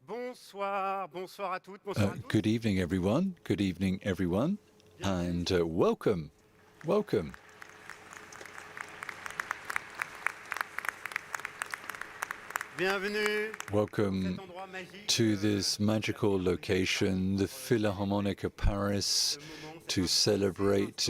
Bonsoir, bonsoir à toutes, bonsoir à tous. Good evening, everyone, and welcome. Bienvenue. Welcome to this magical location, the Philharmonie de Paris, to celebrate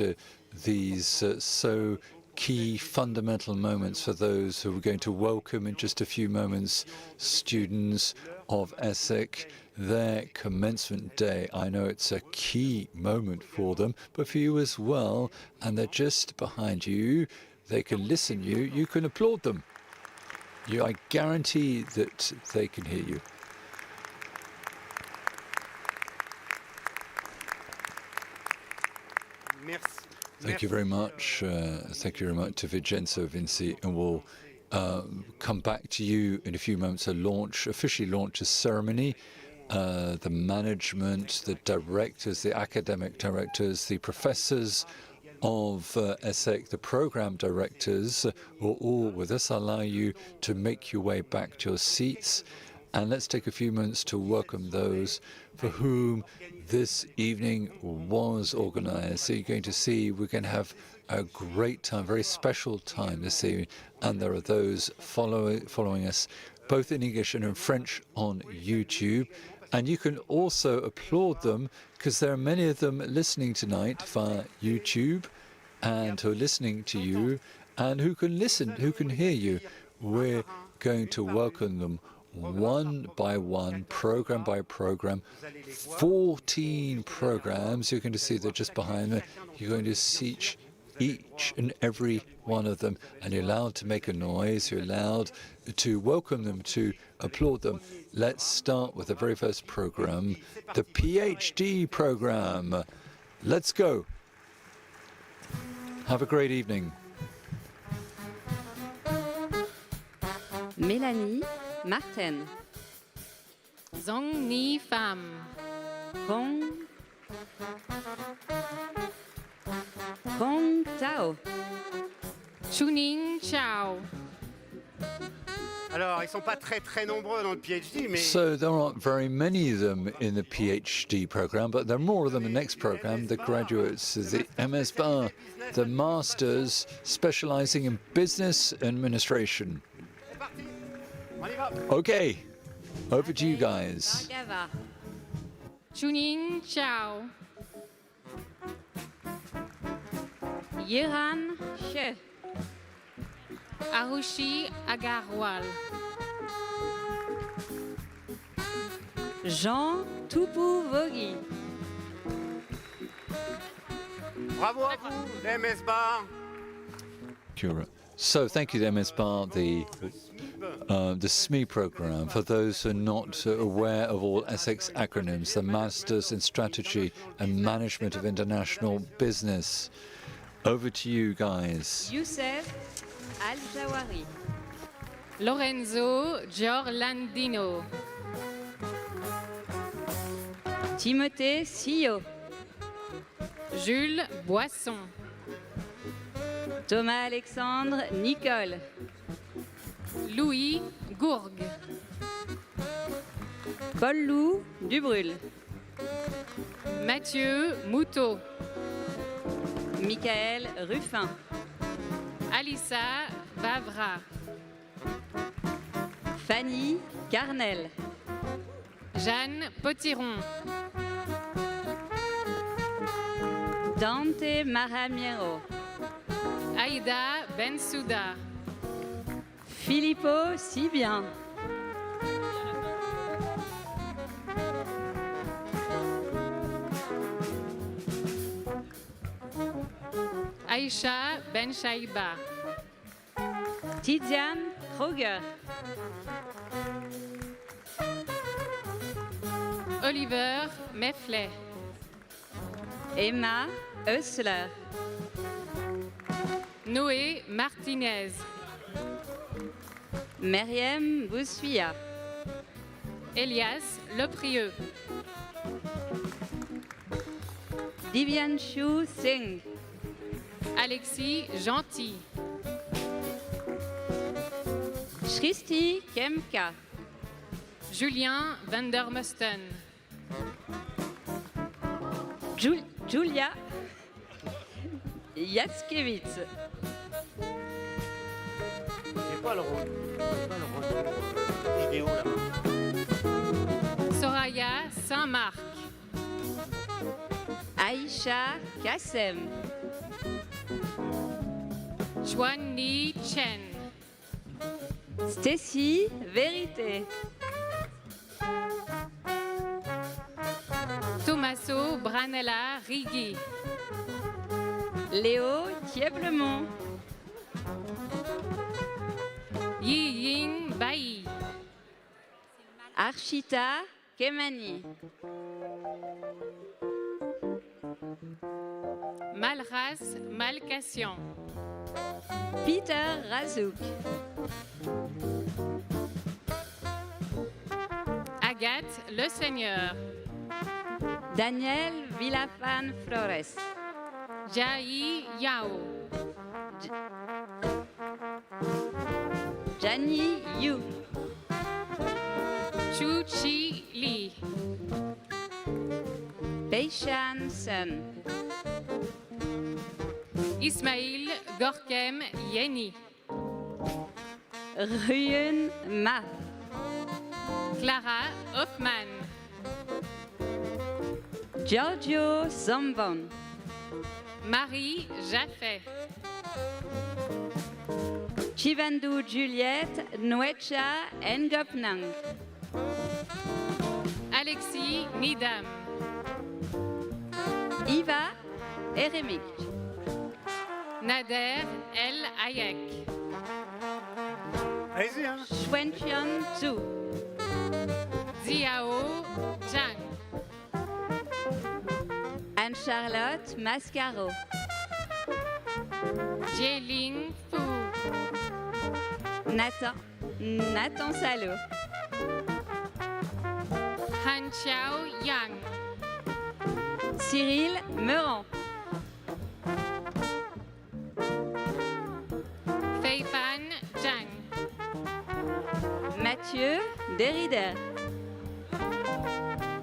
these so key fundamental moments for those who we're going to welcome in just a few moments, students of ESSEC, their commencement day. I know it's a key moment for them, but for you as well, and they're just behind you. They can listen to you. You can applaud them. I guarantee that they can hear you. Merci. Thank you very much. Thank you very much to Vincenzo Vinci, and we'll come back to you in a few moments. Officially launch a ceremony. The management, the directors, the academic directors, the professors of ESSEC, the program directors, are all with us. I'll allow you to make your way back to your seats, and let's take a few minutes to welcome those for whom this evening was organized. So you're going to see we're going to have a great time, very special time this evening, and there are those following us both in English and in French on YouTube. And you can also applaud them because there are many of them listening tonight via YouTube and who are listening to you and who can listen, who can hear you. We're going to welcome them one by one, program by program, 14 programs. You're going to see they're just behind me. You're going to see each and every one of them, and you're allowed to make a noise. You're allowed to welcome them, to applaud them. Let's start with the very first program, the PhD program. Let's go. Have a great evening. Mélanie Martin. Zong Ni Pham. Pong Tao. Chuning Chao. Alors, ils sont pas très nombreux dans le PhD, mais So there aren't very many of them in the PhD program, but there are more of them in the next program, the graduates, the MSBA, the masters specializing in business administration. on y va. Okay, over to you guys. Gava. Chuning Chao. Yiran She. Arushi Agarwal. Jean Toupou Vogui. Bravo à vous, les MSBA. So thank you, the MSBA, the SME program. For those who are not aware of all ESSEC's acronyms, the Masters in Strategy and Management of International Business. Over to you guys. Youssef Al-Jawari. Lorenzo Giorlandino. Timothée Sillot. Jules Boisson. Thomas Alexandre Nicole. Louis Gourgue. Paul-Loup Dubrul. Mathieu Moutot. Michael Ruffin. Alissa Bavra. Fanny Carnel. Jeanne Potiron. Dante Maramiero. Aïda Bensouda. Filippo Sibien. Aïcha Benchaïba. Tiziane Kroger. Oliver Mefflet. Emma Hössler. Noé Martinez. Meriem Boussuya. Elias Leprieux. Divyanshu Singh. Alexis Gentil. Shristi Kemka. Julien van der Musten. Julia Yaskevitz. J'ai pas le rôle. J'ai pas le rôle vidéo là. Soraya Saint-Marc. Aïcha Kassem. Chuan Ni Chen. Stacy Vérité. Tommaso Branella Righi. Léo Thieblemont. Yi-Ying Bai. Archita Kemani. Malras Malcation. Peter Razouk. Agathe Le Seigneur. Daniel Villafan Flores. Jai Yao. Jani Yu. Chu Chi Li. Beishan Sun. Ismail Gorkem Yeni. Ruyun Ma. Clara Hoffman. Giorgio Zambon. Marie Jaffet. Chivandu Juliette Nwecha Ngopnang. Alexis Nidam. Iva Eremik. Nader El Hayek. Allez-y, hein. Xuanqian Zhu. Ziao Zhang. Anne-Charlotte Mascaro. Jieling Fu. Nathan Salo. Han Xiao Yang. Cyril Meurant. Feifan Zhang. Mathieu Derrida.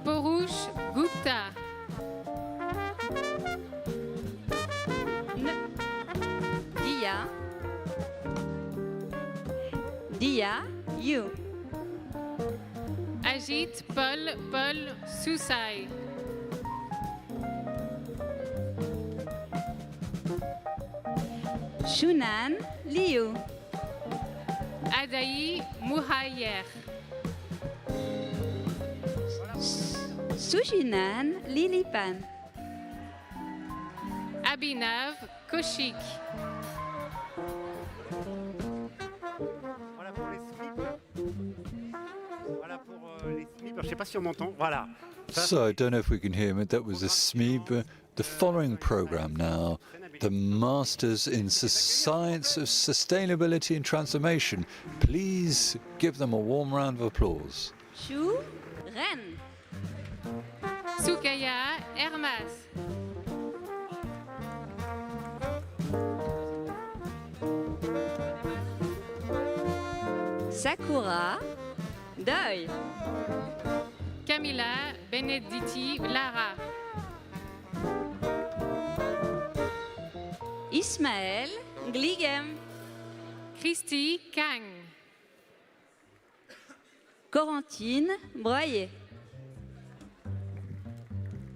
Porush Gupta. Dia Yu. Ajit Paul Sousai. Shunan Liu. Adaï Mouhayer. Sujinan Lilipan. Abhinav Koshik. Voilà pour les slips. Voilà pour les slips. Je sais pas si on m'entend. Voilà. Ça, So I don't know if we can hear me. That was a SMEB. The following program now, the Masters in Science of Sustainability and Transformation. Please give them a warm round of applause. Chou Ren. Soukaya Hermas. Sakura Doi. Camilla Benedetti Lara. Ismaël Gligem. Christy Kang. Corentine Broyer.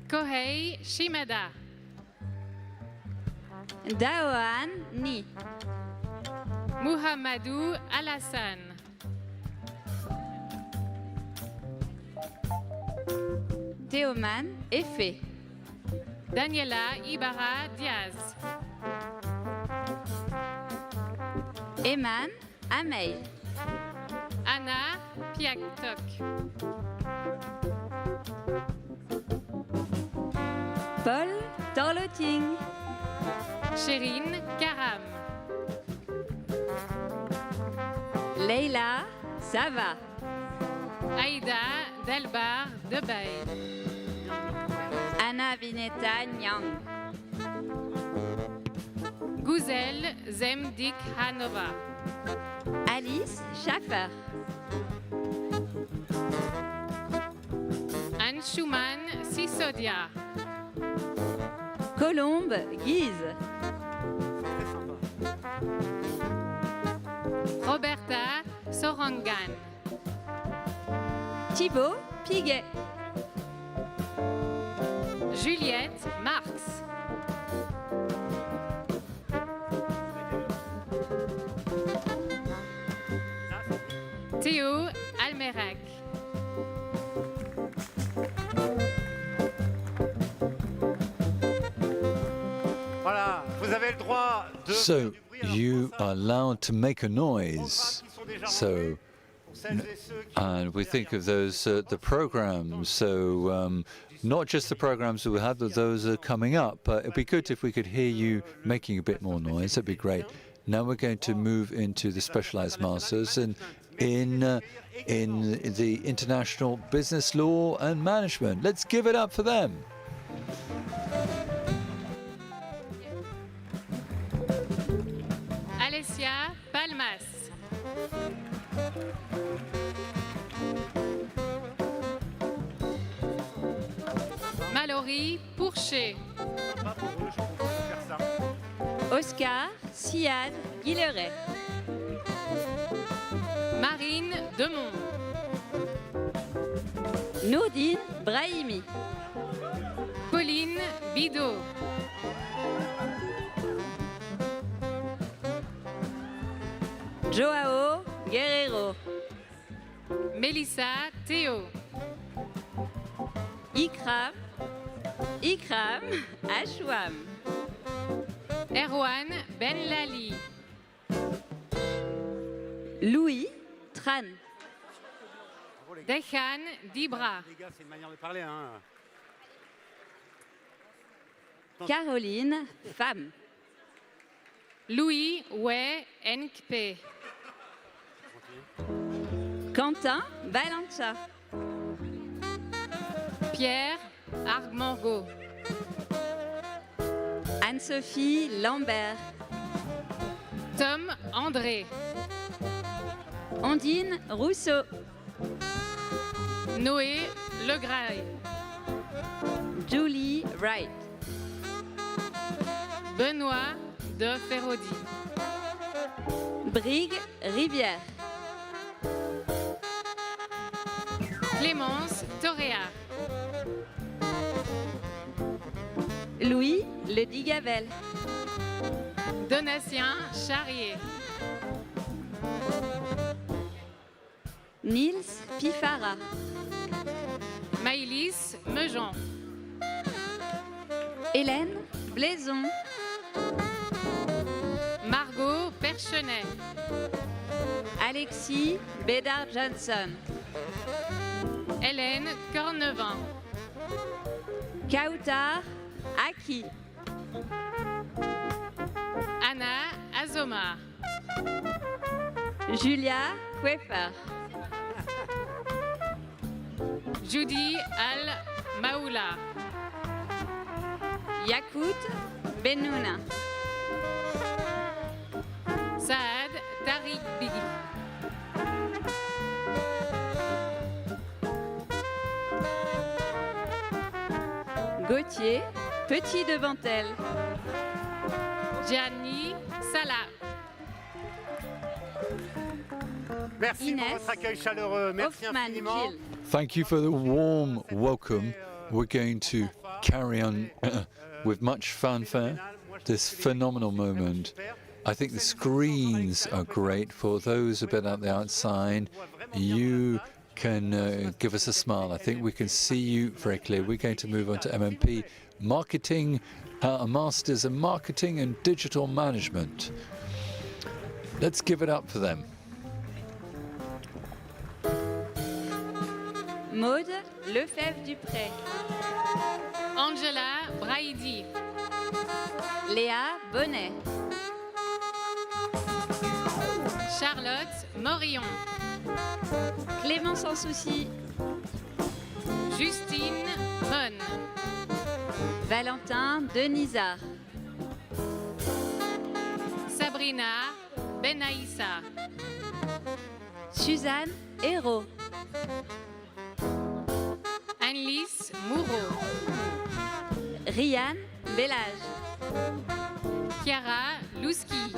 Kohei Shimada. Daoan Ni. Muhammadou Alassane. Théoman Effet. Daniela Ibarra Diaz. Eman Amey. Anna Piaktok. Paul Torloting. Chérine Karam. Leila Sava. Aïda Delbar Debay. Anna Vineta Nyang. Gouzel Zemdik Hanova. Alice Schaffer. Anshuman Sisodia. Colombe Guise. Très sympa. Roberta Sorangan. Thibaut Piguet. Juliette Marx. Théo Almerac. Voilà, vous avez le droit de faire So du bruit. Alors, you pour ça, are allowed to make a les noise. programmes qui sont déjà So, rentrés, pour celles et ceux qui and we sont think of derrière those the programs. So not just the programs that we have, but those are coming up. But it'd be good if we could hear you making a bit more noise. That'd be great. Now we're going to move into the specialized masters in the international business law and management. Let's give it up for them. Alessia Palmas. Mallory Pourchet. sympas pour eux, je propose de faire ça. Oscar Siad Guilleret. Marine Demont. Nourdine Brahimi. Pauline Bidot. Joao Guerrero. Mélissa Théo. Ikram Ashwam. Erwan Benlali. Louis Tran. Dehan Dibra. Les gars, c'est une manière de parler. Hein. Caroline Femme. Louis Wei Nkpe. Quentin Valença. Pierre Argmango. Anne-Sophie Lambert. Tom André. Ondine Rousseau. Noé Legraille. Julie Wright. Benoît de Ferrodi. Brigue Rivière. Clémence Toréa. Louis Le Digavel. Donatien Charrier. Nils Pifara. Maïlis Mejean. Hélène Blaison. Margot Perchenet. Alexis Bédard Johnson. Hélène Cornevin. Kautar Aki. Anna Azoma. Julia Kueffer. Judy Al Maoula. Yakout Benouna. Saad Tariq Bigui. Gauthier Petit Devantel. Gianni Salah. Merci pour Inès votre accueil chaleureux. Merci Hoffman infiniment. Gilles. Thank you for the warm welcome. We're going to carry on with much fanfare this phenomenal moment. I think the screens are great. For those a bit out the outside, you can give us a smile. I think we can see you very clear. We're going to move on to MMP Marketing, a Masters in Marketing and Digital Management. Let's give it up for them. Maude Lefebvre-Dupré. Angela Braidi. Léa Bonnet. Charlotte Morillon. Clément Sans Souci. Justine Mon. Valentin Denisard. Sabrina Benaïssa. Suzanne Hérault. Anne-Lise Moureau, Rian Bellage, Chiara Louski,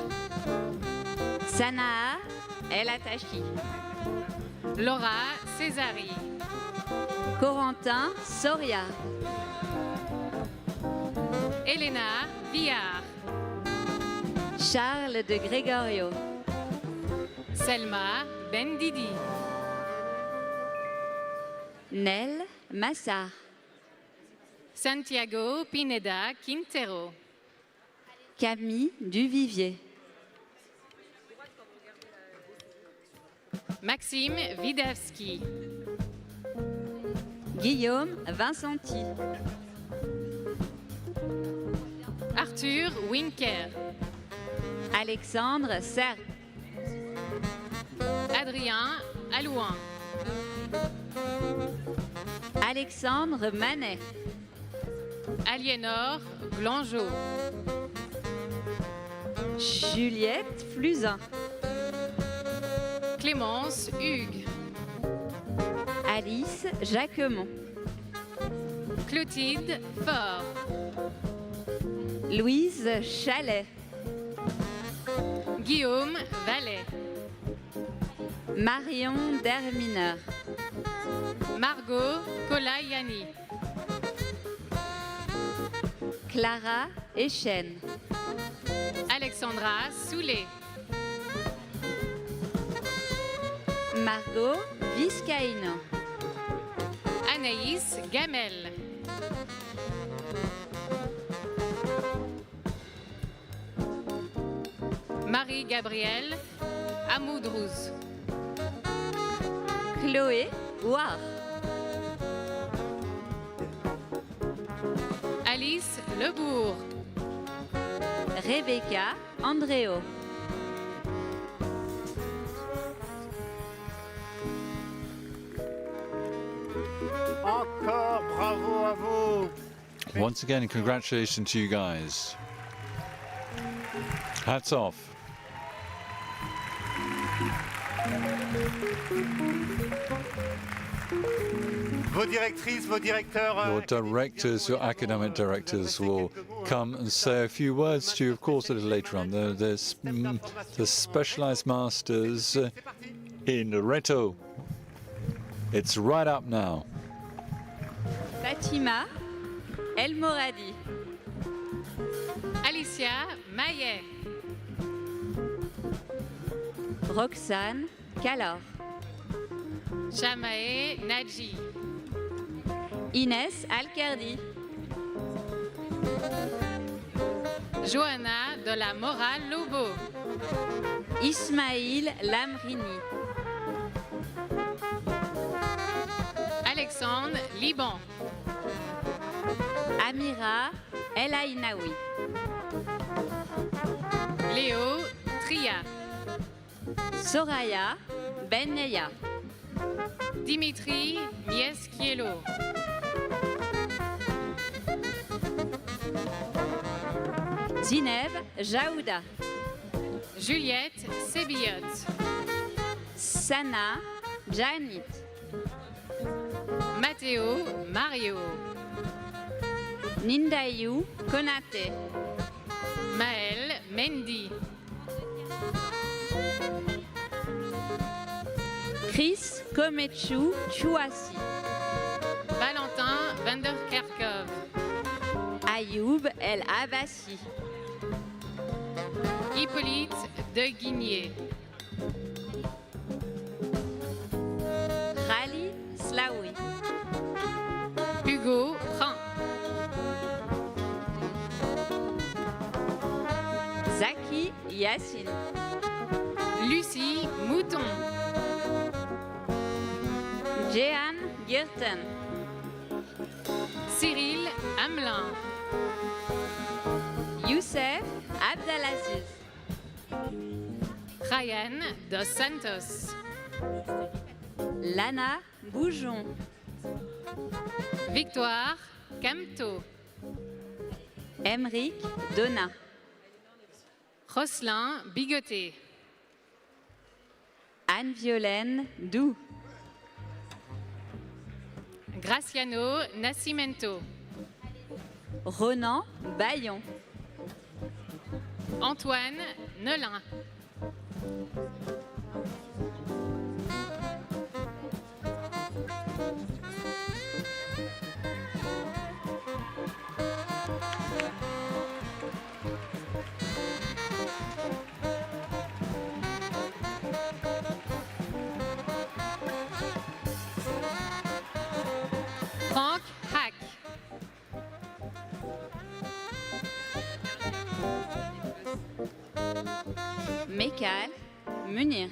Sanaa El Atachi, Laura Césari, Corentin Soria, Elena Villard, Charles de Gregorio, Selma Bendidi, Nel Massar, Santiago Pineda Quintero, Camille Duvivier, Maxime Widawski, Guillaume Vincenti, Arthur Winker, Alexandre Serre, Adrien Alouin, Alexandre Manet, Aliénor Glangeau, Juliette Fluzin, Clémence Hugues, Alice Jacquemont, Clotilde Faure, Louise Chalet, Guillaume Vallet, Marion Dermineur, Margot Kolayani, Clara Echen, Alexandra Soulet, Margot Viscaïno, Anaïs Gamel, Marie-Gabrielle Amoudrouz, Chloé Ouar, Alice Lebourg, Rebecca Andréo, Encore bravo à vous. Once again, congratulations to you guys. Hats off. Vos directrices, vos directeurs. Your directors, your academic directors will come and say a few words to you, of course, a little later on. There's the specialized masters in Reto. It's right up now. Fatima El Moradi, Alicia Maillet, Roxane Calor, Chamae Nadji, Inès Alcardi, Johanna de la Mora Lobo, Ismaïl Lamrini, Alexandre Liban, Amira El Ainaoui, Léo Tria, Soraya Benneya, Dimitri Mieskielo, Zineb Jaouda, Juliette Sébillot, Sana Janit, Matteo Mario, Nindayou Konate, Maël Mendy, Chris Komechu Chouassi, Valentin Vanderkerkov, Ayoub El Abbassi, Hippolyte de Guigné, Rali Slaoui, Hugo Pran, Zaki Yassine, Lucie Mouton, Jehan Girten, Cyril Hamelin, Youssef Abdelaziz, Ryan Dos Santos, Lana Boujon, Victoire Camto, Emeric Donna, Roslin Bigoté, Anne-Violaine Doux, Graciano Nascimento. Ronan Bayon. Antoine Nolin. Franck Hack. Mekal Munir.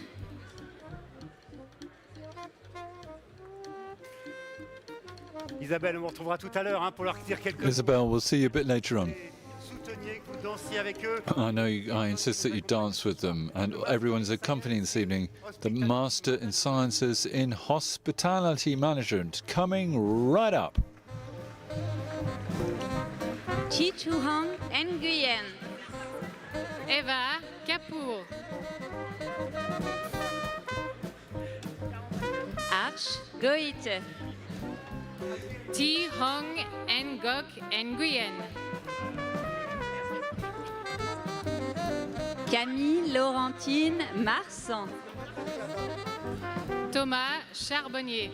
Isabelle, on vous retrouvera tout à l'heure hein, pour leur dire quelques mots. Isabel, we'll see you a bit later on. Souteniez, que vous dansiez avec eux. I know I insist that you dance with them, and everyone's accompanying this evening the Master in Sciences in Hospitality Management, coming right up. Chi Chuhang Nguyen. Eva Kapoor. Arch Goïte. Thi Hong Ngoc Nguyen. Camille Laurentine Marsan. Thomas Charbonnier.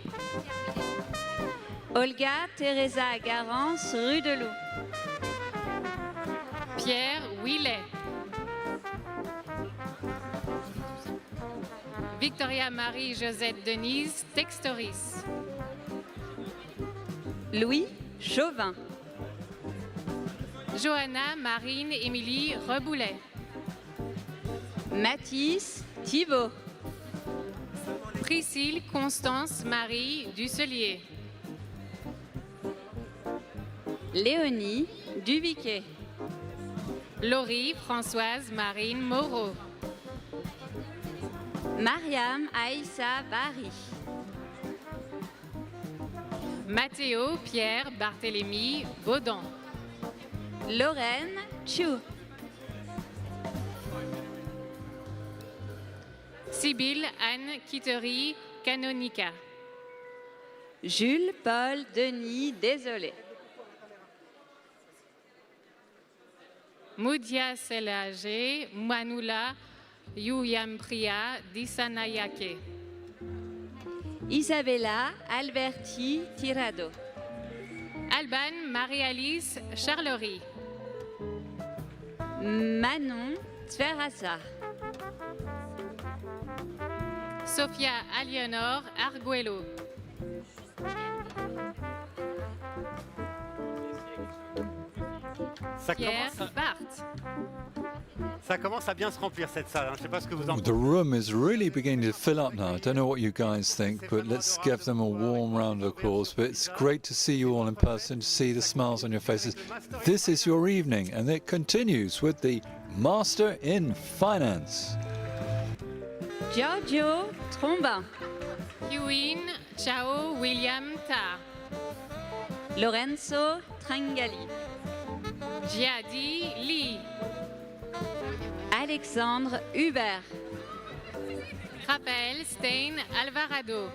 Olga Teresa Garance Rudelou. Pierre Willet. Victoria Marie-Josette Denise Textoris. Louis Chauvin. Johanna Marine Émilie Reboulet. Mathis Thibault. Priscille Constance Marie Dusselier. Léonie Dubiquet. Laurie Françoise Marine Moreau. Mariam Aïssa Bari. Mathéo Pierre Barthélemy Baudon. Lorraine Chou. Sibylle Anne Kittery Canonica. Jules Paul Denis Désolé. Moudia Selage Manula Yuyampriya Disanayake. Isabella Alberti Tirado. Alban Marie-Alice Charlery. Manon Tverasa. Sophia Aliénor Arguello. Pierre Barthes. Ça commence à bien se remplir cette salle. Hein. Je ne sais pas ce que vous en The pensez. room is really beginning to fill up now. I don't know what you guys think, but let's give them a warm round of applause. But it's great to see you all in person, to see the smiles on your faces. This is your evening, and it continues with the Master in Finance. Giorgio Trombin. Hewin Chao William Ta. Lorenzo Trangali. Jiadi Lee. Alexandre Hubert. Raphaël Stein Alvarado.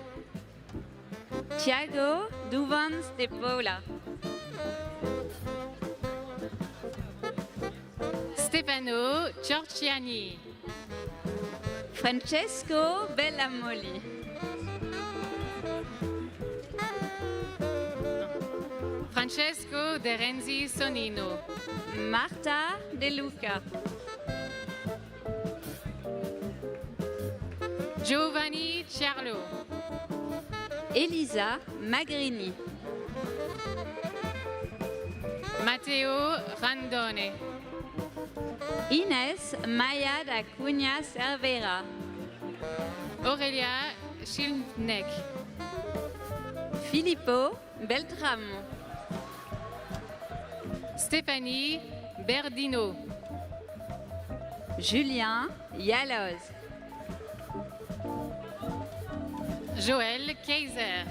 Thiago Duvans de Paula. Stefano Giorgiani. Francesco Bellamoli. Francesco De Renzi Sonino. Marta De Luca. Giovanni Ciarlo. Elisa Magrini. Matteo Randone. Inès Maya da Cunha Cervera. Aurelia Schilnek. Filippo Beltramo. Stéphanie Berdino. Julien Yaloz. Joël Kaiser.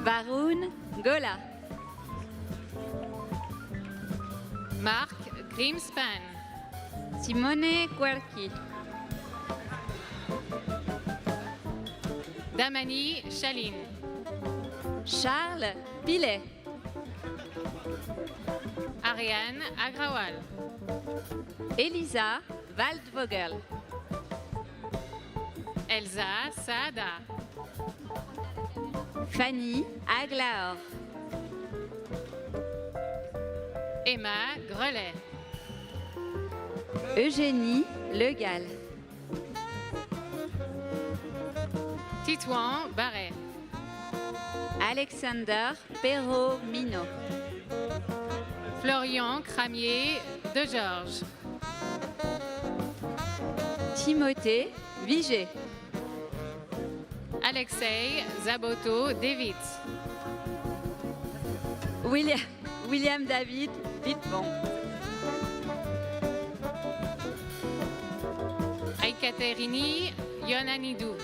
Varun Gola. Marc Grimspan. Simone Querchi. Damani Chaline. Charles Pilet. Ariane Agrawal. Elisa Waldvogel. Elsa Saada. Fanny Aglaor. Emma Grelet. Eugénie Legal. Titouan Barret. Alexander Perrault-Minot. Florian Cramier de Georges. Timothée Vigé. Alexei Zaboto-Devitz. William David Vitbon. Aikaterini Yonanidou.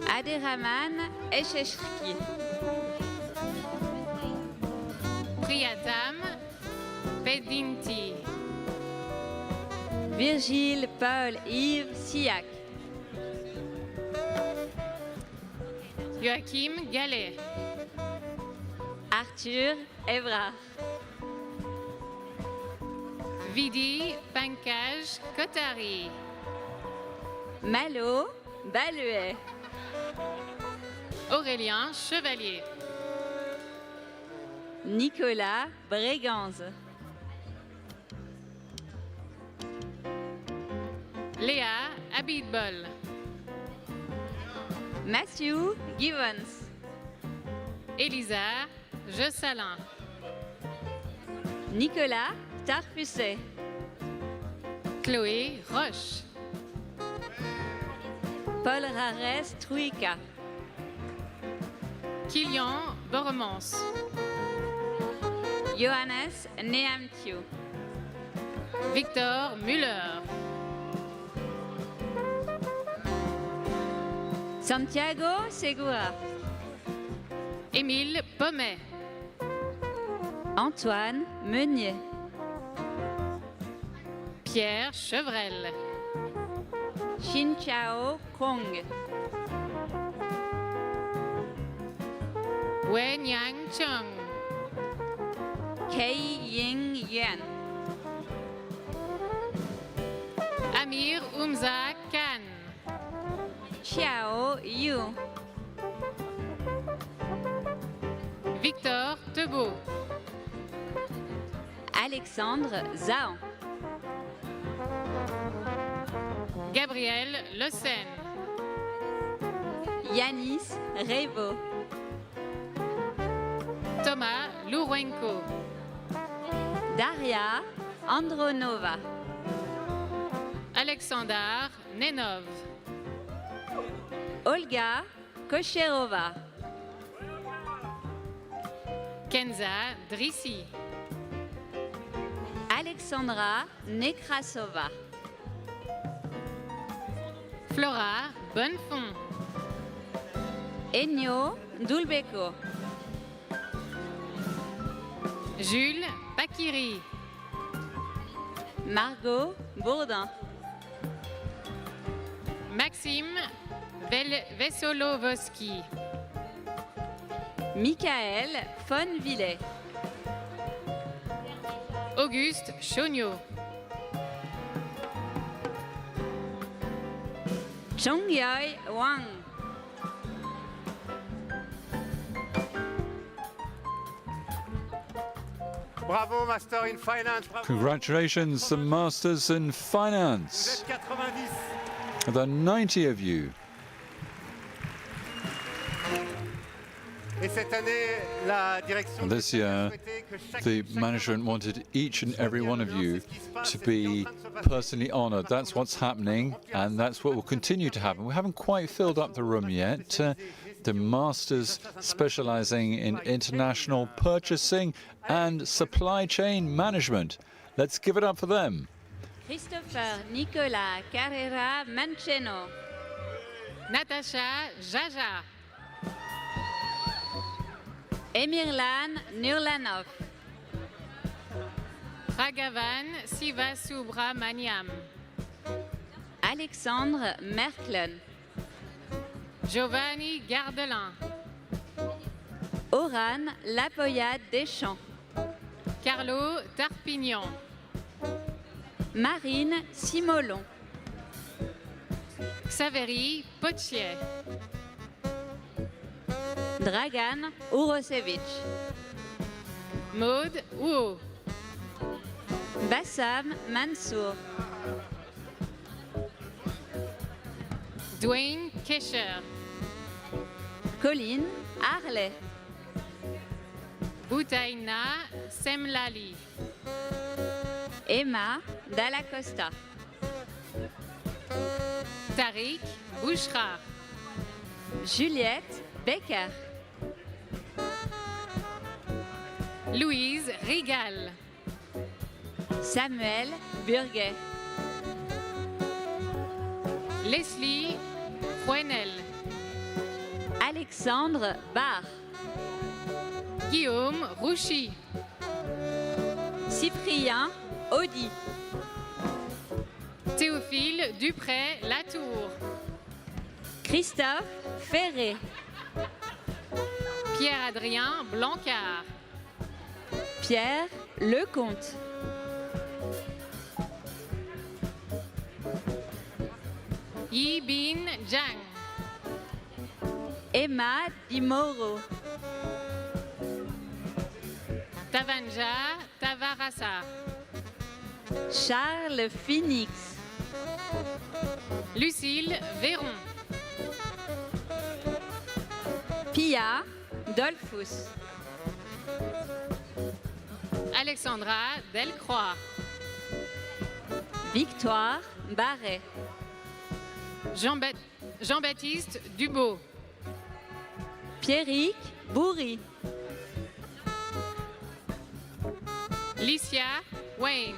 Aderaman Esheshki. Priyatam Pedinti. Virgile Paul Yves Siak. Joachim Gallet. Arthur Evrard. Vidi Pankaj Kotari. Malo Baluet. Aurélien Chevalier. Nicolas Bréganze. Léa Abitbol. Matthew Givens. Elisa Jessalin. Nicolas Tarfusset. Chloé Roche. Paul Rares Trouika. Kilian Bormans. Johannes Neamtiu. Victor Müller. Santiago Segura. Émile Pommet. Antoine Meunier. Pierre Chevrel. Xin Chao Kong. Wen Yang Chong. Kei Ying Yuan. Amir Oumza Khan. Xiao Yu. Victor Tebeau. Alexandre Zahan. Gabriel Le Sen. Yanis Revo. Thomas Lourenco. Daria Andronova. Alexandre Nenov. Olga Kocherova. Kenza Drissi. Alexandra Nekrasova. Flora Bonnefond. Ennio Dulbeko. Jules Pakiri. Margot Bourdin. Maxime Vesolovoski. Michael Fonvillet. Auguste Chaugnot. Chongyoy Wang. Bravo, Master in Finance. Bravo. Congratulations, the Masters in Vous Finance. êtes 90. The 90 of you. Et cette année, la direction de This l'ESSEC year, a souhaité que The chacun management wanted each and every one of you to be personally honored. That's what's happening, and that's what will continue to happen. We haven't quite filled up the room yet. The masters specializing in international purchasing and supply chain management. Let's give it up for them. Christopher Nicolas Carrera Mancheno. Natacha Jaja. Emirlan Nurlanov. Ragavan Sivasubramaniam. Alexandre Merklen. Giovanni Gardelin. Oran Lapoyade Deschamps. Carlo Tarpignan. Marine Simolon. Xavery Potier. Dragan Urosevic. Maude Ouo. Bassam Mansour. Dwayne Kesher. Colline Harley. Boutaina Semlali. Emma Dalla Costa. Tariq Bouchra. Juliette Becker. Louise Rigal. Samuel Burguet. Leslie Fouenel. Alexandre Barr. Guillaume Rouchy. Cyprien Audi. Théophile Dupré Latour. Christophe Ferré. Pierre-Adrien Blancard. Pierre Lecomte. Yi Bin Zhang. Emma Di Moro. Tavanja Tavarasa. Charles Phoenix. Lucille Véron. Pia Dolphus. Alexandra Delcroix. Victoire Barret. Jean-Baptiste Dubo. Pierrick Bourri. Licia Wayne.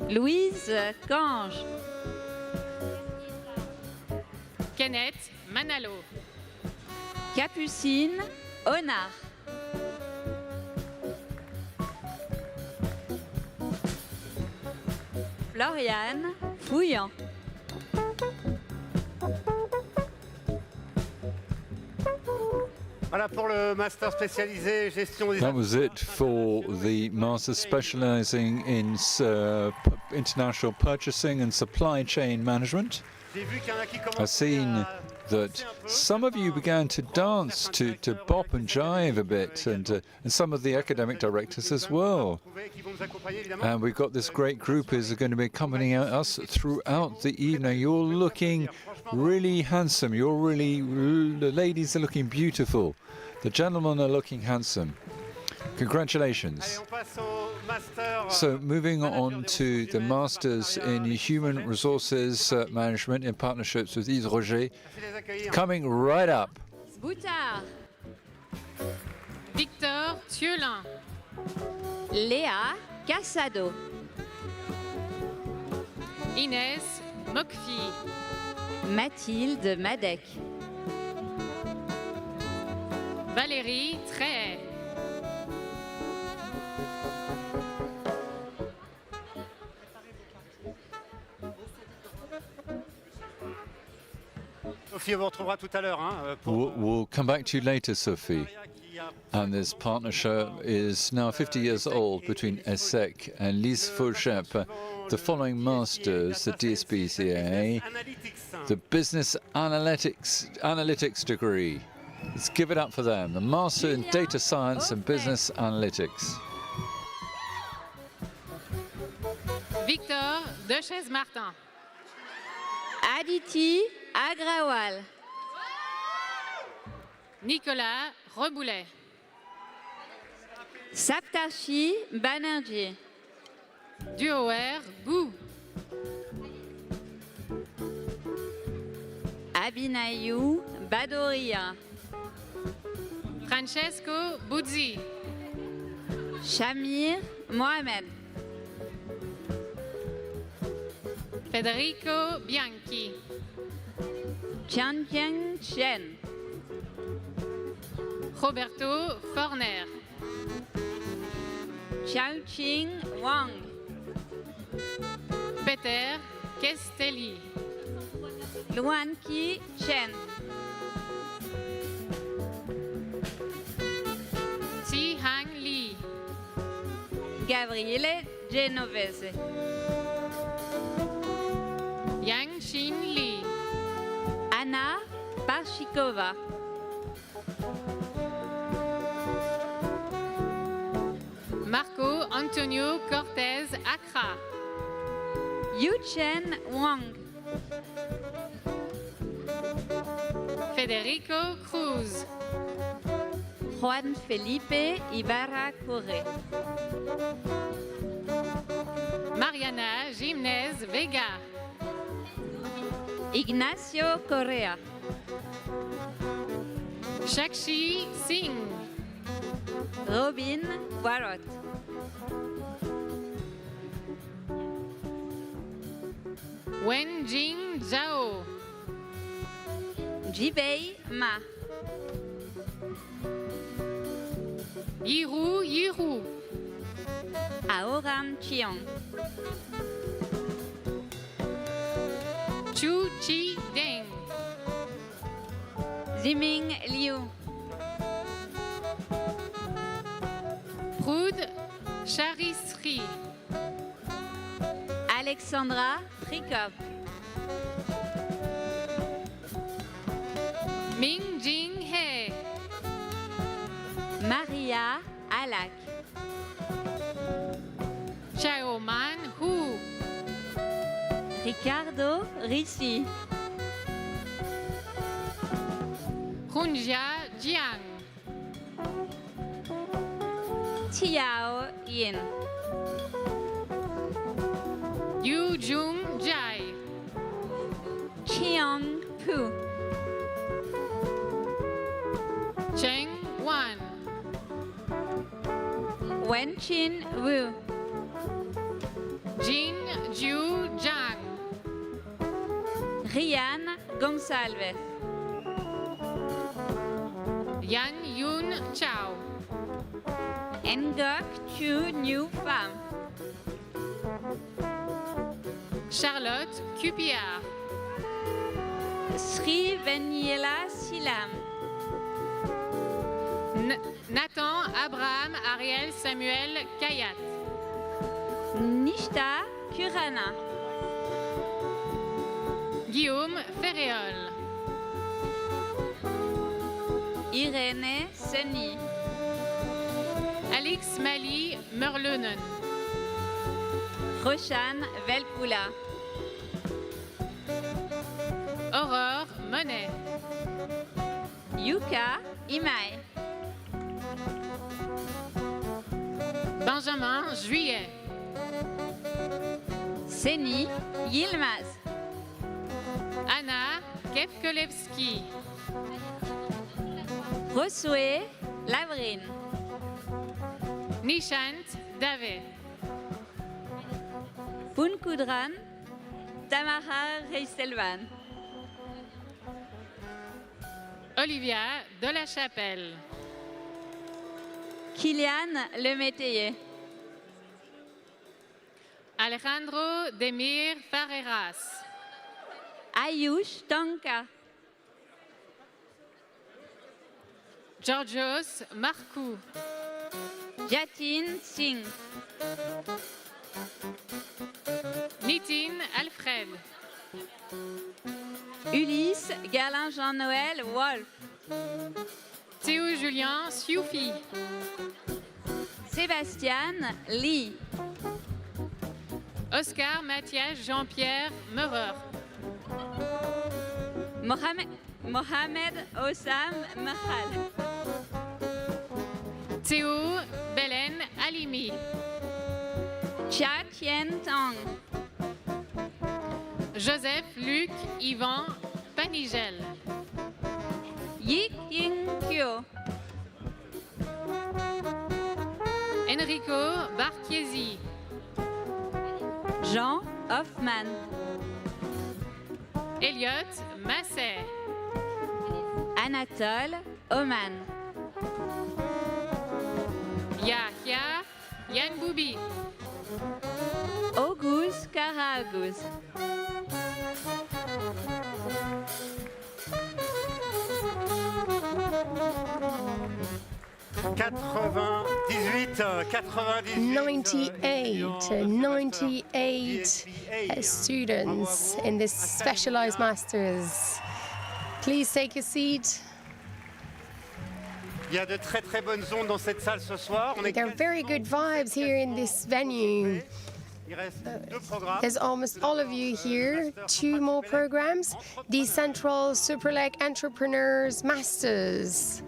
Louise Cange. Kenneth Manalo. Capucine Honard. Floriane Fouillant. Voilà pour le master spécialisé gestion des That was it for the master specializing in international purchasing and supply chain management. J'ai vu qu'il y en a qui I've commencent seen that some of you began to dance, to bop and jive a bit, and some of the academic directors as well. qui vont nous accompagner évidemment. And we've got this great group who's going to be accompanying us throughout the evening. You're looking really handsome. The ladies are looking beautiful. The gentlemen are looking handsome. Congratulations. Allez, on passe au master. So moving on to the Masters in Human Resources Management in partnerships with Yves Roger, Merci de les accueillir. coming right up. Boutard. Victor Thielin. Léa Cassado. Inès Mokfi. Mathilde Madec. Valérie Tréhet. Sophie, on vous retrouvera tout à l'heure. Hein, pour We'll come back to you later, Sophie. qui a And this partnership is now 50 years old between ESSEC and Lise Fauchep. The following masters, the DSBCA, the Business Analytics degree. Let's give it up for them. The Master in Data Science and Business Analytics. Victor Dechaise-Martin. Aditi Agrawal. Nicolas Reboulet. Saptarshi Banerjee. Duoer Gou. Abinayou Badoria. Francesco Buzzi. Shamir Mohamed. Federico Bianchi. Tiantian Chen. Roberto Forner. Xiaoqing Wang. Peter Kestelli. Luanqi Chen. Gabriele Genovese. Yang Xin Li, Anna Parchikova. Marco Antonio Cortez Accra, Yuchen Wang. Federico Cruz, Juan Felipe Ibarra Corre. Mariana Jiménez Vega, Ignacio Correa. Shakshi Singh, Robin Warot. Wenjing Zhao, Jibei Ma. Yiru Yiru, Aoram Chiong. Chu Chi Deng, Ziming Liu. Prud Charisri, Alexandra Trikop. Ming Jing He, Maria Alak. Xiaoman Hu, Ricardo Ricci. Hunjia Jiang, Tiao Yin. Yu Jung Jai, Chiang Pu. Cheng Wan, Wenchin Wu. Jin Jiu Zhang, Rian Gonsalves. Yan Yun Chao, Ngok Chu New Pham. Charlotte Cupiard, Sri Veniela Silam. Nathan Abraham Ariel Samuel Kayat, Nishta Kurana. Guillaume Ferréol, Irene Seni. Alix Mali Merleunen, Roshan Velpula. Aurore Monet, Yuka Imai. Benjamin Juillet, Seni Yilmaz. Anna Kefkolevski, Rosue Lavrine. Nishant Dave, Punkudran Tamara Reiselvan. Olivia de la Chapelle, Kylian Lemétayer. Alejandro Demir Farreras, Ayush Tanka. Georgios Marcou, Jatin Singh. Nitin Alfred, Ulysse Galin Jean-Noël Wolf. Théo Julien Sioufi, Sébastien Lee. Oscar Mathias Jean-Pierre Meurer, Mohamed Ossam Mahal. Théo Belen Alimi, Chia Tien Tang. Joseph Luc Yvan Panigel, Yi King Kyo. Enrico Barchiesi, Jean Hoffman. Elliot Masset, Anatole Oman. Yahya Yanboubi, Auguste Karagus. 98 students in this specialized masters. Please take a seat. Il y a de très très bonnes ondes dans cette salle ce soir. There are very good vibes here in this venue. Il reste 2 programmes. There's almost all of you here. 2 more programs. Decentral, Superlec, Entrepreneurs, Masters.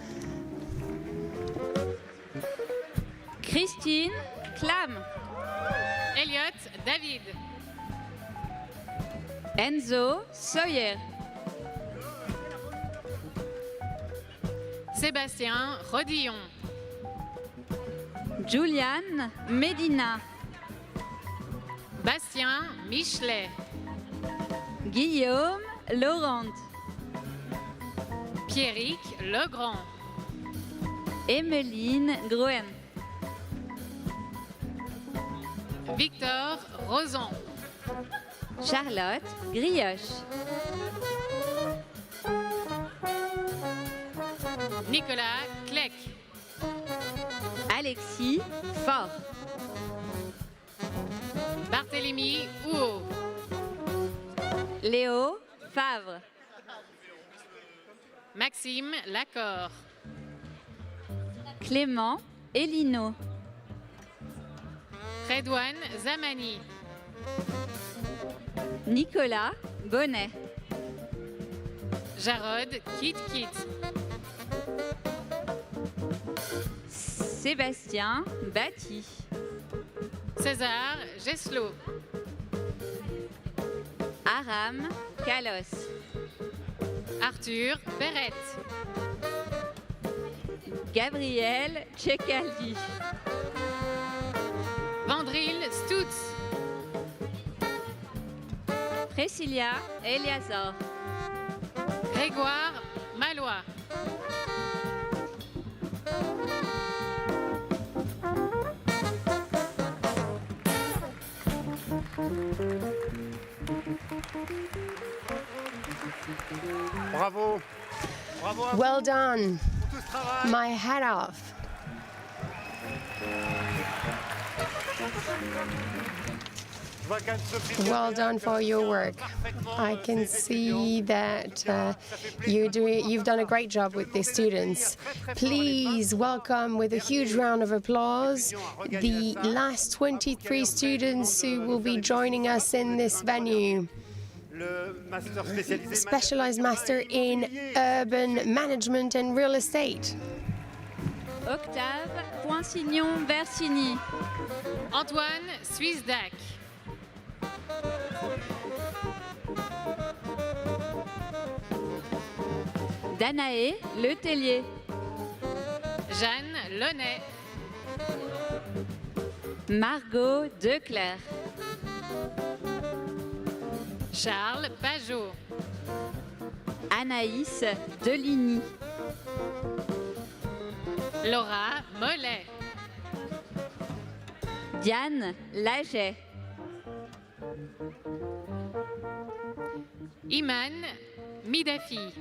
Christine Clam. Elliot David. Enzo Sawyer. Sébastien Rodillon. Juliane Medina. Bastien Michelet. Guillaume Laurent. Pierrick Legrand. Emmeline Groen. Victor Roson. Charlotte Grioche. Nicolas Clec. Alexis Faure. Barthélemy Houot. Léo Favre. Maxime Lacor. Clément Elino. Redouane Zamani. Nicolas Bonnet. Jarod Kit. Sébastien Batty. César Geslot. Aram Kalos. Arthur Perrette. Gabriel Tchekali. Vandril Stutz. Priscilla Eliazor. Grégoire Malois. Bravo. Bravo à Well done. tout ce travail. My hat off. Je vois qu'Anne-Sophie Well done for your work. I can see that you've done a great job with the students. Please welcome with a huge round of applause the last 23 students who will be joining us in this venue. le master spécialisé Specialized Master in Urban Management and Real Estate. Octave Poinsignon-Versini. Antoine Suisse-Dac. Danae Letellier. Jeanne Launay. Margot Declerc. Charles Pajot. Anaïs Deligny. Laura Mollet. Diane Laget. Iman Midafi.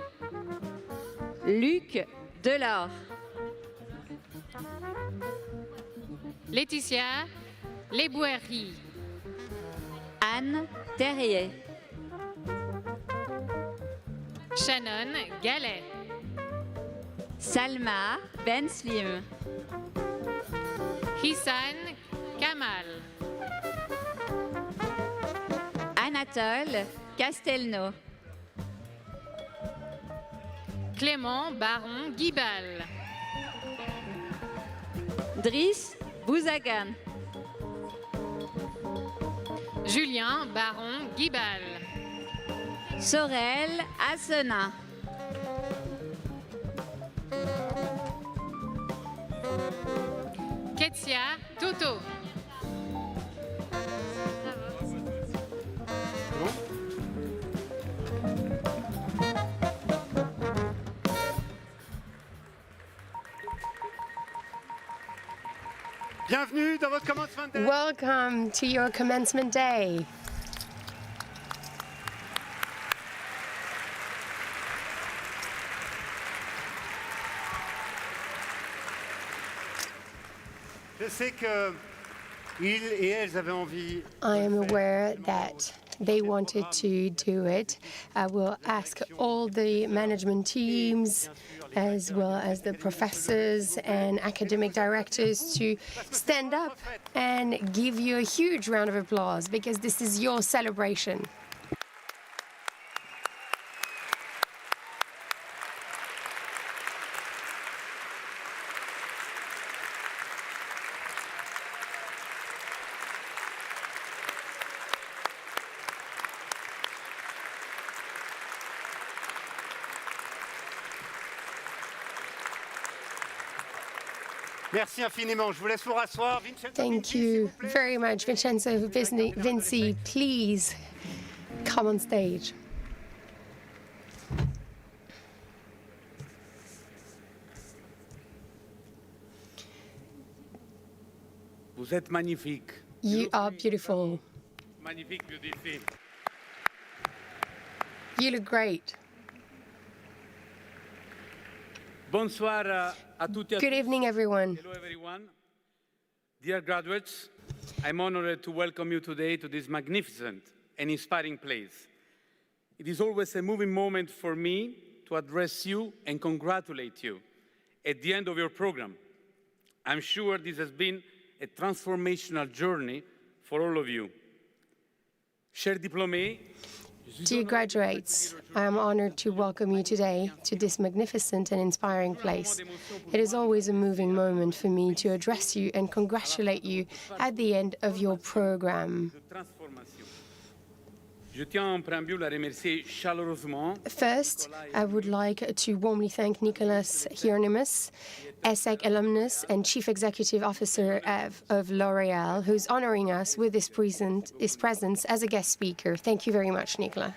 Luc Delors. Laetitia Lesboueries. Anne Terrier. Shannon Gallet. Salma Benslim. Hissan Kamal. Anatole Castelnau. Clément Baron Guibal. Driss Bouzagan. Julien Baron Guibal. Sorel Assenin. Ketsia Toto. Bienvenue dans votre commencement day. Welcome to your commencement day. Je sais que ils et elles avaient envie. I am aware that they wanted to do it. I will ask all the management teams, as well as the professors and academic directors, to stand up and give you a huge round of applause, because this is your celebration. Merci infiniment. Je vous laisse vous rasseoir. Vincenzo Thank Vinci, s'il you vous plaît. very much. Vincenzo Vinci, please come on stage. Vous êtes magnifique. You are beautiful. Magnifique, beautiful. You look great. Bonsoir à toutes et à Good tous. evening, everyone. Hello, everyone. Dear graduates, I'm honored to welcome you today to this magnificent and inspiring place. It is always a moving moment for me to address you and congratulate you at the end of your program. I'm sure this has been a transformational journey for all of you. Chers diplômés, Dear graduates, I am honored to welcome you today to this magnificent and inspiring place. It is always a moving moment for me to address you and congratulate you at the end of your program. de transformation. Je tiens en préambule à remercier chaleureusement First, I would like to warmly thank Nicolas Hieronymus, ESSEC alumnus and Chief Executive Officer of L'Oréal, who's honoring us with his presence as a guest speaker. Thank you very much, Nicolas.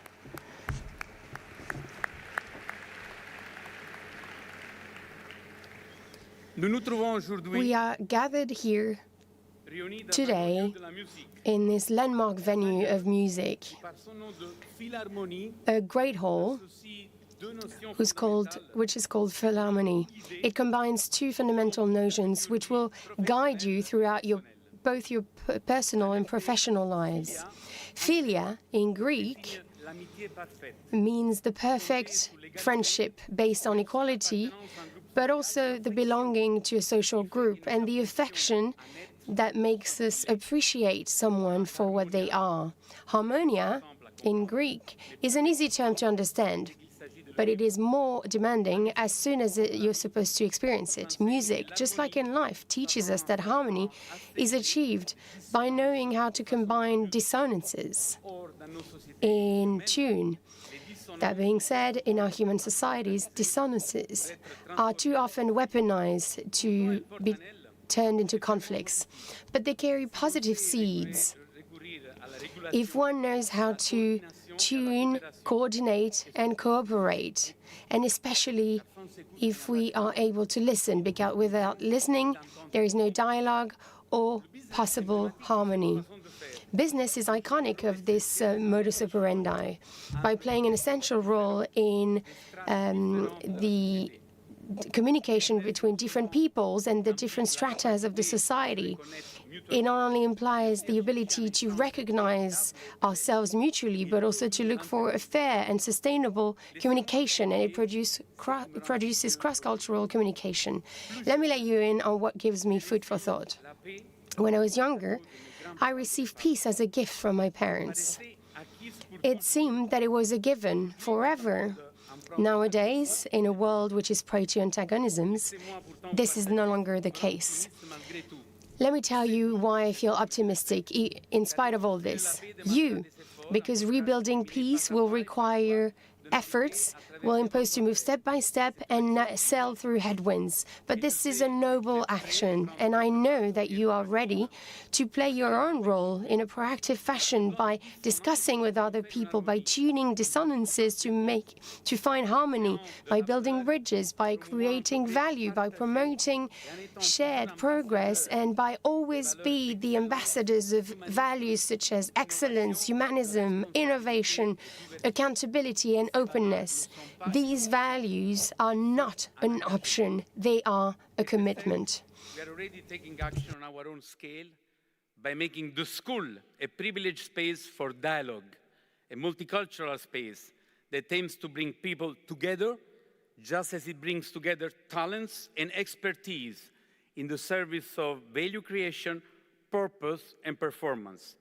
Nous nous trouvons aujourd'hui We are gathered here réunis dans today un lieu de la musique. in this landmark venue of music, Par son nom de Philharmonie, a great hall aussi deux notions which is called Philharmonie. It combines two fundamental notions which will guide you throughout both your personal and professional lives. Philia, in Greek, l'amitié parfaite. means the perfect friendship based on equality, but also the belonging to a social group and the affection that makes us appreciate someone for what they are. Harmonia, in Greek, is an easy term to understand, but it is more demanding as soon as you're supposed to experience it. Music, just like in life, teaches us that harmony is achieved by knowing how to combine dissonances Or, dans nos sociétés, in tune. That being said, in our human societies, dissonances are too often weaponized to be turned into conflicts, but they carry positive seeds. recourir à la régulation If one knows how to tune, coordinate, and cooperate, and especially if we are able to listen, because without listening, there is no dialogue or possible harmony. Business is iconic of this modus operandi by playing an essential role in the communication between different peoples and the different stratas of the society. It not only implies the ability to recognize ourselves mutually, but also to look for a fair and sustainable communication, and it produces cross-cultural communication. Let me let you in on what gives me food for thought. When I was younger, I received peace as a gift from my parents. It seemed that it was a given forever. Nowadays, in a world which is prey to antagonisms, this is no longer the case. Let me tell you why I feel optimistic in spite of all this. Because rebuilding peace will require efforts, will impose to move step by step and sail through headwinds. But this is a noble action, and I know that you are ready to play your own role in a proactive fashion by discussing with other people, by tuning dissonances to find harmony, by building bridges, by creating value, by promoting shared progress, and by always be the ambassadors of values such as excellence, humanism, innovation, accountability, and openness. These values are not an option, they are a commitment. We are already taking action on our own scale by making the school a privileged space for dialogue, a multicultural space that aims to bring people together, just as it brings together talents and expertise in the service of value creation, purpose, and performance.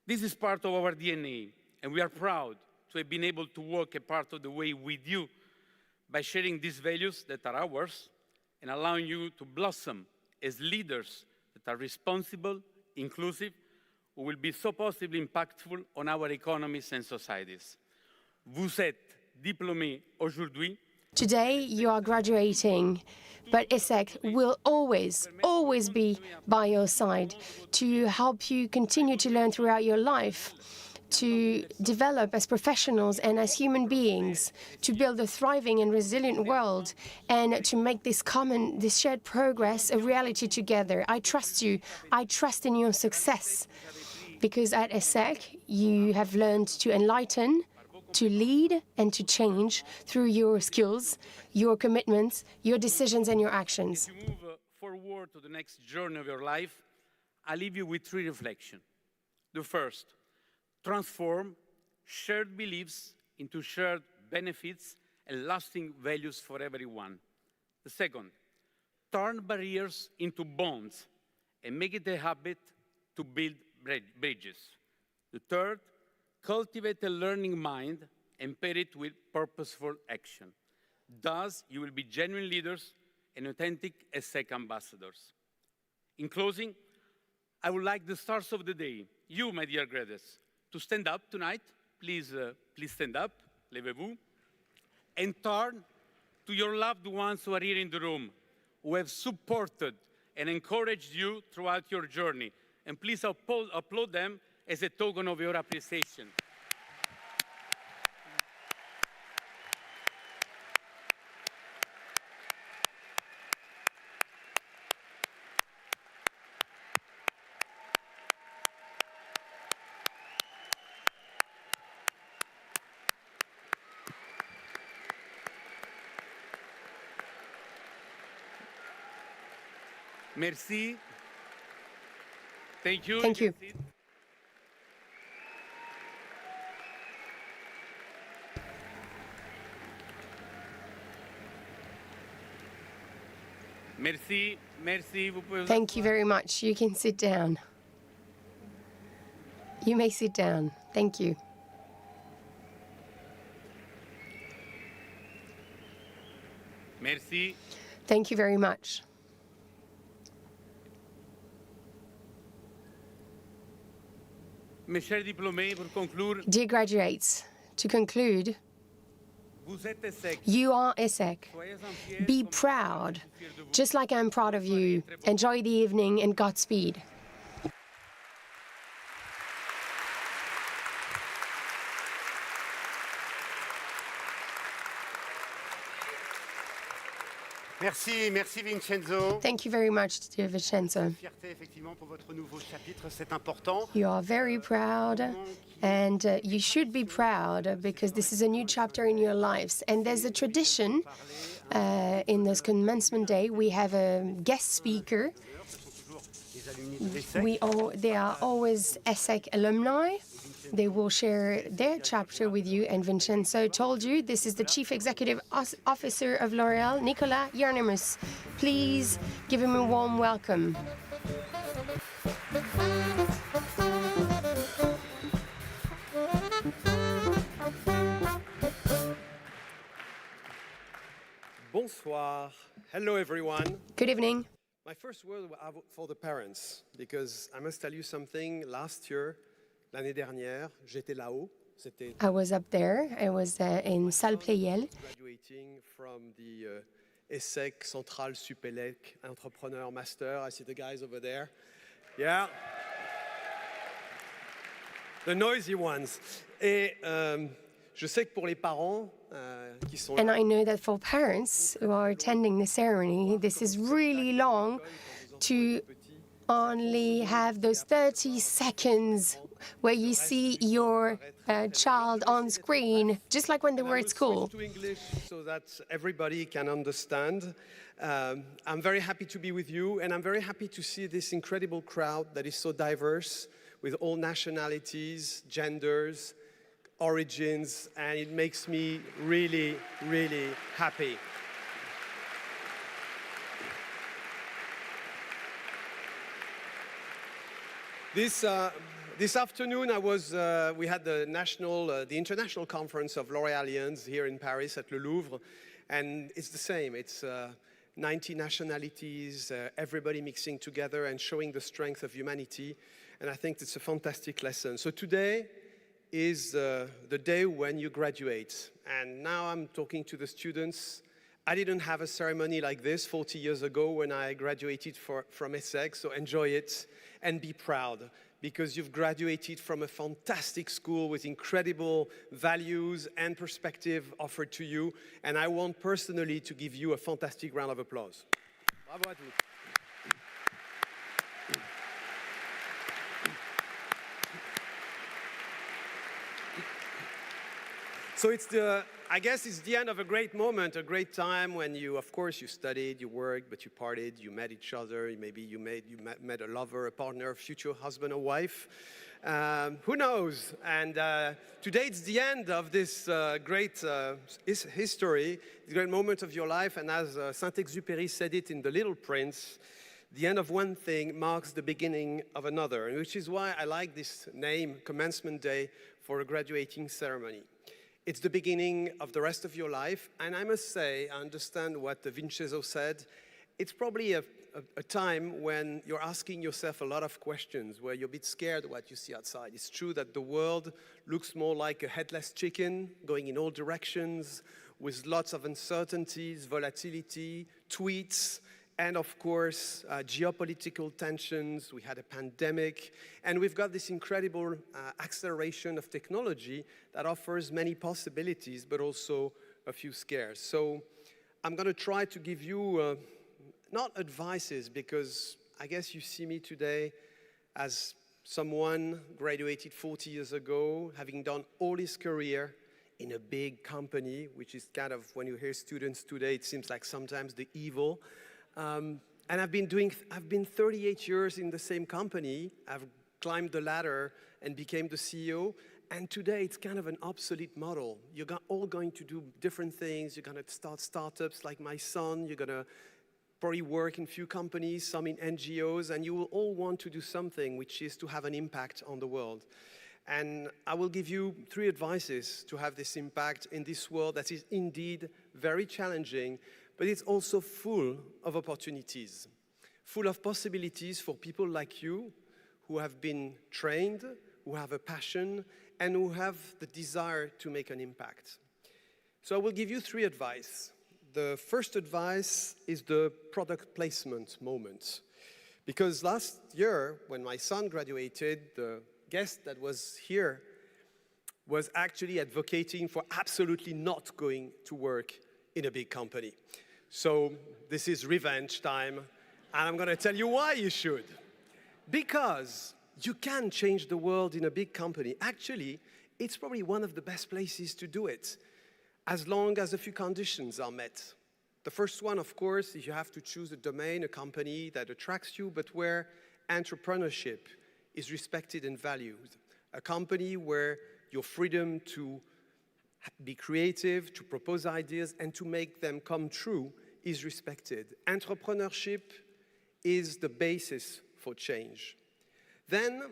This is part of our DNA, and we are proud to have been able to walk a part of the way with you by sharing these values that are ours and allowing you to blossom as leaders that are responsible, inclusive, who will be so positively impactful on our economies and societies. Vous êtes diplômés aujourd'hui. Today you are graduating, but ESSEC will always be by your side to help you continue to learn throughout your life, to develop as professionals and as human beings, to build a thriving and resilient world, and to make this shared progress a reality together. I trust you. I trust in your success, because at ESSEC you have learned to enlighten, to lead, and to change through your skills, your commitments, your decisions, and your actions. As you move forward to the next journey of your life, I leave you with 3 reflections. The first, transform shared beliefs into shared benefits and lasting values for everyone. The second, turn barriers into bonds and make it a habit to build bridges. The third, cultivate a learning mind and pair it with purposeful action. Thus, you will be genuine leaders and authentic ESSEC ambassadors. In closing, I would like the stars of the day, you, my dear graduates, to stand up tonight. Please stand up, levez-vous, and turn to your loved ones who are here in the room, who have supported and encouraged you throughout your journey. And please applaud them as a token of your appreciation. Merci. Thank you. Thank you. Merci. Merci. Thank you very much. You can sit down. You may sit down. Thank you. Merci. Thank you very much. Mes chers diplômés, pour conclure, Dear graduates, to conclude, vous êtes ESSEC. you are ESSEC. Soyez en fiers, Be comme proud, je suis fier de vous. just like I'm proud of you. Enjoy the evening and Godspeed. Merci, merci Vincenzo. Thank you very much, dear Vincenzo. Fierté effectivement pour votre nouveau chapitre, c'est important. You are very proud, and you should be proud because this is a new chapter in your lives. And there's a tradition in this commencement day. We have a guest speaker. Les alumni de l'ESSEC. They are always ESSEC alumni. They will share their chapter with you. And Vincenzo told you this is the Chief Executive Officer of L'Oréal, Nicolas Hieronymus. Please give him a warm welcome. Bonsoir. Hello, everyone. Good evening. My first word for the parents, because I must tell you something. Last year, l'année dernière, j'étais là-haut. C'était I was up there. I was in Salle Pleyel. graduating from the ESSEC Centrale Supélec Entrepreneur Master. I see the guys over there. Yeah. The noisy ones. Et je sais que pour les parents qui sont And I know that for parents who are attending the ceremony, this is really long to only have those 30 seconds where you see your child on screen, just like when they were at school. To English so that everybody can understand. I'm very happy to be with you, and I'm very happy to see this incredible crowd that is so diverse, with all nationalities, genders, origins, and it makes me really, really happy. This afternoon, we had the international conference of L'Oréalians here in Paris at Le Louvre, and it's the same. It's 90 nationalities, everybody mixing together and showing the strength of humanity, and I think it's a fantastic lesson. So today is the day when you graduate, and now I'm talking to the students. I didn't have a ceremony like this 40 years ago when I graduated from ESSEC, so enjoy it and be proud, because you've graduated from a fantastic school with incredible values and perspective offered to you, and I want personally to give you a fantastic round of applause. Bravo à tous. So I guess it's the end of a great moment, a great time when you, of course, you studied, you worked, but you partied, you met each other, maybe you met a lover, a partner, a future husband or wife. Who knows? And today it's the end of this great history, the great moment of your life, and as Saint-Exupéry said it in The Little Prince, the end of one thing marks the beginning of another, and which is why I like this name, Commencement Day, for a graduating ceremony. It's the beginning of the rest of your life, and I must say, I understand what Vincenzo said. It's probably a time when you're asking yourself a lot of questions, where you're a bit scared of what you see outside. It's true that the world looks more like a headless chicken, going in all directions, with lots of uncertainties, volatility, tweets, and of course, geopolitical tensions. We had a pandemic, and we've got this incredible acceleration of technology that offers many possibilities, but also a few scares. So I'm going to try to give you, not advices, because I guess you see me today as someone graduated 40 years ago, having done all his career in a big company, which is kind of, when you hear students today, it seems like sometimes the evil. And I've been 38 years in the same company. I've climbed the ladder and became the CEO. And today it's kind of an obsolete model. You're all going to do different things. You're going to start startups like my son. You're going to probably work in few companies, some in NGOs, and you will all want to do something which is to have an impact on the world. And I will give you 3 advices to have this impact in this world that is indeed very challenging, but it's also full of opportunities, full of possibilities for people like you who have been trained, who have a passion, and who have the desire to make an impact. So I will give you 3 advice. The first advice is the product placement moment. Because last year, when my son graduated, the guest that was here was actually advocating for absolutely not going to work in a big company. So this is revenge time, and I'm going to tell you why you should. Because you can change the world in a big company. Actually, it's probably one of the best places to do it, as long as a few conditions are met. The first one, of course, is you have to choose a domain, a company that attracts you, but where entrepreneurship is respected and valued. A company where your freedom to be creative, to propose ideas, and to make them come true is respected. Entrepreneurship is the basis for change. Then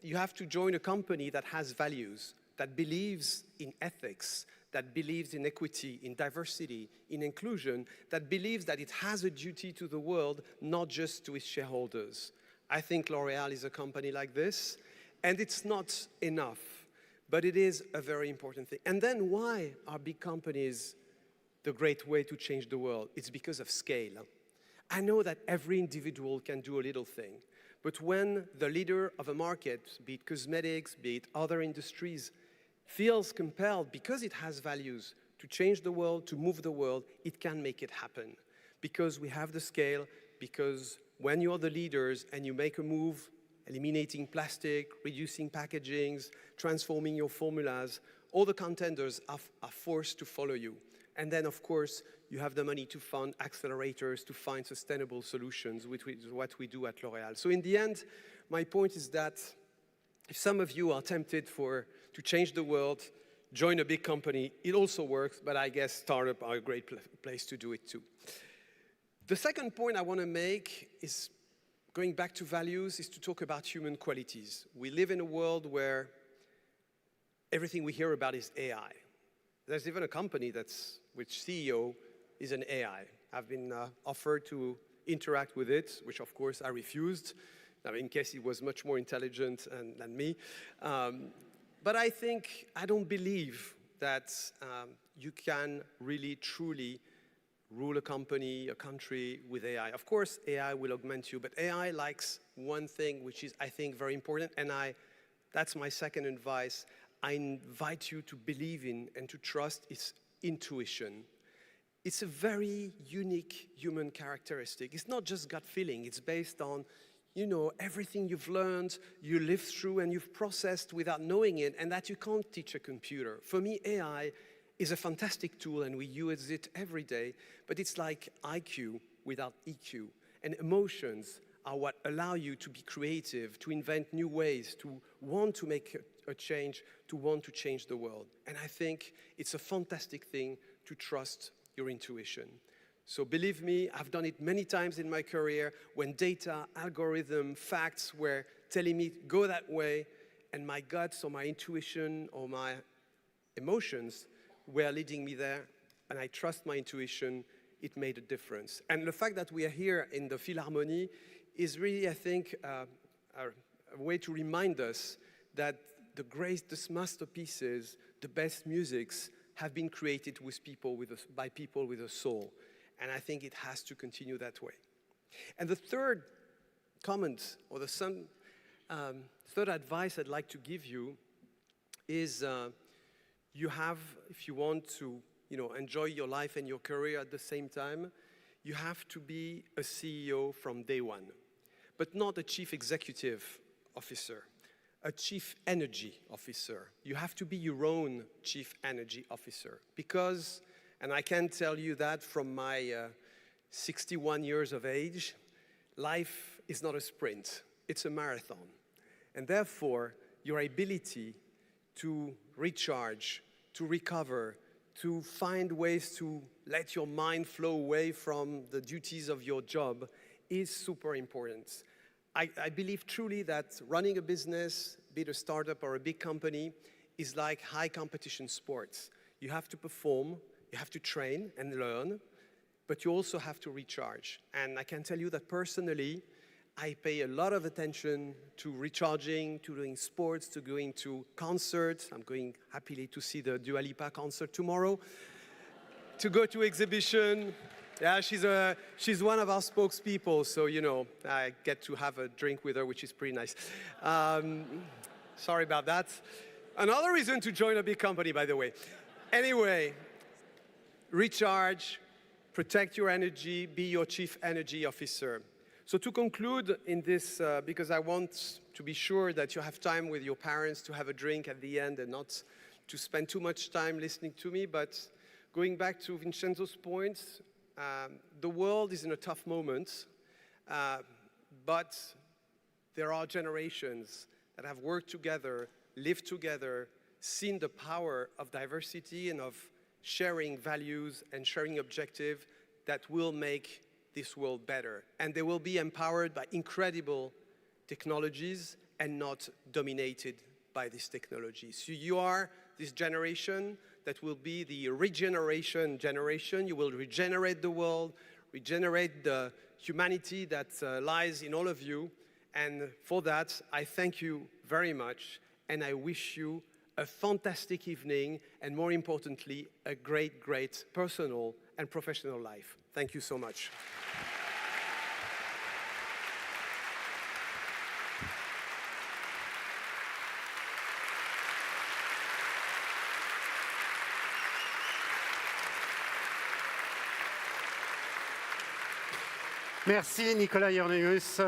you have to join a company that has values, that believes in ethics, that believes in equity, in diversity, in inclusion, that believes that it has a duty to the world, not just to its shareholders. I think L'Oréal is a company like this, and it's not enough, but it is a very important thing. And then why are big companies the great way to change the world? It's because of scale. I know that every individual can do a little thing, but when the leader of a market, be it cosmetics, be it other industries, feels compelled, because it has values, to change the world, to move the world, it can make it happen. Because we have the scale, because when you're the leaders and you make a move, eliminating plastic, reducing packagings, transforming your formulas, all the contenders are forced to follow you. And then, of course, you have the money to fund accelerators to find sustainable solutions, which is what we do at L'Oréal. So in the end, my point is that if some of you are tempted to change the world, join a big company, it also works, but I guess startups are a great place to do it too. The second point I want to make is, going back to values, is to talk about human qualities. We live in a world where everything we hear about is AI. There's even a company which CEO is an AI. I've been offered to interact with it, which of course I refused, in case it was much more intelligent than me. But I don't believe that you can really, truly rule a company, a country with AI. Of course, AI will augment you, but AI likes one thing, which is, I think, very important, and that's my second advice. I invite you to believe in and to trust its intuition. It's a very unique human characteristic. It's not just gut feeling. It's based on, everything you've learned, you lived through, and you've processed without knowing it, and that you can't teach a computer. For me, AI is a fantastic tool, and we use it every day, but it's like IQ without EQ. And emotions are what allow you to be creative, to invent new ways, to want to make a change, to want to change the world. And I think it's a fantastic thing to trust your intuition. So believe me, I've done it many times in my career when data, algorithm, facts were telling me, go that way, and my guts or my intuition or my emotions were leading me there, and I trust my intuition. It made a difference. And the fact that we are here in the Philharmonie is really, I think, a way to remind us that the greatest masterpieces, the best musics, have been created by people with a soul. And I think it has to continue that way. And the third comment, or the third advice I'd like to give you is if you want to enjoy your life and your career at the same time, you have to be a CEO from day one, but not a chief executive officer, a chief energy officer. You have to be your own chief energy officer because, and I can tell you that from my 61 years of age, life is not a sprint, it's a marathon. And therefore, your ability to recharge, to recover, to find ways to let your mind flow away from the duties of your job is super important. I believe truly that running a business, be it a startup or a big company, is like high competition sports. You have to perform, you have to train and learn, but you also have to recharge. And I can tell you that personally, I pay a lot of attention to recharging, to doing sports, to going to concerts. I'm going happily to see the Dua Lipa concert tomorrow, to go to exhibition. Yeah, she's one of our spokespeople, so I get to have a drink with her, which is pretty nice. Sorry about that. Another reason to join a big company, by the way. Anyway, recharge, protect your energy, be your chief energy officer. So to conclude in this, because I want to be sure that you have time with your parents to have a drink at the end and not to spend too much time listening to me, but going back to Vincenzo's points, the world is in a tough moment, but there are generations that have worked together, lived together, seen the power of diversity and of sharing values and sharing objectives that will make this world better. And they will be empowered by incredible technologies and not dominated by these technologies. So you are this generation that will be the regeneration generation. You will regenerate the world, regenerate the humanity that lies in all of you. And for that, I thank you very much, and I wish you a fantastic evening, and more importantly, a great, great personal and professional life. Thank you so much. Merci Nicolas Hieronymus.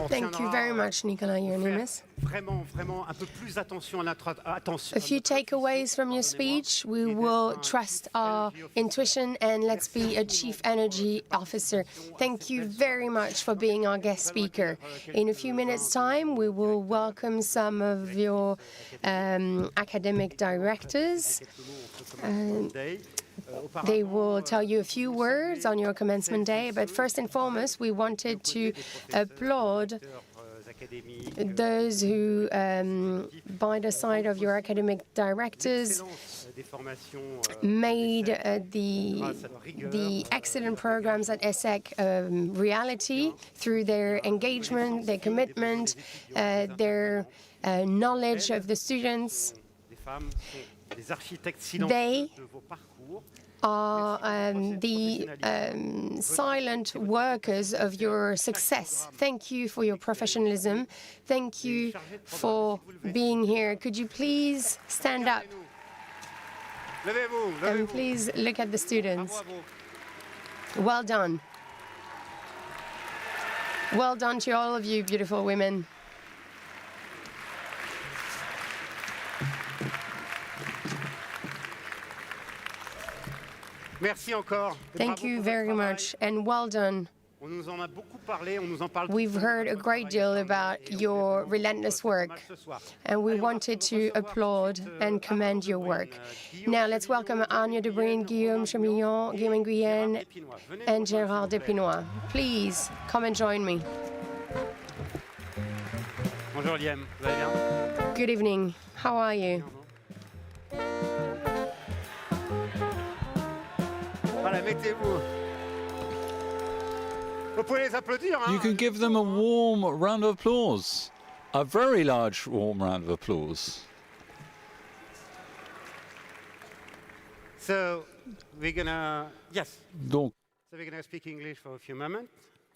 Thank you very much, Nicolas Hieronymus. Vraiment, vraiment un peu plus attention à notre attention. A few takeaways from your speech. We will trust our intuition and let's be a chief energy officer. Thank you very much for being our guest speaker. In a few minutes' time, we will welcome some of your academic directors. They will tell you a few words on your commencement day, but first and foremost, we wanted to applaud those who, by the side of your academic directors, made the excellent programs at ESSEC reality through their engagement, their commitment, their knowledge of the students. They are the silent workers of your success. Thank you for your professionalism. Thank you for being here. Could you please stand up? And please look at the students. Well done. Well done to all of you, beautiful women. Merci encore. Thank you very much, and well done. We've heard a great deal about your relentless work, and we wanted to applaud and commend your work. Now let's welcome Anya Debrine, Guillaume Chamillon, Guillaume Nguyen, and Gérard Despinois. Please come and join me. Bonjour Liam, vous allez bien? Good evening. How are you? Voilà, mettez-vous. Vous pouvez les applaudir, hein? You can give them a warm round of applause. A very large warm round of applause. So we're gonna, yes. Donc, So we're gonna speak English for a few moments.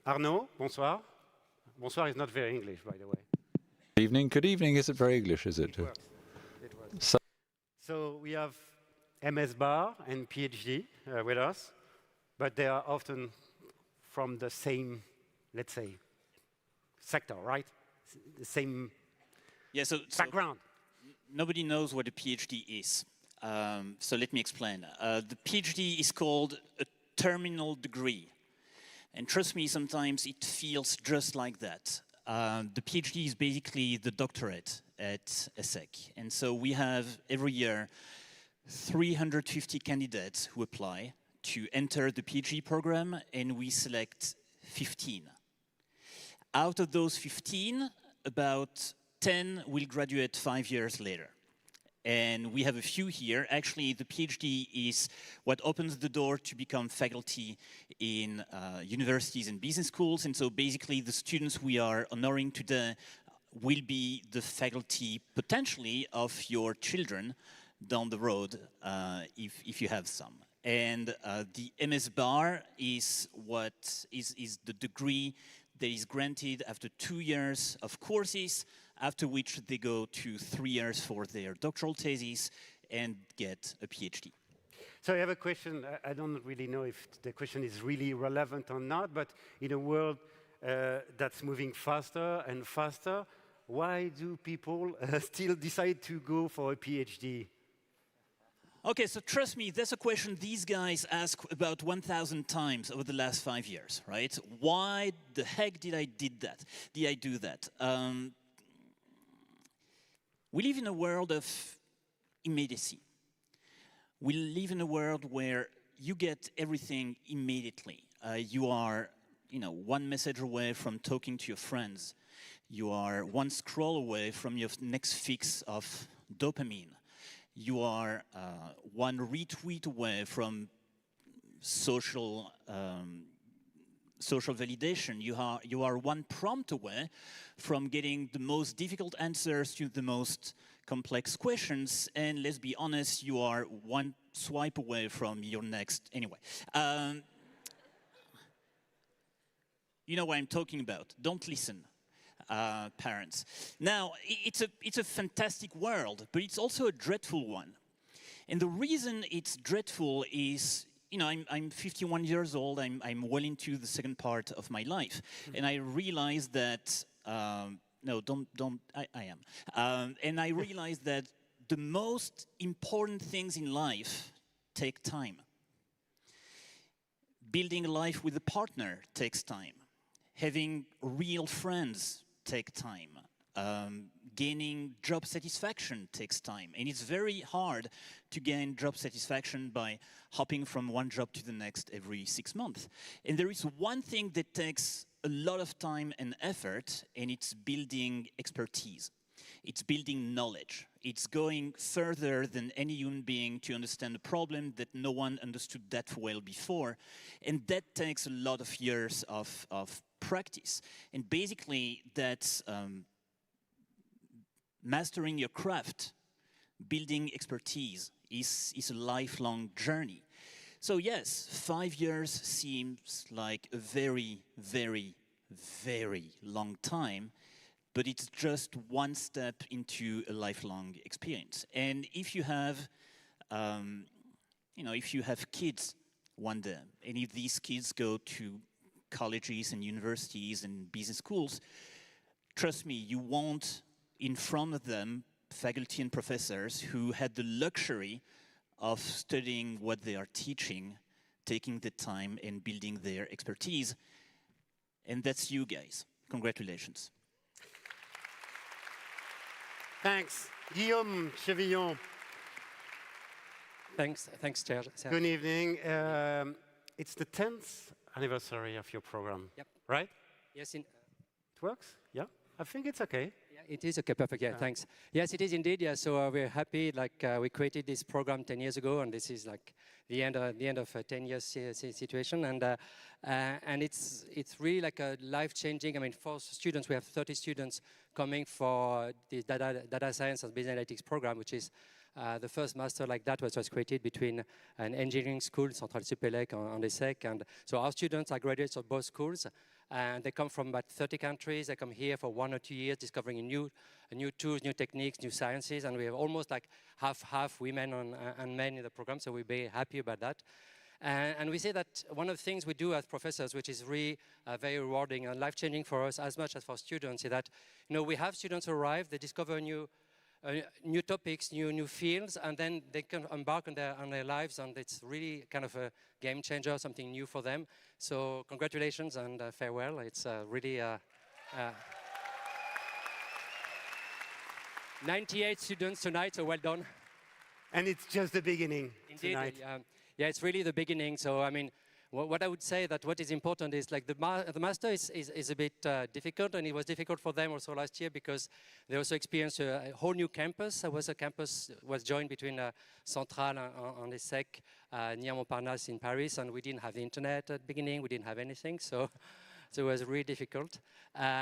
Arnaud, bonsoir. Bonsoir is not very English, by the way. good evening isn't very English, is it? It works. So we have MS Bar and PhD with us, but they are often from the same, let's say, sector, right? The same background. Nobody knows what a PhD is. So let me explain. The PhD is called a terminal degree. And trust me, sometimes it feels just like that. The PhD is basically the doctorate at ESSEC. And so we have every year 350 candidates who apply to enter the PhD program, and we select 15. Out of those 15, about 10 will graduate 5 years later. And we have a few here. Actually, the PhD is what opens the door to become faculty in universities and business schools. And so basically the students we are honoring today will be the faculty potentially of your children down the road if you have some. And the MS Bar is the degree that is granted after 2 years of courses, after which they go to 3 years for their doctoral thesis and get a PhD. So I have a question. I don't really know if the question is really relevant or not, but in a world that's moving faster and faster, why do people still decide to go for a PhD? Okay, so trust me, that's a question these guys ask about 1,000 times over the last 5 years, right? Why the heck did I do that? We live in a world of immediacy. We live in a world where you get everything immediately. You are, one message away from talking to your friends. You are one scroll away from your next fix of dopamine. You are one retweet away from social validation. You are one prompt away from getting the most difficult answers to the most complex questions. And let's be honest, you are one swipe away from your next. Anyway, you know what I'm talking about. Don't listen. Parents. Now, it's a fantastic world, but it's also a dreadful one. And the reason it's dreadful is, you know, I'm 51 years old, I'm well into the second part of my life, and I realized that, no, I am. And I realized that the most important things in life take time. Building a life with a partner takes time. Having real friends take time. Gaining job satisfaction takes time. And it's very hard to gain job satisfaction by hopping from one job to the next every 6 months. And there is one thing that takes a lot of time and effort, and it's building expertise. It's building knowledge. It's going further than any human being to understand a problem that no one understood that well before. And that takes a lot of years of practice. And basically, that's mastering your craft, building expertise is a lifelong journey. So yes, 5 years seems like a very, very, very long time, but it's just one step into a lifelong experience. And if you have, if you have kids one day, and if these kids go to colleges and universities and business schools, trust me, you want in front of them faculty and professors who had the luxury of studying what they are teaching, taking the time and building their expertise. And that's you guys. Congratulations. Thanks. Guillaume Chevillon. Thanks, Chair. Good evening. It's the 10th anniversary of your program, Yep. right? Yes, It works? Yeah? I think it's okay. it is okay, perfect. Yeah, thanks. Yes, it is indeed. Yeah, so we're happy. We created this program 10 years ago, and this is like the end of a 10 years situation, and it's really like a life-changing. I mean, for students, we have 30 students coming for the data science and business analytics program, which is the first master like that was created between an engineering school, Centrale Supélec on ESSEC, and so our students are graduates of both schools. And they come from about 30 countries. They come here for 1 or 2 years, discovering new tools, new techniques, new sciences. And we have almost like half women and men in the program, so we're very happy about that. And we say that one of the things we do as professors, which is really very rewarding and life-changing for us as much as for students, is that we have students arrive, they discover new topics, new fields, and then they can embark on their lives, and it's really kind of a game changer, something new for them. So congratulations and farewell. It's really 98 students tonight, so well done. And it's just the beginning. Indeed, tonight. yeah, it's really the beginning. So I mean, what I would say that what is important is like the master is a bit difficult, and it was difficult for them also last year because they also experienced a whole new campus. There was a campus was joined between Centrale and ESSEC near Montparnasse in Paris, and we didn't have the internet at the beginning. We didn't have anything, so it was really difficult.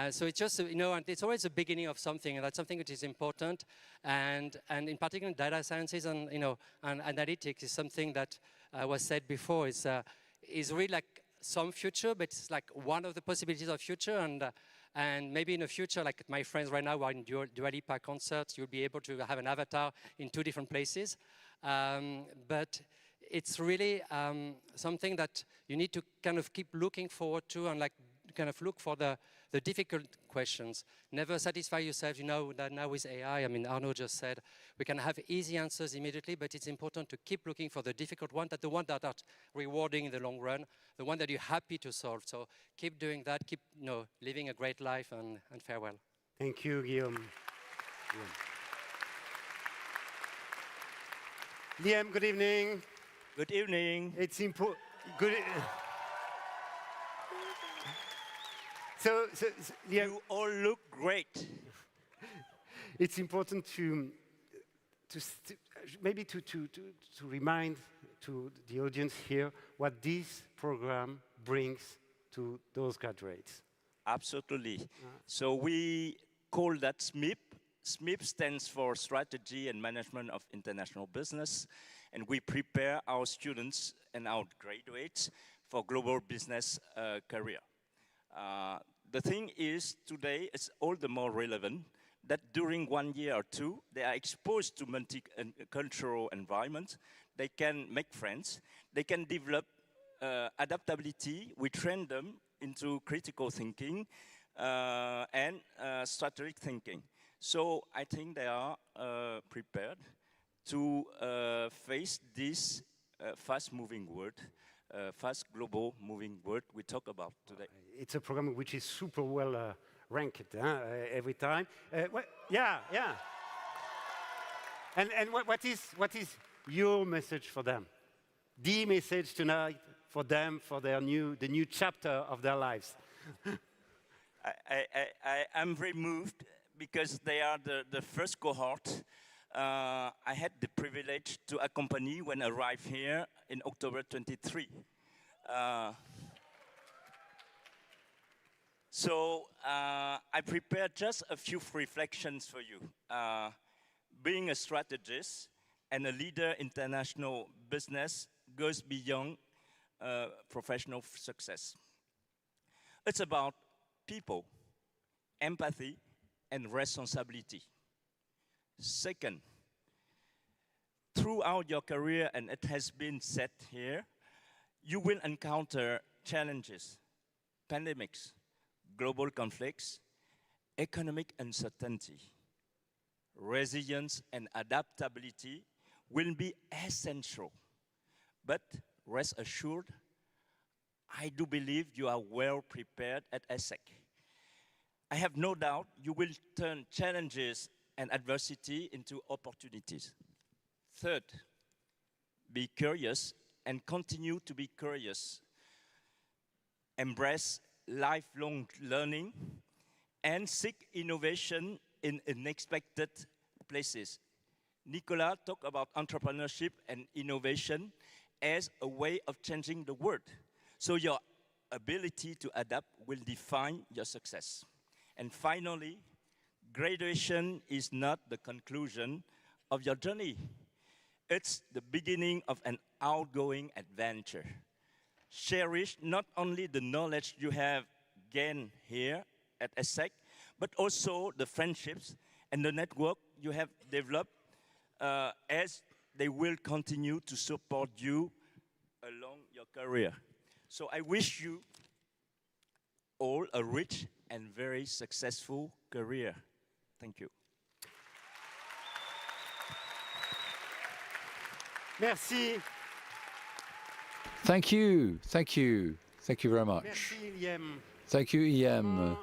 So it's just and it's always the beginning of something, and that's something which is important. And in particular, data sciences and and analytics is something that was said before. Is really like some future, but it's like one of the possibilities of future, and maybe in the future, like my friends right now who are in Dua Lipa concerts, you'll be able to have an avatar in 2 different places. But it's really something that you need to kind of keep looking forward to, and like kind of look for the difficult questions. Never satisfy yourself, that now with AI, I mean, Arnaud just said, we can have easy answers immediately, but it's important to keep looking for the difficult one, the one that are rewarding in the long run, the one that you're happy to solve. So keep doing that, keep living a great life, and farewell. Thank you, Guillaume. Liam, good evening. Good evening. It's important. Good. So Liam, You all look great. it's important to remind to the audience here what this program brings to those graduates. Absolutely. So we call that SMIP. SMIP stands for Strategy and Management of International Business, and we prepare our students and our graduates for global business career. The thing is, today it's all the more relevant that during 1 year or two, they are exposed to multicultural environment. They can make friends. They can develop adaptability. We train them into critical thinking and strategic thinking. So I think they are prepared to face this fast-moving world, fast global moving world we talk about today. It's a program which is super well ranked every time. Yeah. And what is your message for them? The message tonight for them, for the new chapter of their lives. I'm very moved because they are the first cohort I had the privilege to accompany when I arrived here in October 23. So I prepared just a few reflections for you. Being a strategist and a leader in international business goes beyond professional success. It's about people, empathy, and responsibility. Second, throughout your career, and it has been said here, you will encounter challenges, pandemics, global conflicts, economic uncertainty. Resilience and adaptability will be essential. But rest assured, I do believe you are well prepared at ESSEC. I have no doubt you will turn challenges and adversity into opportunities. Third, be curious and continue to be curious. Embrace lifelong learning and seek innovation in unexpected places. Nicolas talked about entrepreneurship and innovation as a way of changing the world. So your ability to adapt will define your success. And finally, graduation is not the conclusion of your journey. It's the beginning of an outgoing adventure. Cherish not only the knowledge you have gained here at ESSEC, but also the friendships and the network you have developed as they will continue to support you along your career. So I wish you all a rich and very successful career. Thank you. Merci. Thank you. Thank you. Thank you very much. Merci, Liam. Thank you, Iem,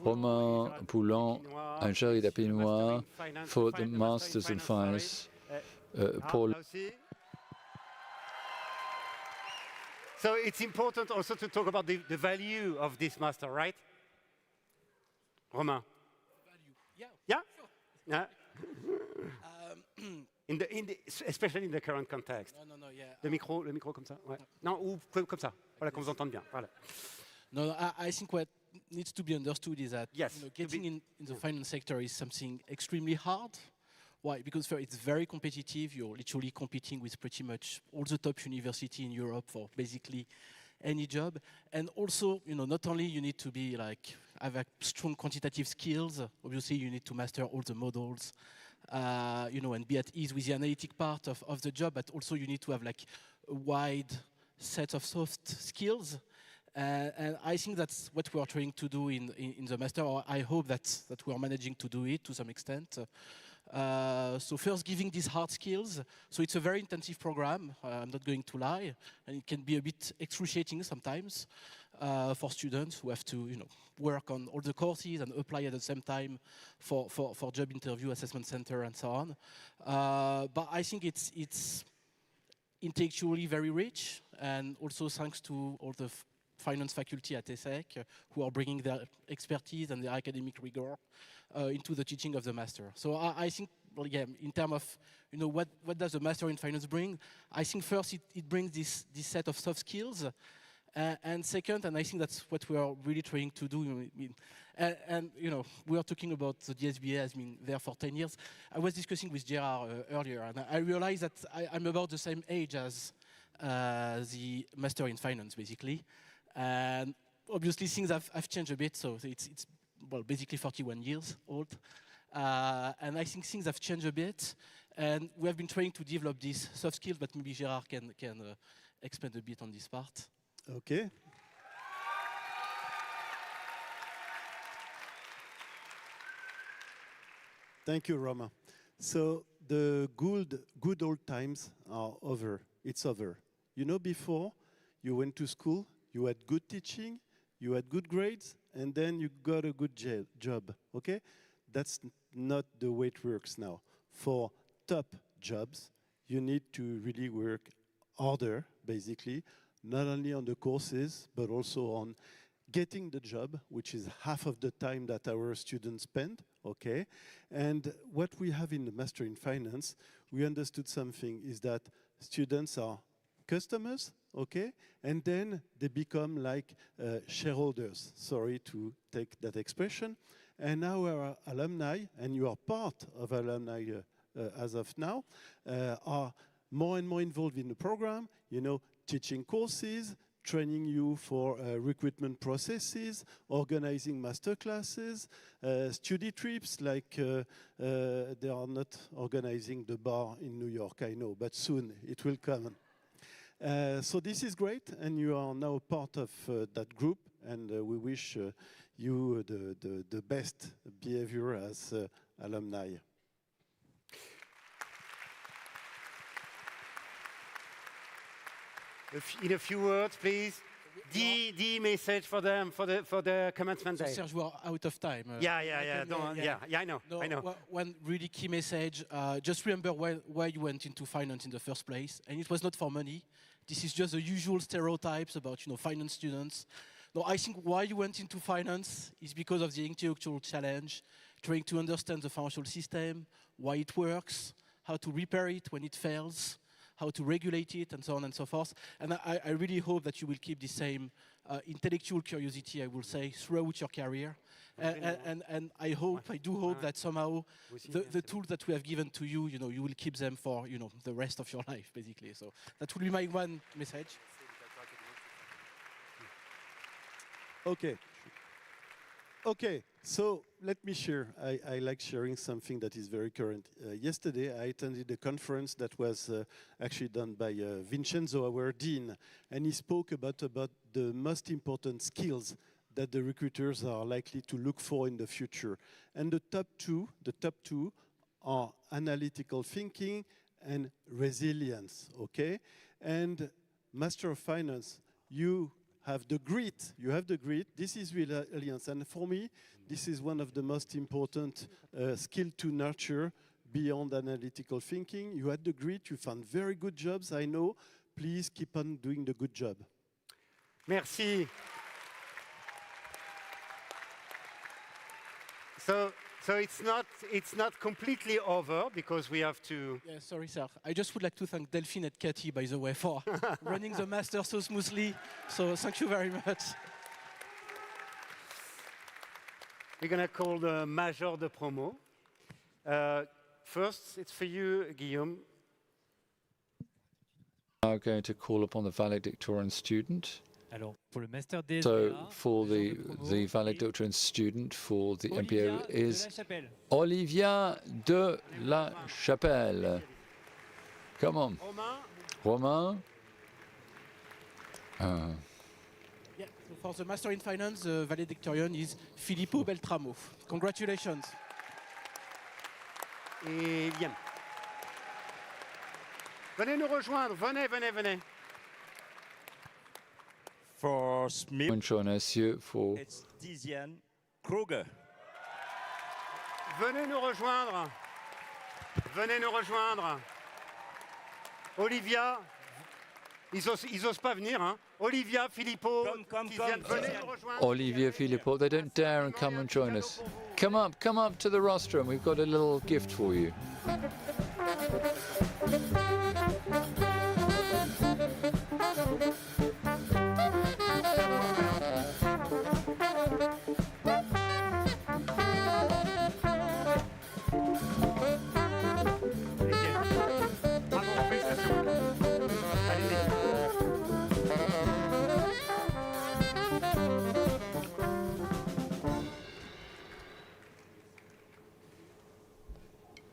Romain Poulan, and Jerry Dapinois for the Masters in Finance. Paul. So it's important also to talk about the value of this master, right? Romain? Value, yeah. Yeah? Especially in the current context. No, yeah. Le micro comme ça, ouais. Non, ou comme ça, voilà, qu'on vous entende bien, voilà. No, I think what needs to be understood is that getting in the finance sector is something extremely hard. Why? Because it's very competitive. You're literally competing with pretty much all the top universities in Europe for basically any job. And also, not only you need to be have strong quantitative skills. Obviously, you need to master all the models, and be at ease with the analytic part of the job. But also, you need to have a wide set of soft skills. And I think that's what we are trying to do in the master, or I hope that we are managing to do it to some extent. So first, giving these hard skills. So it's a very intensive program, I'm not going to lie, and it can be a bit excruciating sometimes for students who have to work on all the courses and apply at the same time for job interview, assessment center, and so on. But I think it's intellectually very rich, and also thanks to all the finance faculty at ESSEC who are bringing their expertise and their academic rigor into the teaching of the master. So I think, in terms of what does the master in finance bring, I think first it brings this set of soft skills, and second, and I think that's what we are really trying to do. And we are talking about the DSBA has been there for 10 years. I was discussing with Gerard earlier, and I realized that I'm about the same age as the master in finance, basically. And obviously things have changed a bit, so it's basically 41 years old. And I think things have changed a bit. And we have been trying to develop these soft skills, but maybe Gérard can expand a bit on this part. Okay. Thank you, Roma. So the good old times are over. It's over. You know, before you went to school, you had good teaching, you had good grades, and then you got a good job, okay? That's not the way it works now. For top jobs, you need to really work harder, basically, not only on the courses, but also on getting the job, which is half of the time that our students spend, okay? And what we have in the Master in Finance, we understood something, is that students are customers, okay? And then they become like shareholders, sorry to take that expression. And now our alumni, and you are part of alumni as of now, are more and more involved in the program, you know, teaching courses, training you for recruitment processes, organizing master classes, study trips, like they are not organizing the bar in New York, I know, but soon it will come. So this is great, and you are now part of that group, and we wish you the best behavior as alumni. In a few words, please, the message for them for the commencement day. Serge, we are out of time. Yeah, I know. One really key message, just remember why you went into finance in the first place, and it was not for money. This is just the usual stereotypes about, you know, finance students. No, I think why you went into finance is because of the intellectual challenge, trying to understand the financial system, why it works, how to repair it when it fails, how to regulate it, and so on and so forth. And I really hope that you will keep the same intellectual curiosity, I will say, throughout your career. And I do hope that somehow the tools that we have given to you, you know, you will keep them for, you know, the rest of your life, basically. So that will be my one message. Okay, so let me share. I like sharing something that is very current. Yesterday, I attended a conference that was actually done by Vincenzo, our dean, and he spoke about the most important skills that the recruiters are likely to look for in the future. And the top two are analytical thinking and resilience, okay? And Master of Finance, you have the grit. This is resilience. And for me, this is one of the most important skills to nurture beyond analytical thinking. You had the grit, you found very good jobs, I know. Please keep on doing the good job. Merci. So it's not completely over because we have to. Yeah, sorry, sir. I just would like to thank Delphine and Cathy, by the way, for running the master so smoothly. So thank you very much. We're going to call the major de promo. First, it's for you, Guillaume. I'm going to call upon the valedictorian student. So for the valedictorian student for the MPO is Olivia de la Chapelle. Come on. Romain. Yeah, so for the Master in Finance, the valedictorian is Filippo Beltramo. Congratulations. Et Liam. Venez nous rejoindre, venez. For Smith, it's Tiziane Kruger. Venez nous rejoindre. Olivia, ils osent pas venir, hein. Olivia, Filippo, Tiziane, venez nous rejoindre. Olivia, Filippo, they don't dare and come and join us. Come up to the rostrum. We've got a little gift for you.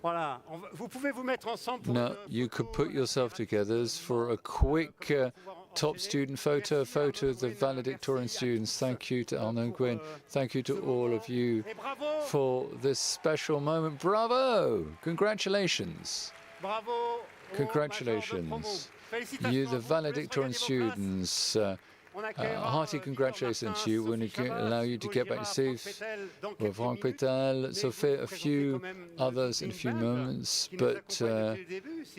Voilà. Vous pouvez vous mettre ensemble pour Now, you could put yourself together for a quick top student photo of the valedictorian students. Thank you to Arnaud Gwen. Thank you to all of you for this special moment. Bravo! Congratulations. Bravo. Congratulations. You, the valedictorian students. Hearty congratulations to you. We're going to allow you to get back to safe. Franck Pétal, Sophie, a few others in a few moments, but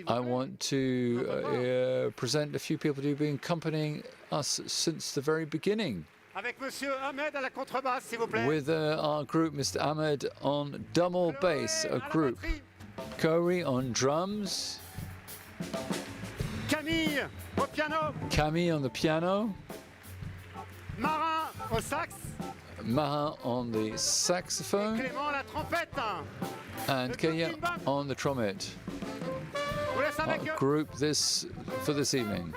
I want to present a few people who've been accompanying us since the very beginning. With our group, Mr. Ahmed on double bass, a group. Corey on drums. Camille au piano. Camille on the piano. Marin au sax. Marin on the saxophone. Clément la trompette. And Kenya on the trumpet. Our group this for this evening.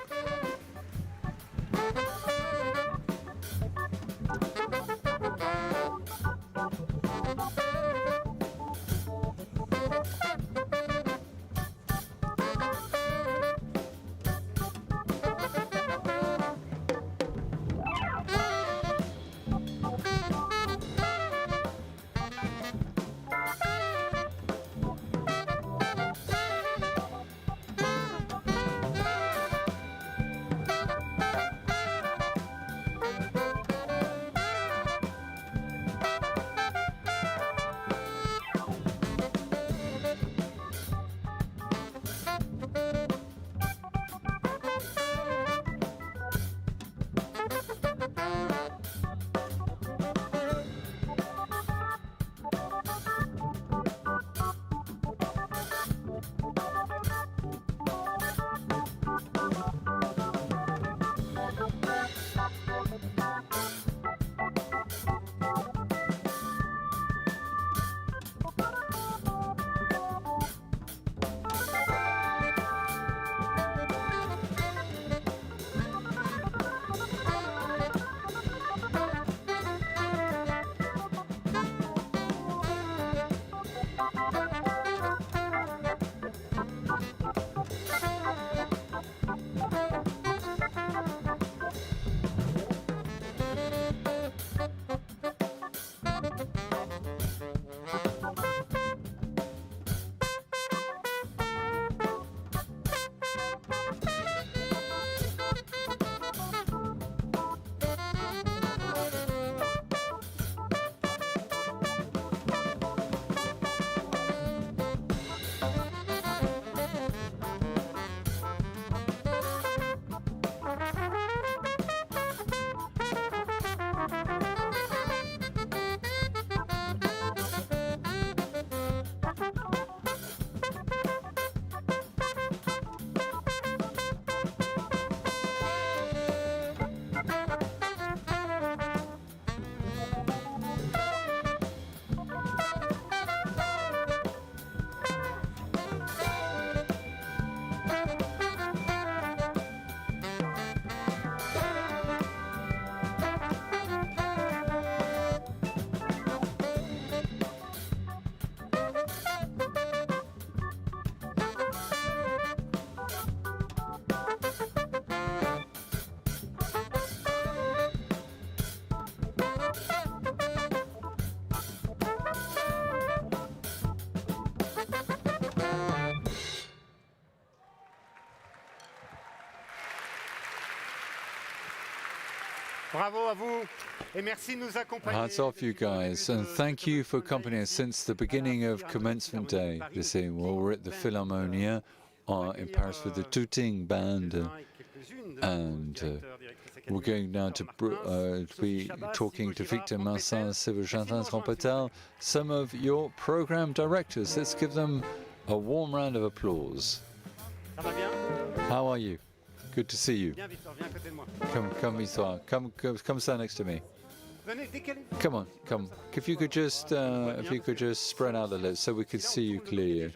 Bravo à vous et merci de nous accompagner. Hats off, you guys, and thank you for accompanying us since the beginning of Commencement Day this evening. Well, we're at the Philharmonie in Paris with the Tooting Band, and we're going now to be talking to Victor Massin, Sébastien Trompetal, some of your program directors. Let's give them a warm round of applause. How are you? Good to see you. Come, Victor. Come stand next to me. Come on, come. If you could just spread out the lips so we could see you clearly.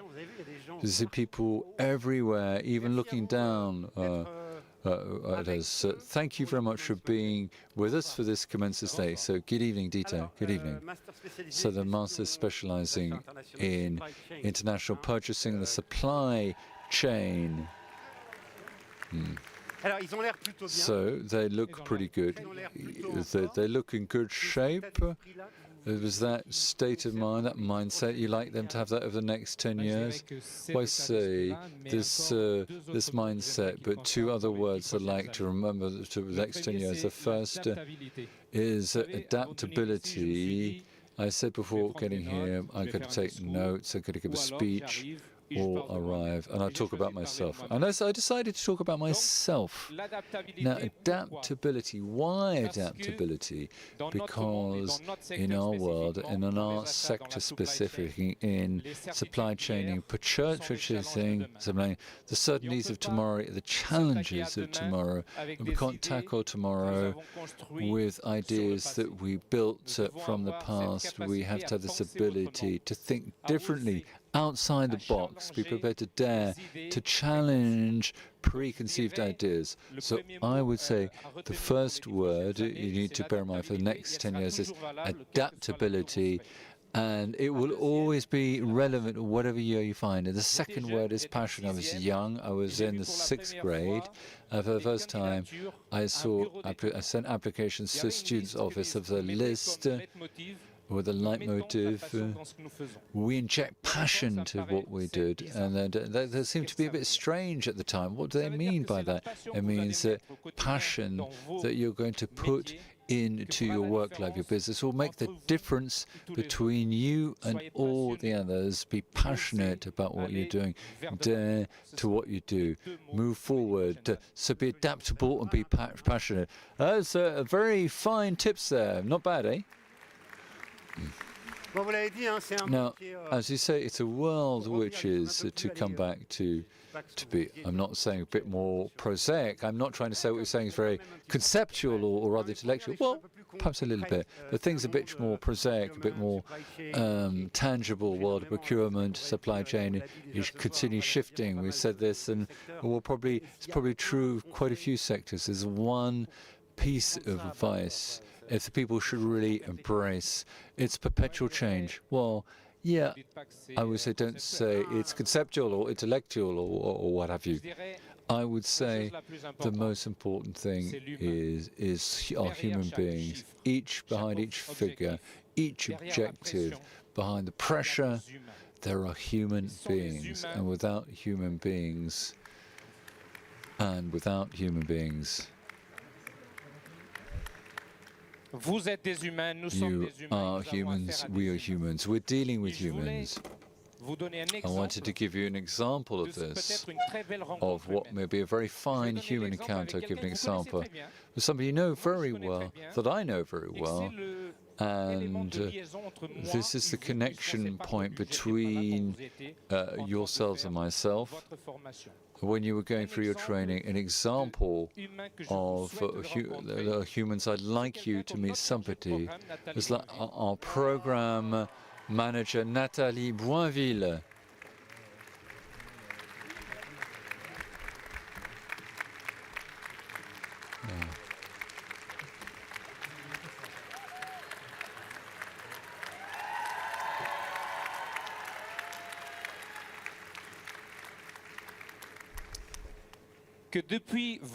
You see people everywhere, even looking down Thank you very much for being with us for this Commencement Day. So good evening, Dieter. Good evening. So the Master's specializing in international purchasing and the supply chain. So they look pretty good. They look in good shape. It was that state of mind, that mindset, you like them to have that over the next 10 years? Well, I say this mindset, but two other words I'd like to remember for the next 10 years. The first is adaptability. I said before getting here, I got to take notes, I got to give a speech, or arrive, and I talk about myself. And I decided to talk about myself. Now, adaptability. Why adaptability? Because in our world, and in our sector specifically, in supply chain, purchasing, the certain needs of tomorrow, the challenges of tomorrow, and we can't tackle tomorrow with ideas that we built from the past. We have to have this ability to think differently, outside the box, be prepared to dare to challenge preconceived ideas. So I would say the first word you need to bear in mind for the next 10 years is adaptability, and it will always be relevant whatever year you find it. The second word is passion. I was young, I was in the 6th grade. For the first time, I sent applications to the student's office of the list with a leitmotif. We inject passion to what we did, and that seemed to be a bit strange at the time. What do they mean by that? It means that passion that you're going to put into your work life, your business, will make the difference between you and all the others. Be passionate about what you're doing, dare to what you do, move forward. So be adaptable and be passionate. Those are very fine tips there. Not bad, eh? Now, as you say, it's a world which is to come back to be, I'm not saying a bit more prosaic. I'm not trying to say what you're saying is very conceptual or rather intellectual. Well, perhaps a little bit. But things a bit more prosaic, a bit more tangible. World procurement, supply chain is continue shifting. We said this, and it's probably true of quite a few sectors. There's one piece of advice if the people should really embrace, it's perpetual change. Well, yeah, I would say don't say it's conceptual or intellectual or what have you. I would say the most important thing is our human beings, each behind each figure, each objective, behind the pressure, there are human beings, and without human beings, you are humans, we are humans. We're dealing with humans. I wanted to give you an example of this, of what may be a very fine human encounter. I'll give an example. With somebody you know very well, that I know very well, and this is the connection point between yourselves and myself. When you were going through your training, an example of humans I'd like you to meet somebody. It's like our program manager, Nathalie Boinville.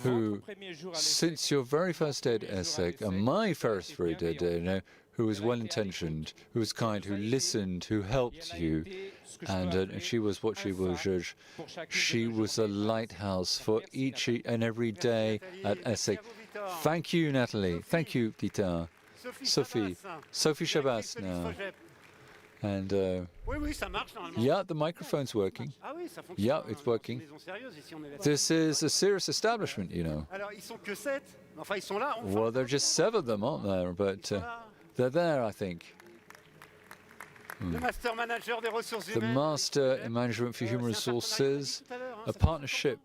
Who, since your very first day at ESSEC, and my very day, who was well-intentioned, who was kind, who listened, who helped you, and she was what she was. She was a lighthouse for each and every day at ESSEC. Thank you, Nathalie. Thank you, Dieter. Sophie Chabas now. And yeah, the microphone's working. Yeah, it's working. This is a serious establishment, you know. Well, there are just 7 of them, aren't there? But they're there, I think. The Master in Management for Human Resources, a partnership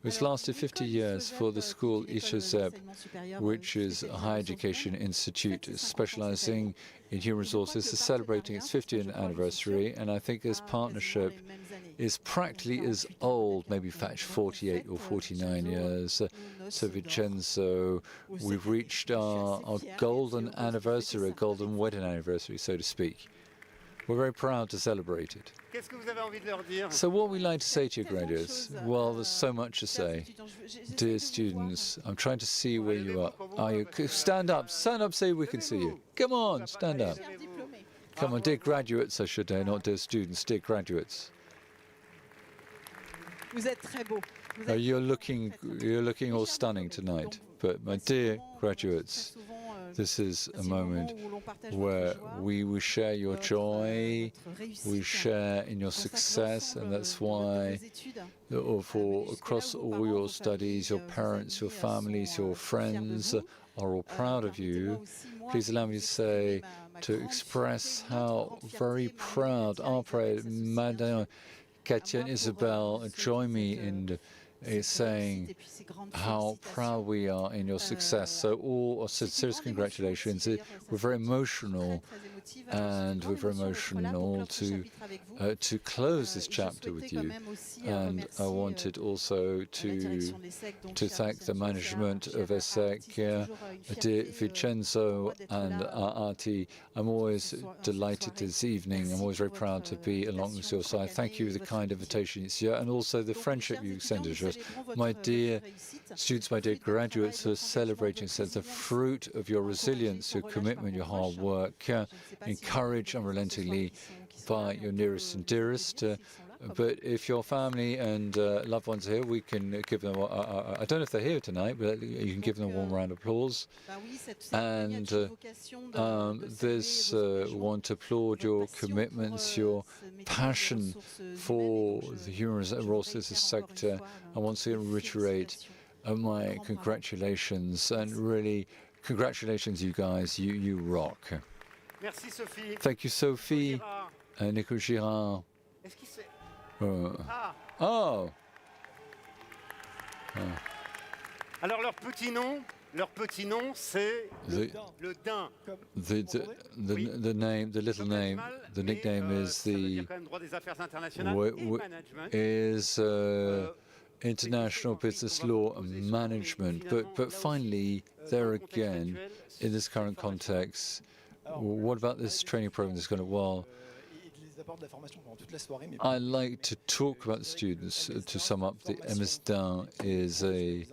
It's lasted 50 years for the school ESSEC, which is a higher education institute specializing in human resources, is celebrating its 50th anniversary, and I think this partnership is practically as old, maybe in fact 48 or 49 years. So Vincenzo, we've reached our golden anniversary, golden wedding anniversary, so to speak. We're very proud to celebrate it. So what we'd like to say to you, graduates? Well, there's so much to say. Dear students, I'm trying to see where you are. Are you? Stand up so we can see you. Come on, stand up. Come on, dear graduates, I should say, not dear students, dear graduates. You're looking all stunning tonight, but my dear graduates, this is a moment where we will share your joy, we share in your success, and that's why across all your studies, your parents, your families, your friends are all proud of you. Please allow me to say, to express how very proud our Madame Katia and Isabel join me in saying how proud we are in your success. So all sincerest congratulations. We're very emotional, and we're very emotional to close this chapter with you. And I wanted also to thank the management of ESSEC, dear Vincenzo and Arti. I'm always delighted this evening. I'm always very proud to be along with your side. Thank you for the kind invitation this year, and also the friendship you extended to us. My dear students, my dear graduates, are celebrating the fruit of your resilience, your commitment, your hard work, encouraged unrelentingly by your nearest and dearest. But if your family and loved ones are here, we can give them, I don't know if they're here tonight, but you can give them a warm round of applause. And want to applaud your commitments, your passion for the human resources sector. I want to reiterate my congratulations, and really, congratulations, you guys, you rock. Merci, Sophie. Thank you, Sophie. Nicolas Girard. Alors leur petit nom, c'est le daim. The name, the little name, the nickname is international business law and management. But finally, there again, in this current context, what about this training program that's going to, well, I like to talk about the students. To sum up, the MSDAN is it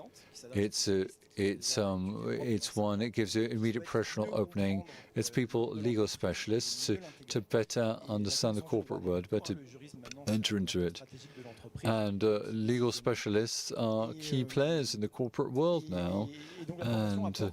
gives you immediate professional opening. It's people, legal specialists, to better understand the corporate world, better enter into it. And legal specialists are key players in the corporate world now. And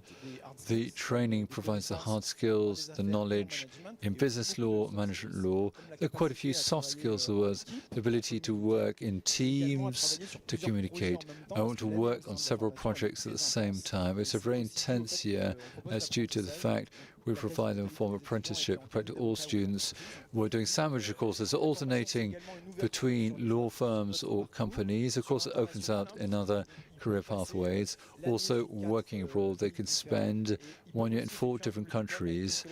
the training provides the hard skills, the knowledge in business law, management law. There are quite a few soft skills as well as the ability to work in teams, to communicate. I want to work on several projects at the same time. It's a very intense year. That's due to the fact we provide them a form of apprenticeship to all students. We're doing sandwich courses, alternating between law firms or companies. Of course, it opens out another career pathways. Also, working abroad, they can spend 1 year in 4 different countries,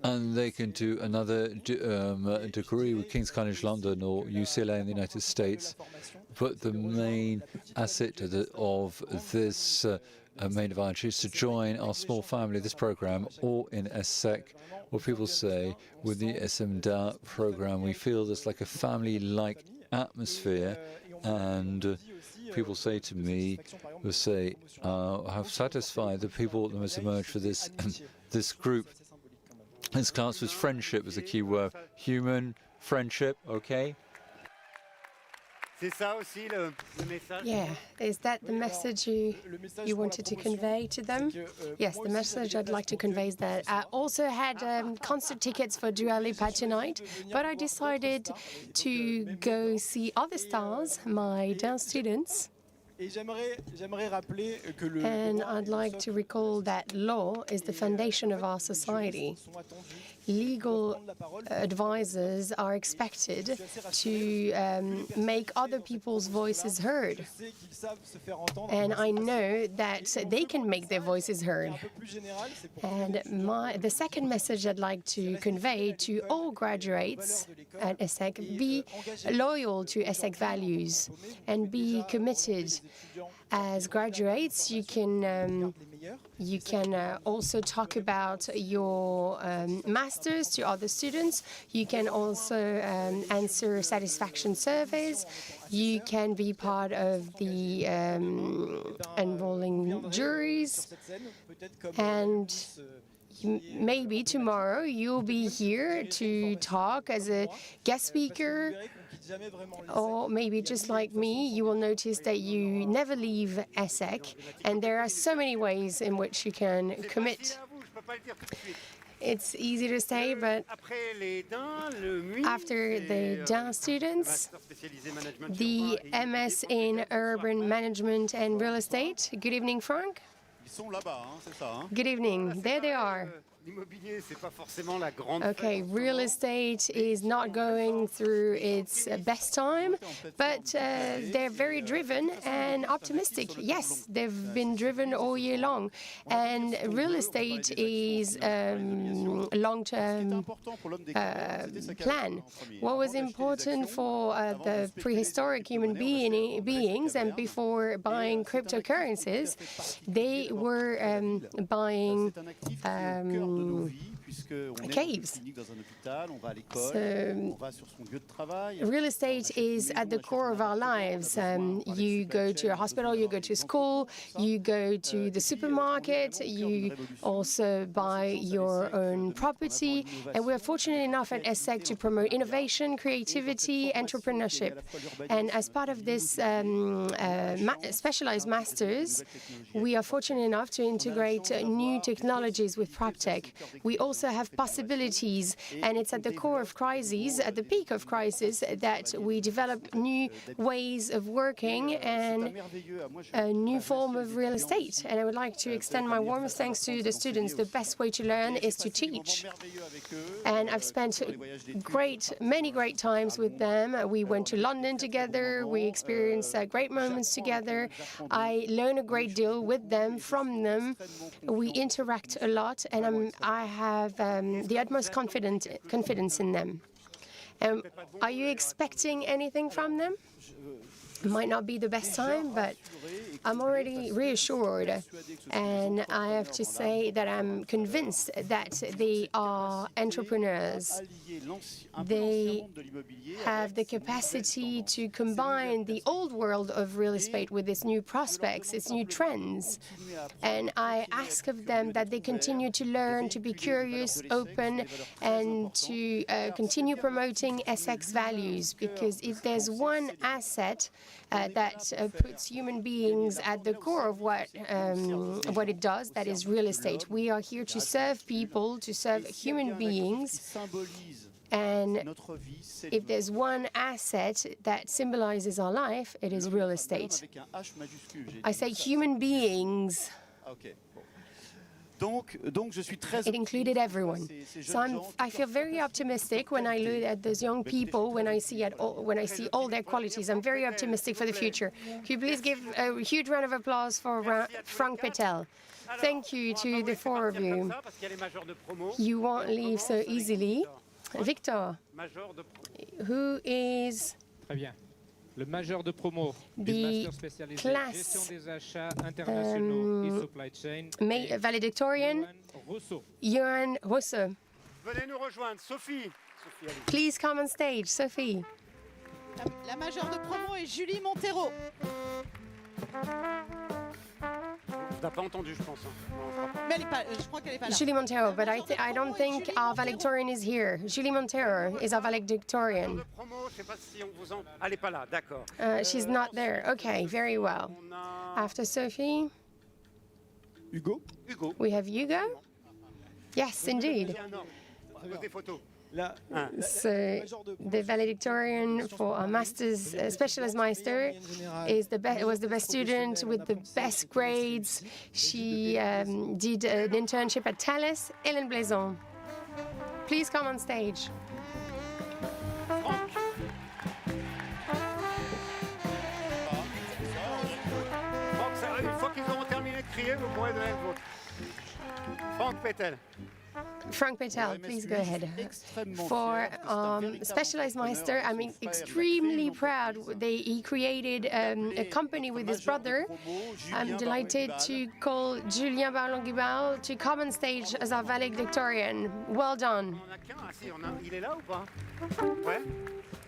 and they can do another degree with King's College London or UCLA in the United States. But the main asset of this main advantage is to join our small family, this program, or in ESSEC, what people say with the SMDA program, we feel there's like a family-like atmosphere, and people say to me, will say, how satisfied the people that must emerge for this this group. This class was friendship is a key word. Human friendship, okay? Yeah, is that the message you wanted to convey to them? Yes, the message I'd like to convey is that I also had concert tickets for Dua Lipa tonight, but I decided to go see other stars, my dance students. And I'd like to recall that law is the foundation of our society. Legal advisors are expected to make other people's voices heard. And I know that they can make their voices heard. And the second message I'd like to convey to all graduates at ESSEC: be loyal to ESSEC values and be committed. As graduates, you can also talk about your masters to other students. You can also answer satisfaction surveys. You can be part of the enrolling juries. And maybe tomorrow you'll be here to talk as a guest speaker. Or maybe just like me, you will notice that you never leave ESSEC, and there are so many ways in which you can commit. It's easy to say, but after the DIN students, the MS in Urban Management and Real Estate. Good evening, Frank. Good evening. There they are. Okay, real estate is not going through its best time, but they're very driven and optimistic. Yes, they've been driven all year long. And real estate is a long-term plan. What was important for the prehistoric human beings, and before buying cryptocurrencies, they were buying caves. So, real estate is at the core of our lives. You go to a hospital, you go to school, you go to the supermarket, you also buy your own property. And we're fortunate enough at ESSEC to promote innovation, creativity, entrepreneurship. And as part of this specialized masters, we are fortunate enough to integrate new technologies with PropTech. We also have possibilities, and it's at the core of crises, at the peak of crisis, that we develop new ways of working and a new form of real estate. And I would like to extend my warmest thanks to the students. The best way to learn is to teach. And I've spent many great times with them. We went to London together. We experienced great moments together. I learn a great deal with them, from them. We interact a lot, and I have the utmost confidence in them. Are you expecting anything from them? It might not be the best time, but I'm already reassured. And I have to say that I'm convinced that they are entrepreneurs. They have the capacity to combine the old world of real estate with its new prospects, its new trends. And I ask of them that they continue to learn, to be curious, open, and to continue promoting ESSEC's values. Because if there's one asset that puts human beings at the core of what it does, that is real estate. We are here to serve people, to serve human beings. And if there's one asset that symbolizes our life, it is real estate. I say human beings. It included everyone. So I feel very optimistic when I look at those young people, when I see all their qualities. I'm very optimistic for the future. Could you please give a huge round of applause for Frank Patel? Thank you to the four of you. You won't leave so easily. Victor, who is le major de promo the class valedictorian, Johan Rousseau. Venez nous rejoindre, Sophie. Please come on stage, Sophie. La majeure de promo est Julie Montero. Tu n'as pas entendu, je pense. Mais elle est pas, je crois qu'elle est pas là. Julie Montero, but I don't think our valedictorian is here. Julie Montero is our valedictorian. Elle n'est pas là, d'accord. She's not there. Okay, very well. After Sophie, Hugo. We have Hugo. Yes, indeed. So the valedictorian for a master's specialist master was the best student with the best grades. She did an internship at Thales, Hélène Blaison. Please come on stage. Une fois qu'ils auront terminé de crier, vous pourrez donner le vôtre. Franck Pétel. Frank Patel, please go ahead. For Specialized Meister, I'm extremely proud. He created a company with his brother. I'm delighted to call Julien Barlon-Guibal to come on stage as our valedictorian. Well done. Il est là ou pas? Ouais.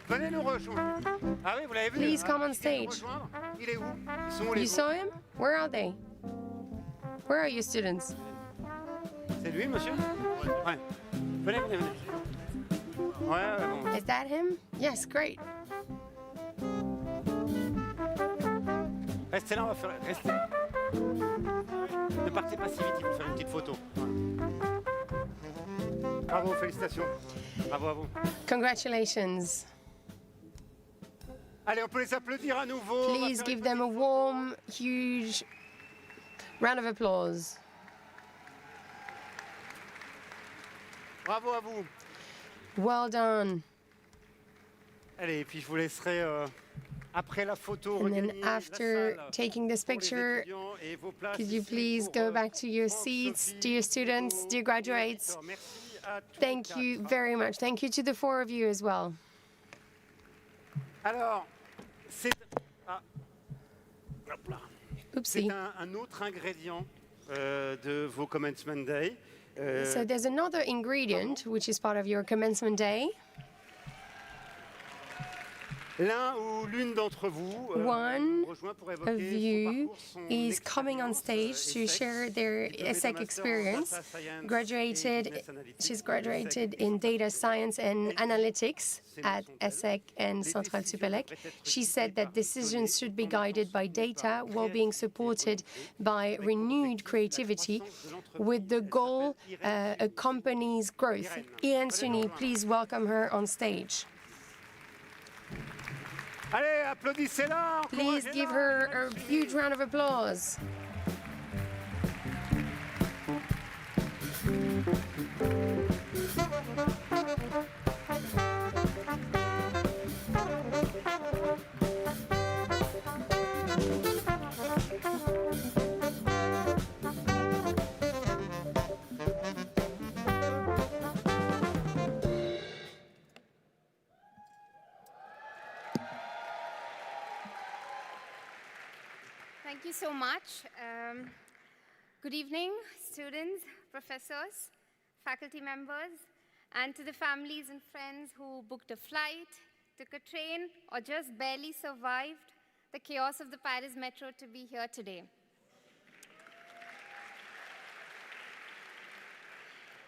Venez nous rejoindre. Ah oui, vous l'avez vu? Please come on stage. Il est où? Ils sont où les You saw him? Where are they? Where are your students? C'est lui, monsieur? Ouais. Venez, venez, venez. Ouais, bon. Is that him? Yes, great. Restez là, on va faire... Restez. Ne partez pas si vite, il faut faire une petite photo. Bravo, félicitations. Bravo à vous. Congratulations. Allez, on peut les applaudir à nouveau. Please give them a warm, huge round of applause. Bravo à vous. Well done. Allez, et puis je vous laisserai après la photo. And then after taking this picture, could you please go back to your seats, dear students, dear graduates? Thank you very much. Thank you to the four of you as well. Alors, c'est Oopsie. un autre ingrédient de vos Commencement Day. So there's another ingredient which is part of your Commencement Day. L'un ou l'une d'entre vous One of you is coming on stage to share their ESSEC experience. She's graduated in data science and analytics at ESSEC and Centrale Supélec. She said that decisions should be guided by data while being supported by renewed creativity with the goal a company's growth. Irène Suni, please welcome her on stage. Allez, applaudissez-la! Please give her a huge round of applause. Thank you so much. Good evening, students, professors, faculty members, and to the families and friends who booked a flight, took a train, or just barely survived the chaos of the Paris metro to be here today.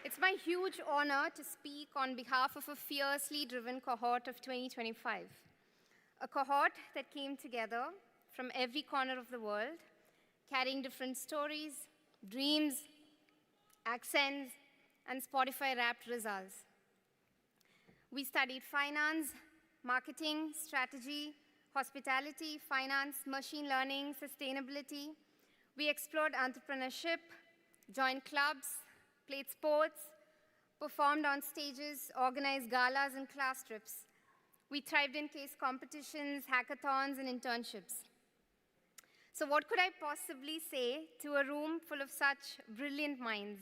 It's my huge honor to speak on behalf of a fiercely driven cohort of 2025, a cohort that came together from every corner of the world, carrying different stories, dreams, accents, and Spotify-wrapped results. We studied finance, marketing, strategy, hospitality, finance, machine learning, sustainability. We explored entrepreneurship, joined clubs, played sports, performed on stages, organized galas and class trips. We thrived in case competitions, hackathons, and internships. So what could I possibly say to a room full of such brilliant minds?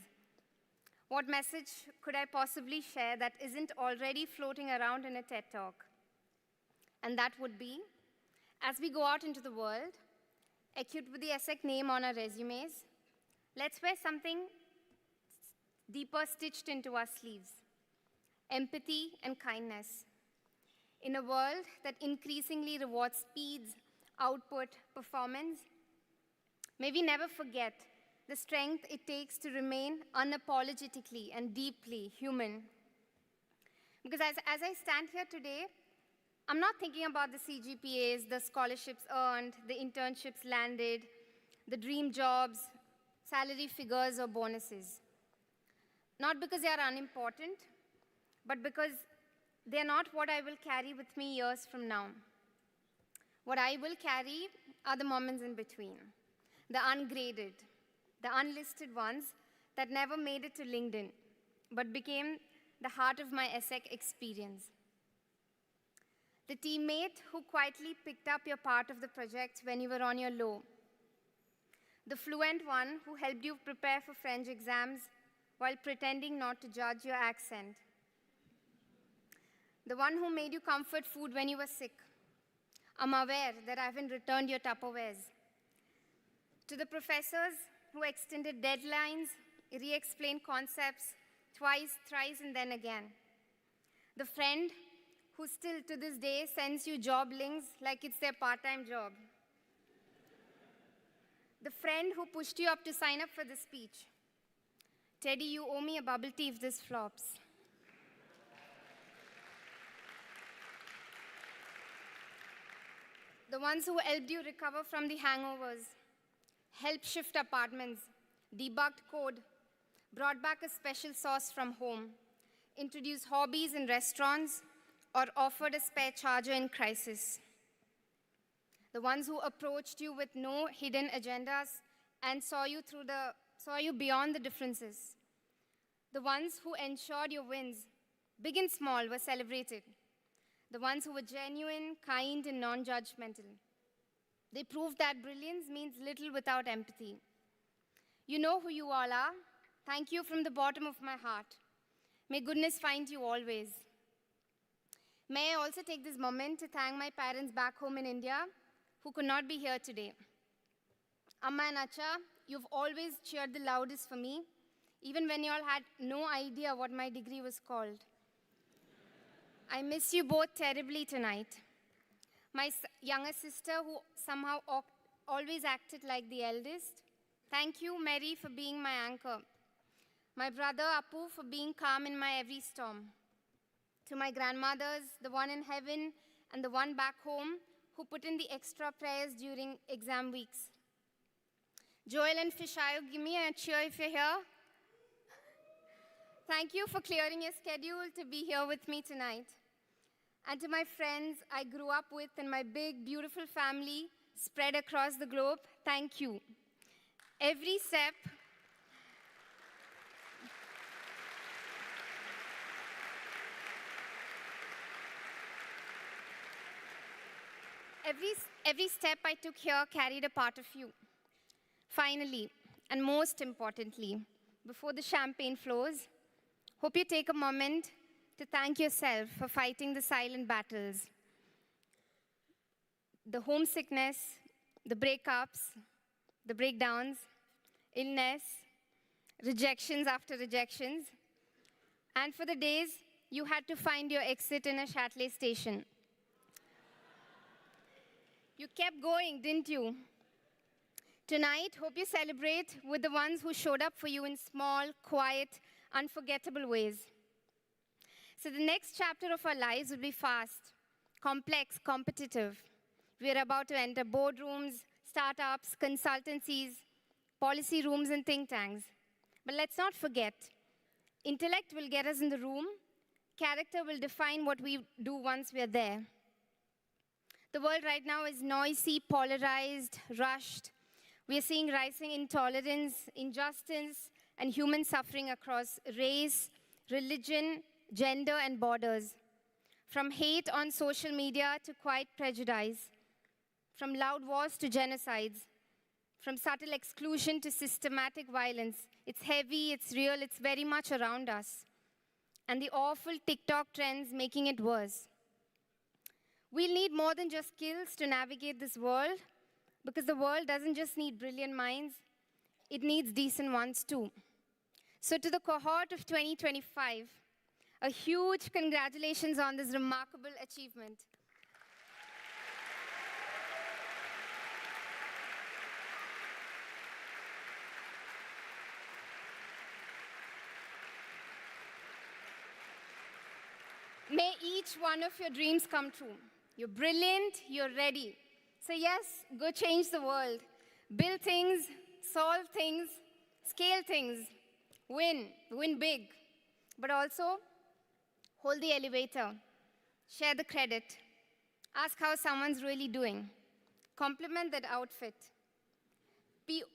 What message could I possibly share that isn't already floating around in a TED Talk? And that would be, as we go out into the world, equipped with the ESSEC name on our resumes, let's wear something deeper stitched into our sleeves: empathy and kindness. In a world that increasingly rewards speeds, output, performance, may we never forget the strength it takes to remain unapologetically and deeply human. Because as I stand here today, I'm not thinking about the CGPAs, the scholarships earned, the internships landed, the dream jobs, salary figures, or bonuses. Not because they are unimportant, but because they're not what I will carry with me years from now. What I will carry are the moments in between, the ungraded, the unlisted ones that never made it to LinkedIn, but became the heart of my ESSEC experience. The teammate who quietly picked up your part of the project when you were on your low. The fluent one who helped you prepare for French exams while pretending not to judge your accent. The one who made you comfort food when you were sick. I'm aware that I haven't returned your Tupperwares. To the professors who extended deadlines, re-explained concepts twice, thrice, and then again. The friend who still to this day sends you job links like it's their part-time job. The friend who pushed you up to sign up for the speech. Teddy, you owe me a bubble tea if this flops. The ones who helped you recover from the hangovers, helped shift apartments, debugged code, brought back a special sauce from home, introduced hobbies in restaurants, or offered a spare charger in crisis. The ones who approached you with no hidden agendas and saw you beyond the differences. The ones who ensured your wins, big and small, were celebrated. The ones who were genuine, kind, and non-judgmental. They proved that brilliance means little without empathy. You know who you all are. Thank you from the bottom of my heart. May goodness find you always. May I also take this moment to thank my parents back home in India who could not be here today. Amma and Acha, you've always cheered the loudest for me, even when you all had no idea what my degree was called. I miss you both terribly tonight. My younger sister, who somehow always acted like the eldest. Thank you, Mary, for being my anchor. My brother, Apu, for being calm in my every storm. To my grandmothers, the one in heaven and the one back home, who put in the extra prayers during exam weeks. Joel and Fishayo, give me a cheer if you're here. Thank you for clearing your schedule to be here with me tonight. And to my friends I grew up with and my big, beautiful family spread across the globe, thank you. Every step, every step I took here carried a part of you. Finally, and most importantly, before the champagne flows, hope you take a moment to thank yourself for fighting the silent battles. The homesickness, the breakups, the breakdowns, illness, rejections after rejections, and for the days you had to find your exit in a Châtelet station. You kept going, didn't you? Tonight, hope you celebrate with the ones who showed up for you in small, quiet, unforgettable ways. So the next chapter of our lives will be fast, complex, competitive. We are about to enter boardrooms, startups, consultancies, policy rooms, and think tanks. But let's not forget, intellect will get us in the room. Character will define what we do once we are there. The world right now is noisy, polarized, rushed. We are seeing rising intolerance, injustice, and human suffering across race, religion, gender, and borders. From hate on social media to quiet prejudice. From loud wars to genocides. From subtle exclusion to systematic violence. It's heavy, it's real, it's very much around us. And the awful TikTok trends making it worse. We'll need more than just skills to navigate this world, because the world doesn't just need brilliant minds, it needs decent ones too. So to the cohort of 2025, a huge congratulations on this remarkable achievement. May each one of your dreams come true. You're brilliant, you're ready. So yes, go change the world. Build things, solve things, scale things, win big. But also, Hold the elevator. Share the credit. Ask how someone's really doing. Compliment that outfit.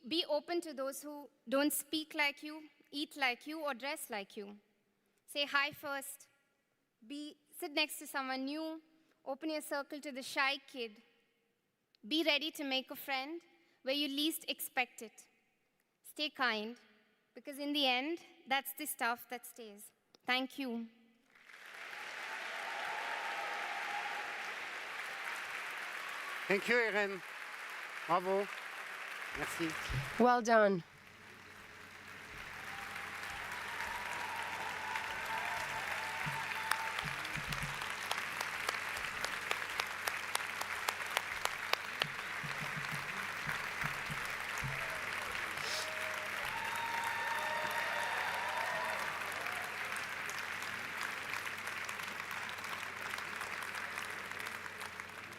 Be open to those who don't speak like you, eat like you, or dress like you. Say hi first. Sit next to someone new. Open your circle to the shy kid. Be ready to make a friend where you least expect it. Stay kind, because in the end, that's the stuff that stays. Thank you. Thank you, Irene. Bravo. Merci. Well done.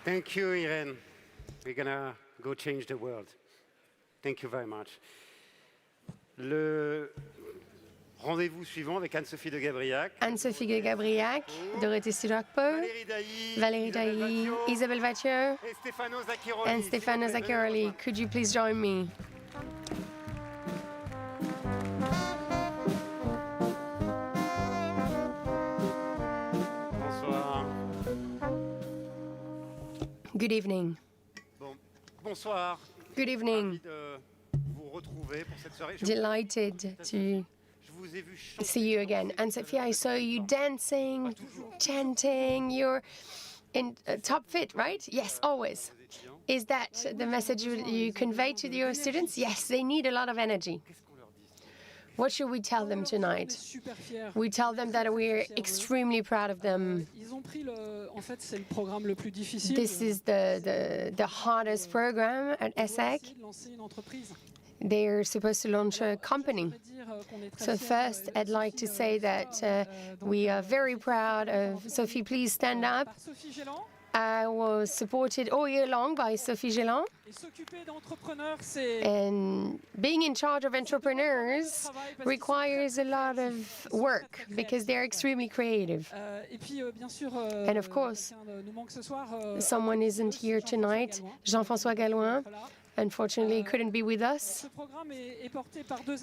Thank you, Irene. We're gonna go change the world. Thank you very much. Le rendez-vous suivant avec Anne-Sophie de Gabriac. Anne-Sophie de Gabriac, Dorothée Studakpo, Valérie Dailly, Isabelle Vathieu, and Stefano Zaccheroli. Could you please join me? Bonsoir. Good evening. Bonsoir. Good evening. Vous retrouver pour cette soirée. Delighted to see you again. And Sophia, I saw you dancing, chanting. You're in top fit, right? Yes, always. Is that the message you convey to your students? Yes, they need a lot of energy. What should we tell them tonight? We tell them that we're extremely proud of them. This is the hardest program at ESSEC. They're supposed to launch a company. So first, I'd like to say that we are very proud of Sophie. Please stand up. I was supported all year long by Sophie Gélan. And being in charge of entrepreneurs requires a lot of work because they're extremely creative. And of course, someone isn't here tonight, Jean-François Gallouin. Unfortunately, couldn't be with us.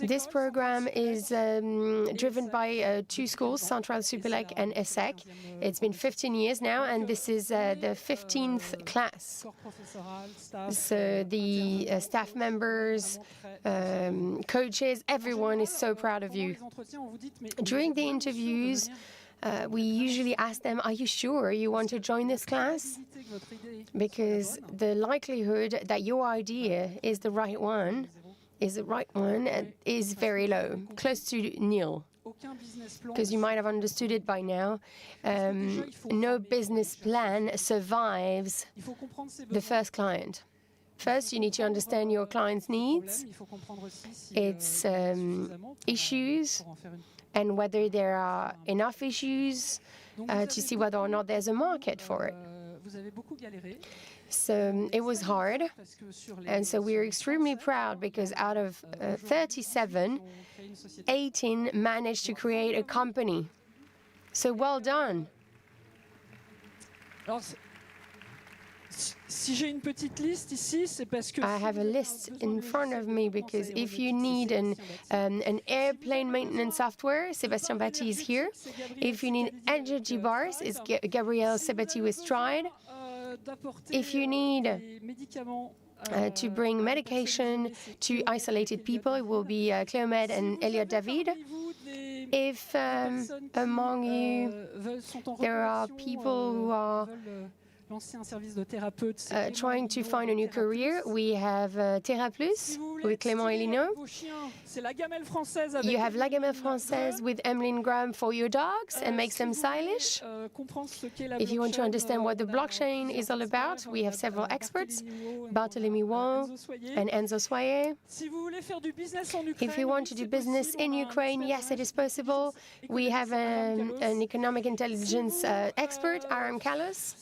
This program is driven by two schools, Centrale Supélec and ESSEC. It's been 15 years now, and this is the 15th class. So the staff members, coaches, everyone is so proud of you. During the interviews, we usually ask them, are you sure you want to join this class? Because the likelihood that your idea is the right one is very low, close to nil. Because you might have understood it by now, no business plan survives the first client. First, you need to understand your client's needs, its issues, and whether there are enough issues to see whether or not there's a market for it. So it was hard, and so we're extremely proud because out of 37, 18 managed to create a company. So well done. I have a list in front of me because if you need an airplane maintenance software, Sébastien Batti is here. If you need energy bars, it's Gabrielle Sebati with Stride. If you need to bring medication to isolated people, it will be Cléomed and Elliot David. If among you there are people who are trying to find a new career, we have Theraplus with Clément Elino. You have La Gamelle Française with Emmeline Graham for your dogs and makes them stylish. If you want to understand what the blockchain is all about, we have several experts, Barthélemy Wong and Enzo Soyer. If you want to do business in Ukraine, yes, it is possible. We have an economic intelligence expert, Aram Kalos.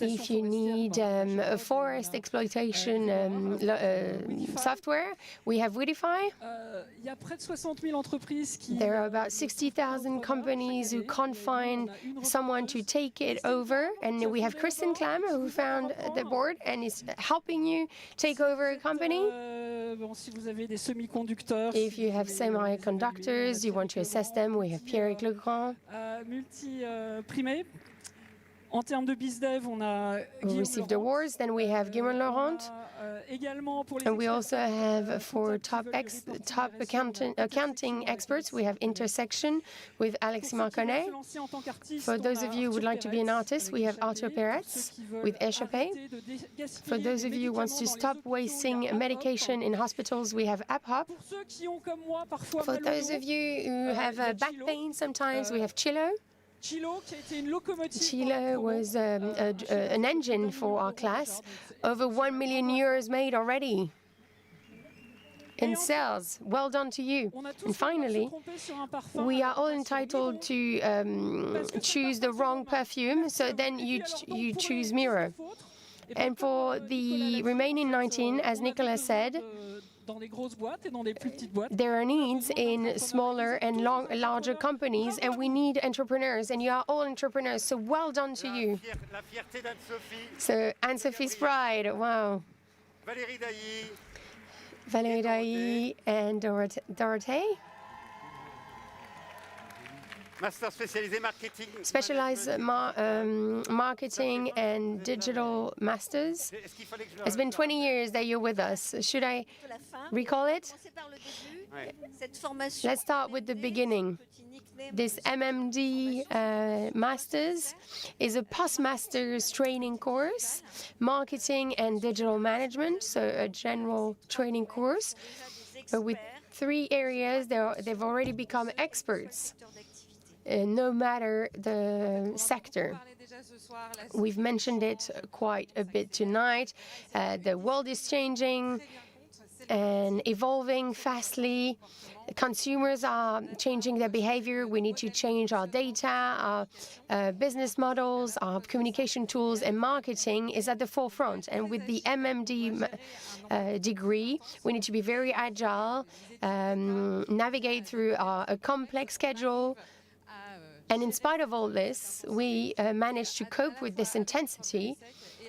If you need a forest exploitation software. We have Widify. There are about 60,000 companies who can't find someone to take it over. And we have Kristen Klammer, who found the board and is helping you take over a company. If you have semiconductors, you want to assess them, we have Pierre-Eric Legrand. We received awards. Then we have Guillaume Laurent. And we also have for top accounting experts, we have Intersection with Alexis Marconnet. For those of you who would like to be an artist, we have Arthur Peretz with Échappé. For those of you who want to stop wasting medication in hospitals, we have AppHop. For those of you who have back pain sometimes, we have Chilo. Chilo was an engine for our class. Over 1 million euros made already in sales. Well done to you. And finally, we are all entitled to choose the wrong perfume, so then you choose Miro. And for the remaining 19, as Nicolas said, there are needs in smaller and larger companies, and we need entrepreneurs, and you are all entrepreneurs, so well done to you. So Anne-Sophie's pride, wow. Valérie Dailly and Dorothée. Master spécialisé marketing. Specialized marketing and digital masters. It's been 20 years that you're with us. Should I recall it? Let's start with the beginning. This MMD Masters is a postmaster's training course, marketing and digital management, so a general training course. But with 3 areas, they've already become experts. No matter the sector. We've mentioned it quite a bit tonight. The world is changing and evolving fastly. Consumers are changing their behavior. We need to change our data, our business models, our communication tools, and marketing is at the forefront. And with the MMD degree, we need to be very agile, navigate through a complex schedule. And in spite of all this, we managed to cope with this intensity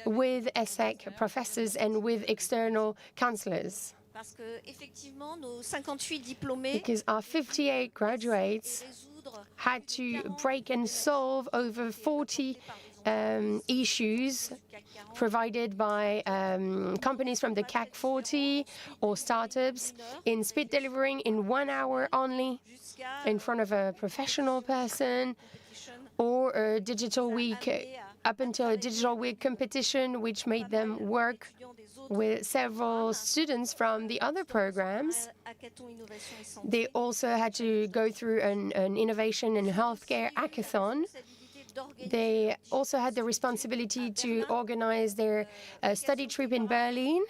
with ESSEC professors and with external counselors. Because our 58 graduates had to break and solve over 40 issues provided by companies from the CAC 40 or startups in speed delivering in 1 hour only in front of a professional person, or a digital week, up until a digital week competition, which made them work with several students from the other programs. They also had to go through an innovation in healthcare hackathon. They also had the responsibility to organize their study trip in Berlin,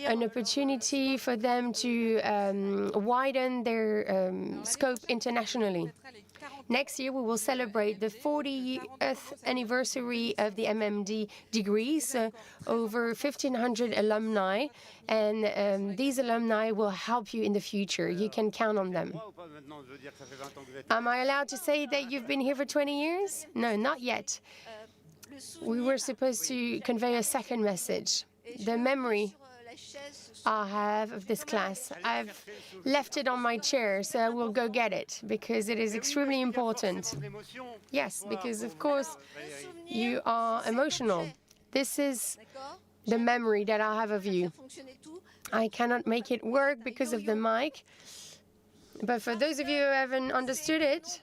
an opportunity for them to widen their scope internationally. Next year, we will celebrate the 40th anniversary of the MMD degrees, over 1,500 alumni, and these alumni will help you in the future. You can count on them. Am I allowed to say that you've been here for 20 years? No, not yet. We were supposed to convey a second message. The memory I have of this class. I've left it on my chair, so I will go get it, because it is extremely important. Yes, because of course you are emotional. This is the memory that I have of you. I cannot make it work because of the mic, but for those of you who haven't understood it,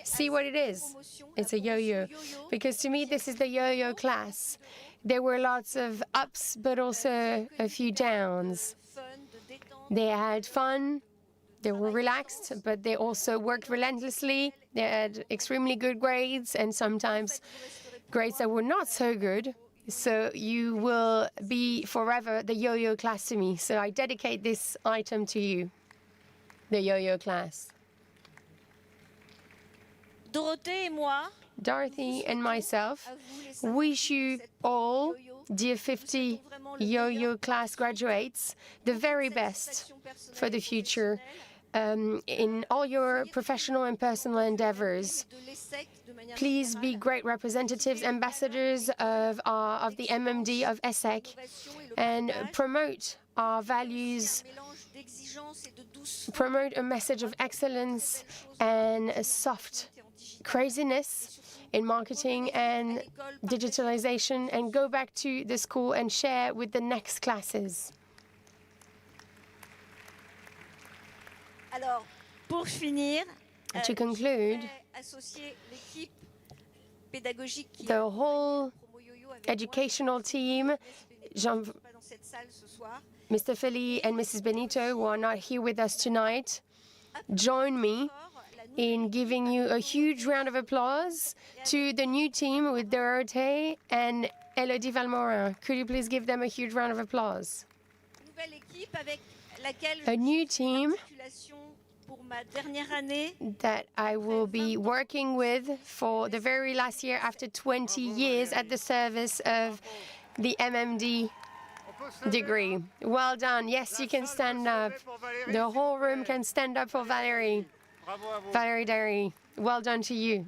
see what it is. It's a yo-yo, because to me this is the yo-yo class. There were lots of ups, but also a few downs. They had fun, they were relaxed, but they also worked relentlessly. They had extremely good grades, and sometimes grades that were not so good. So you will be forever the yo-yo class to me. So I dedicate this item to you, the yo-yo class. Dorothy and myself wish you all, dear 50 Yo-Yo class graduates, the very best for the future in all your professional and personal endeavors. Please be great representatives, ambassadors of the MMD of ESSEC, and promote our values, promote a message of excellence and a soft craziness in marketing and digitalization, and go back to the school and share with the next classes. Alors, pour finir, to conclude, the whole educational team, Mr. Philly and Mrs. Benito, who are not here with us tonight, join me in giving you a huge round of applause to the new team with Dorothée and Elodie Valmorin. Could you please give them a huge round of applause? A new team that I will be working with for the very last year after 20 years at the service of the MMD degree. Well done. Yes, you can stand up. The whole room can stand up for Valérie. Valérie Derry, well done to you.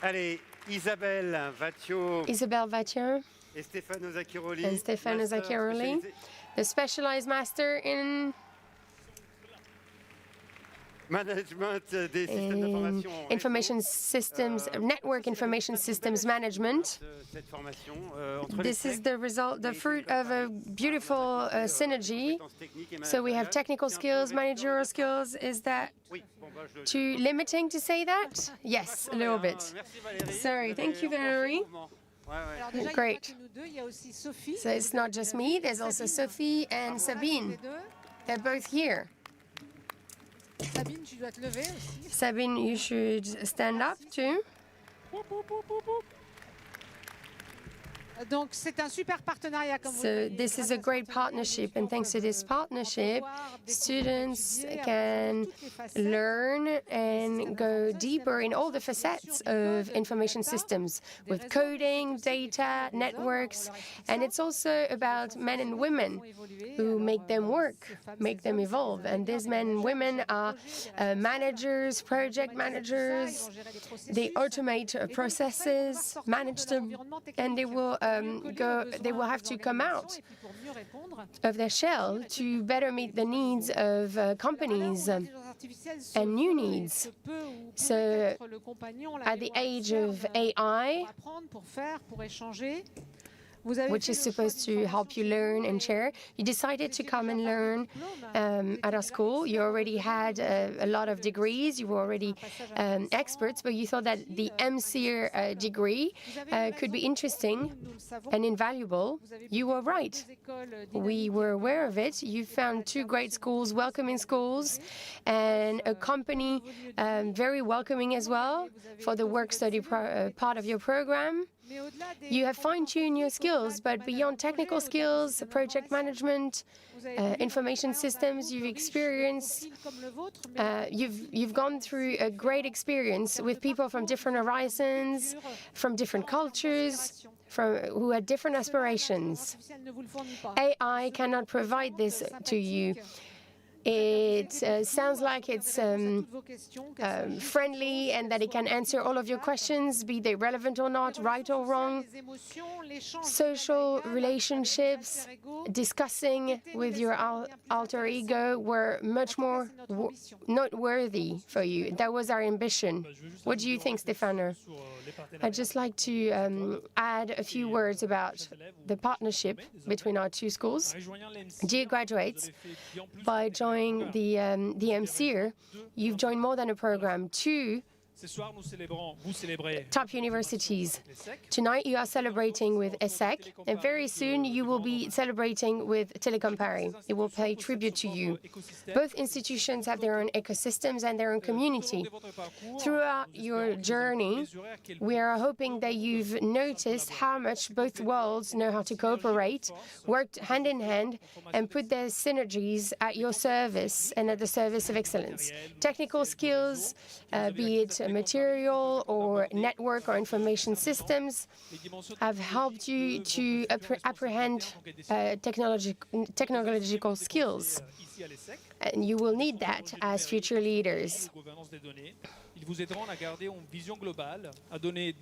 Allez, Isabelle Vatio et Stefano Zacchiroli, the specialized master in information systems, network information systems management. This is the result, the fruit of a beautiful synergy. So we have technical skills, managerial skills. Is that too limiting to say that? Yes, a little bit. Sorry, thank you, Valérie. Great. So it's not just me, there's also Sophie and Sabine. They're both here. Sabine, you should stand up too. Donc c'est un super partenariat, comme vous So this is a great partnership, and thanks to this partnership, students can learn and go deeper in all the facets of information systems with coding, data, networks, and it's also about men and women who make them work, make them evolve. And these men and women are managers, project managers. They automate processes, manage them, and they will have to come out of their shell to better meet the needs of companies and new needs. So at the age of AI, which is supposed to help you learn and share, you decided to come and learn at our school. You already had a lot of degrees, you were already experts, but you thought that the MCER degree could be interesting and invaluable. You were right. We were aware of it. You found two great schools, welcoming schools, and a company very welcoming as well for the work-study part of your program. You have fine-tuned your skills, but beyond technical skills, project management, information systems, you've experienced, you've gone through a great experience with people from different horizons, from different cultures, who had different aspirations. AI cannot provide this to you. It sounds like it's friendly and that it can answer all of your questions, be they relevant or not, right or wrong. Social relationships, discussing with your alter ego were much more noteworthy for you. That was our ambition. What do you think, Stefano? I'd just like to add a few words about the partnership between our two schools. Dear graduates, by joining the MCER, you've joined more than a program, two top universities. Tonight you are celebrating with ESSEC, and very soon you will be celebrating with Telecom Paris. It will pay tribute to you. Both institutions have their own ecosystems and their own community. Throughout your journey, we are hoping that you've noticed how much both worlds know how to cooperate, work hand in hand, and put their synergies at your service and at the service of excellence. Technical skills, be it material or network or information systems, have helped you to apprehend technological skills. And you will need that as future leaders.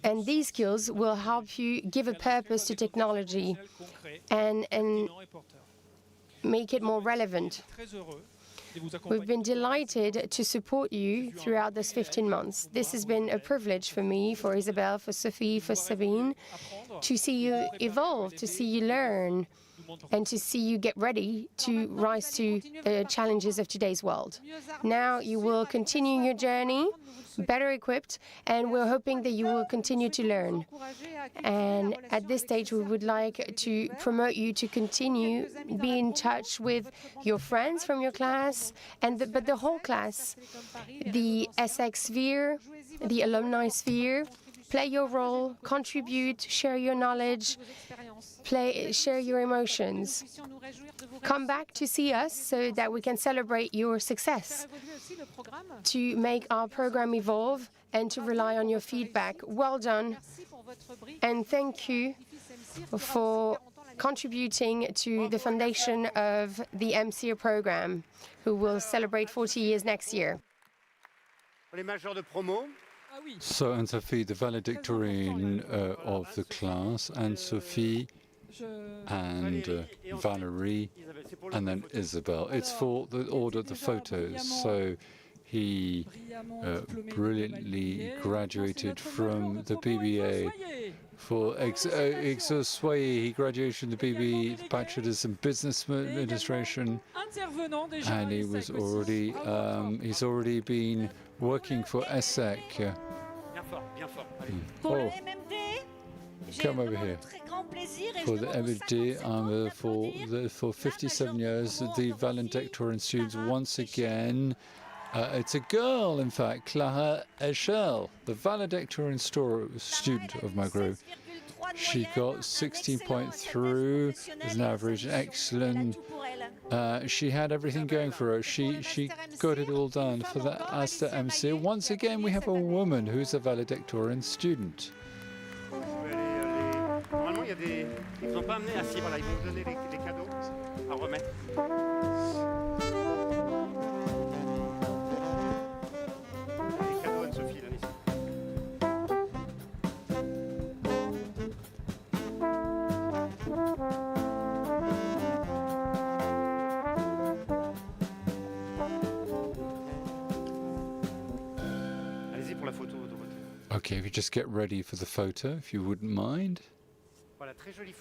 And these skills will help you give a purpose to technology and make it more relevant. We've been delighted to support you throughout this 15 months. This has been a privilege for me, for Isabelle, for Sophie, for Sabine, to see you evolve, to see you learn, and to see you get ready to rise to the challenges of today's world. Now you will continue your journey, better equipped, and we're hoping that you will continue to learn. And at this stage, we would like to promote you to continue, be in touch with your friends from your class, but the whole class, the ESSEC sphere, the alumni sphere. Play your role, contribute, share your knowledge, share your emotions. Come back to see us so that we can celebrate your success, to make our program evolve and to rely on your feedback. Well done, and thank you for contributing to the foundation of the MCE program, who will celebrate 40 years next year. So Anne-Sophie, the valedictorian of the class, Anne-Sophie and Valerie, and then Isabelle. It's for the order of the photos. So he brilliantly graduated from the BBA for Soyez. He graduated from the BBA, Bachelor's in Business Administration, and he was already he's already been working for ESSEC. Oh, come over here. For the MD, for 57 years, the valedictorian students once again. It's a girl, in fact, Clara Echelle, the valedictorian student of my group. She got 16.3 as an average, excellent. She had everything going for her. She got it all done for the Asta MC. Once again, we have a woman who's a valedictorian student. Normalement, il y a des... Ils ne sont pas amenés assis, voilà, ils vont vous donner les cadeaux à remettre. Les cadeaux Anne-Sophie, là, ici. Allez-y pour la photo. Okay, if you just get ready for the photo, if you wouldn't mind.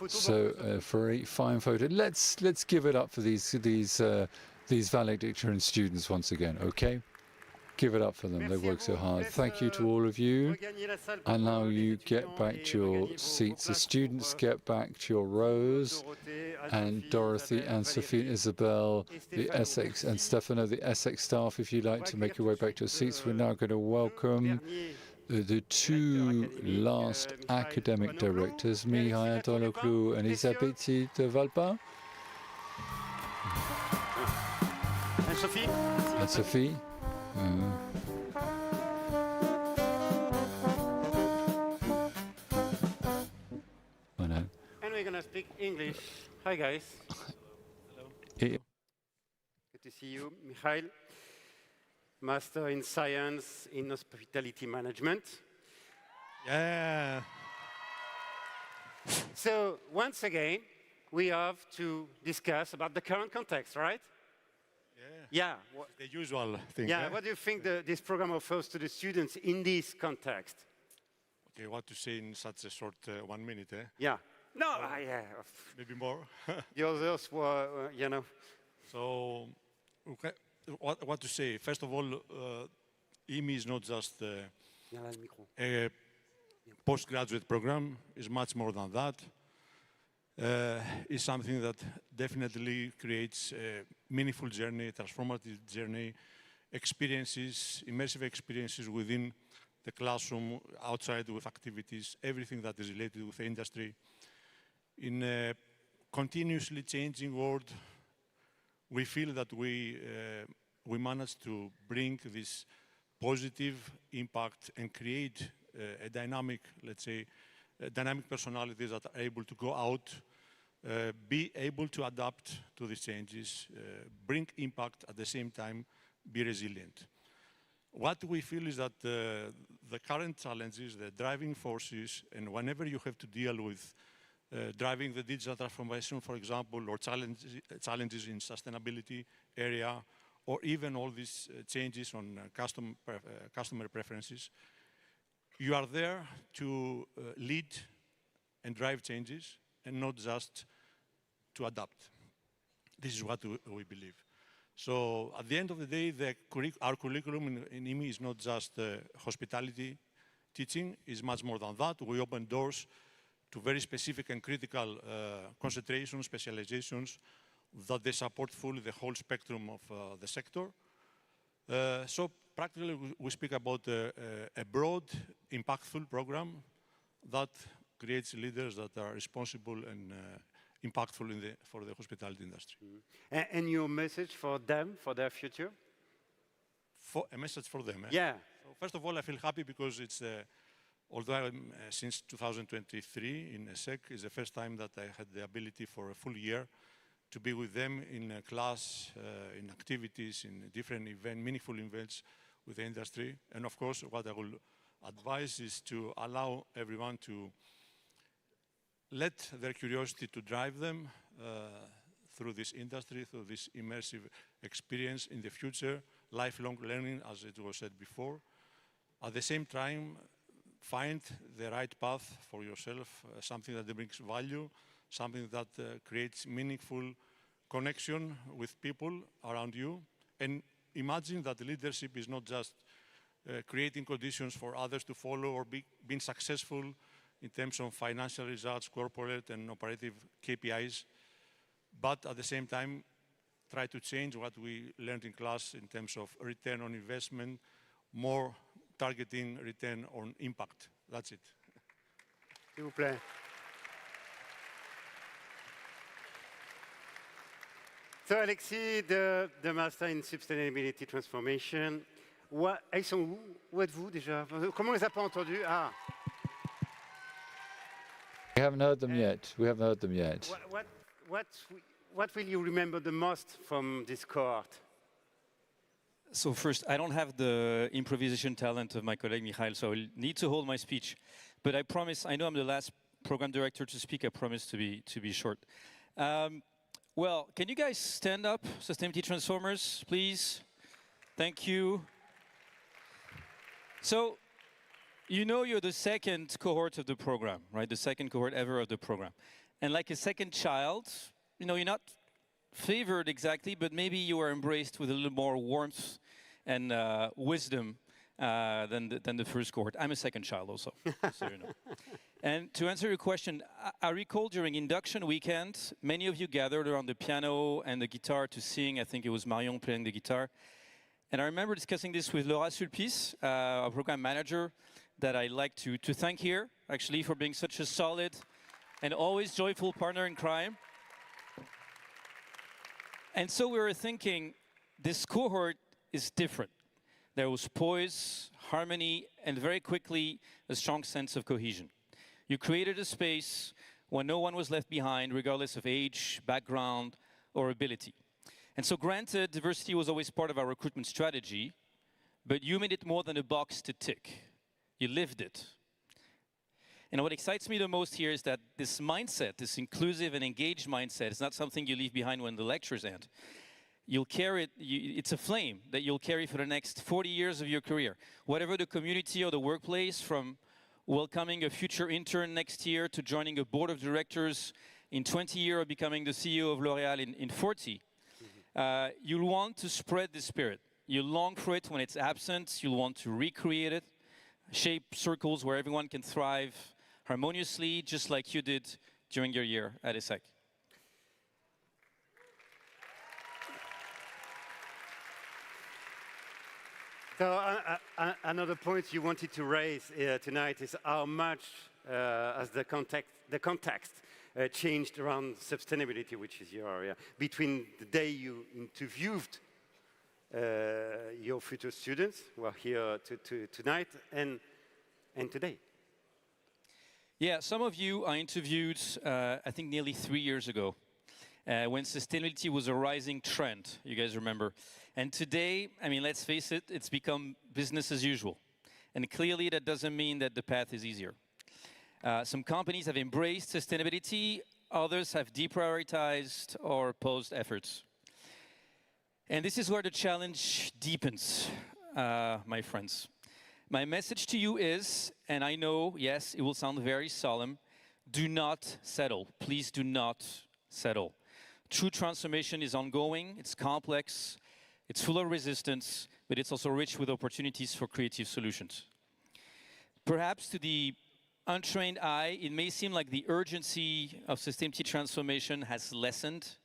So, very fine photo. Let's give it up for these valedictorian students once again. Okay, give it up for them. They work so hard. Thank you to all of you. And now you get back to your seats. The students get back to your rows. And Dorothy and Sophie and Isabelle, the ESSEC, and Stefano, the ESSEC staff, if you'd like to make your way back to your seats, we're now going to welcome the two last academic directors, Mihail Dologlu and Elisabeth de Valpa. And Sophie. And Sophie. I know. And we're going to speak English. Hi, guys. Hello. Good to see you. Mihail. Master in Science in Hospitality Management. Yeah. So once again, we have to discuss about the current context, right? Yeah. The usual thing. Yeah. What do you think this program offers to the students in this context? Okay, what to say in such a short 1 minute, eh? Yeah. No, yeah. Maybe more. The others were, you know. So, okay. What to say? First of all, IMI is not just A postgraduate program is much more than that. Is something that definitely creates a meaningful journey, a transformative journey, experiences, immersive experiences within the classroom, outside with activities, everything that is related with the industry. In a continuously changing world, we feel that we managed to bring this positive impact and create a dynamic, let's say, dynamic personalities that are able to go out, be able to adapt to these changes, bring impact at the same time, be resilient. What we feel is that the current challenges, the driving forces, and whenever you have to deal with driving the digital transformation, for example, or challenges in sustainability area, or even all these changes on customer preferences, you are there to lead and drive changes and not just to adapt. This is what we believe. So at the end of the day, our curriculum in IMI is not just hospitality teaching, it's much more than that. We open doors to very specific and critical concentrations, specializations that they support fully the whole spectrum of the sector. So practically, we speak about a broad, impactful program that creates leaders that are responsible and impactful for the hospitality industry. And your message for them, for their future? A message for them, eh? Yeah. So first of all, I feel happy because it's, although I'm since 2023 in ESSEC, it's the first time that I had the ability for a full year to be with them in a class, in activities, in different events, meaningful events with the industry. And of course, what I will advise is to allow everyone to let their curiosity to drive them through this industry, through this immersive experience in the future, lifelong learning, as it was said before. At the same time, find the right path for yourself, something that brings value, something that creates meaningful connection with people around you. And imagine that leadership is not just creating conditions for others to follow or being successful in terms of financial results, corporate and operative KPIs, but at the same time, try to change what we learned in class in terms of return on investment, more targeting return on impact. That's it. S'il vous plaît. So Alexis, the Master in Sustainability Transformation, ils sont où? Où êtes-vous déjà? Comment on les a pas entendus? Ah. We haven't heard them yet. We haven't heard them yet. What will you remember the most from this cohort? So first, I don't have the improvisation talent of my colleague Michael, so I'll need to hold my speech. But I promise, I know I'm the last program director to speak, I promise to be short. Well, can you guys stand up, Sustainability Transformers, please? Thank you. So, you know you're the second cohort of the program, right? The second cohort ever of the program. And like a second child, you know, you're not favored exactly, but maybe you are embraced with a little more warmth and wisdom than the first cohort. I'm a second child also, so you know. And to answer your question, I recall during induction weekend, many of you gathered around the piano and the guitar to sing. I think it was Marion playing the guitar. And I remember discussing this with Laura Sulpice, our program manager, that I'd like to thank here, actually, for being such a solid and always joyful partner in crime. And so we were thinking, this cohort is different. There was poise, harmony, and very quickly, a strong sense of cohesion. You created a space where no one was left behind, regardless of age, background, or ability. And so granted, diversity was always part of our recruitment strategy, but you made it more than a box to tick. You lived it. And what excites me the most here is that this mindset, this inclusive and engaged mindset, is not something you leave behind when the lectures end. You'll carry it, it's a flame that you'll carry for the next 40 years of your career. Whatever the community or the workplace, from welcoming a future intern next year to joining a board of directors in 20 years or becoming the CEO of L'Oréal in 40, you'll want to spread the spirit. You'll long for it when it's absent. You'll want to recreate it. shape circles where everyone can thrive harmoniously, just like you did during your year at ESSEC. So another point you wanted to raise tonight is how much has the context changed around sustainability, which is your area, between the day you interviewed your future students who are here tonight and today. Yeah, some of you I interviewed, I think, nearly 3 years ago, when sustainability was a rising trend, you guys remember. And today, I mean, let's face it, it's become business as usual. And clearly that doesn't mean that the path is easier. Some companies have embraced sustainability, others have deprioritized or paused efforts. And this is where the challenge deepens, my friends. My message to you is, and I know, yes, it will sound very solemn, do not settle. Please do not settle. True transformation is ongoing, it's complex, it's full of resistance, but it's also rich with opportunities for creative solutions. Perhaps to the untrained eye, it may seem like the urgency of sustainability transformation has lessened,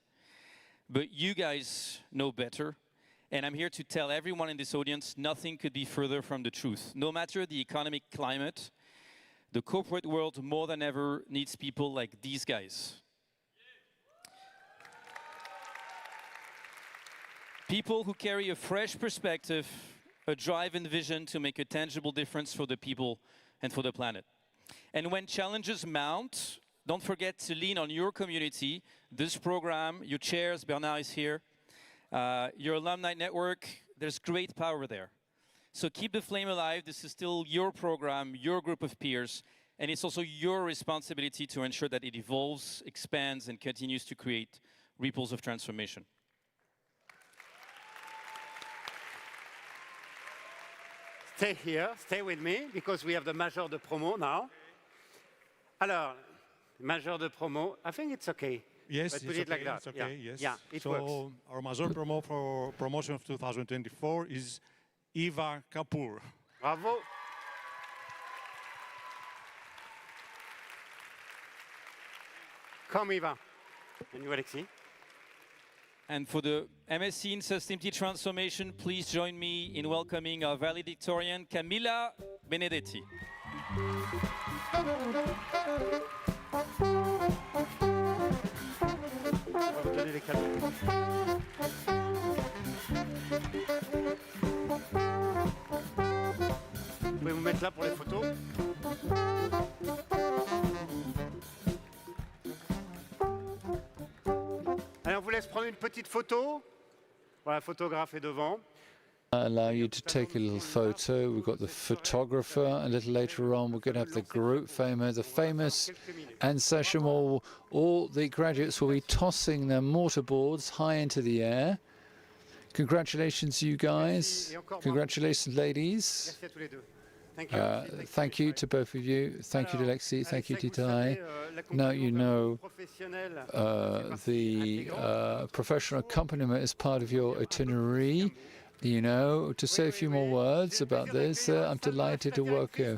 but you guys know better. And I'm here to tell everyone in this audience, nothing could be further from the truth. No matter the economic climate, the corporate world more than ever needs people like these guys. People who carry a fresh perspective, a drive and vision to make a tangible difference for the people and for the planet. And when challenges mount, don't forget to lean on your community, this program, your chairs, Bernard is here, your alumni network, there's great power there. So keep the flame alive. This is still your program, your group of peers, and it's also your responsibility to ensure that it evolves, expands, and continues to create ripples of transformation. Stay here, stay with me, because we have the major de promo now. Alors, major de promo, I think it's okay. Yes, Let's it's put it like okay, that. it's okay, Yeah. yes. Yeah, it so works. Our major promo for promotion of 2024 is Eva Kapoor. Bravo. Come, Eva. And you, Alexis. And for the MSc in Sustainability Transformation, please join me in welcoming our valedictorian, Camilla Benedetti. On va vous donner les cadeaux. Vous pouvez vous mettre là pour les photos. Allez, on vous laisse prendre une petite photo. Voilà, le photographe est devant. Allow you to take a little photo. We've got the photographer. A little later on, we're going to have the group the famous end session where all the graduates will be tossing their mortarboards high into the air. Congratulations, you guys. Congratulations, ladies. Thank you to both of you. Thank you to Alexis. Thank you to Tai. Now you know the professional accompaniment is part of your itinerary. You know, to say a few more words about this, I'm delighted to work here.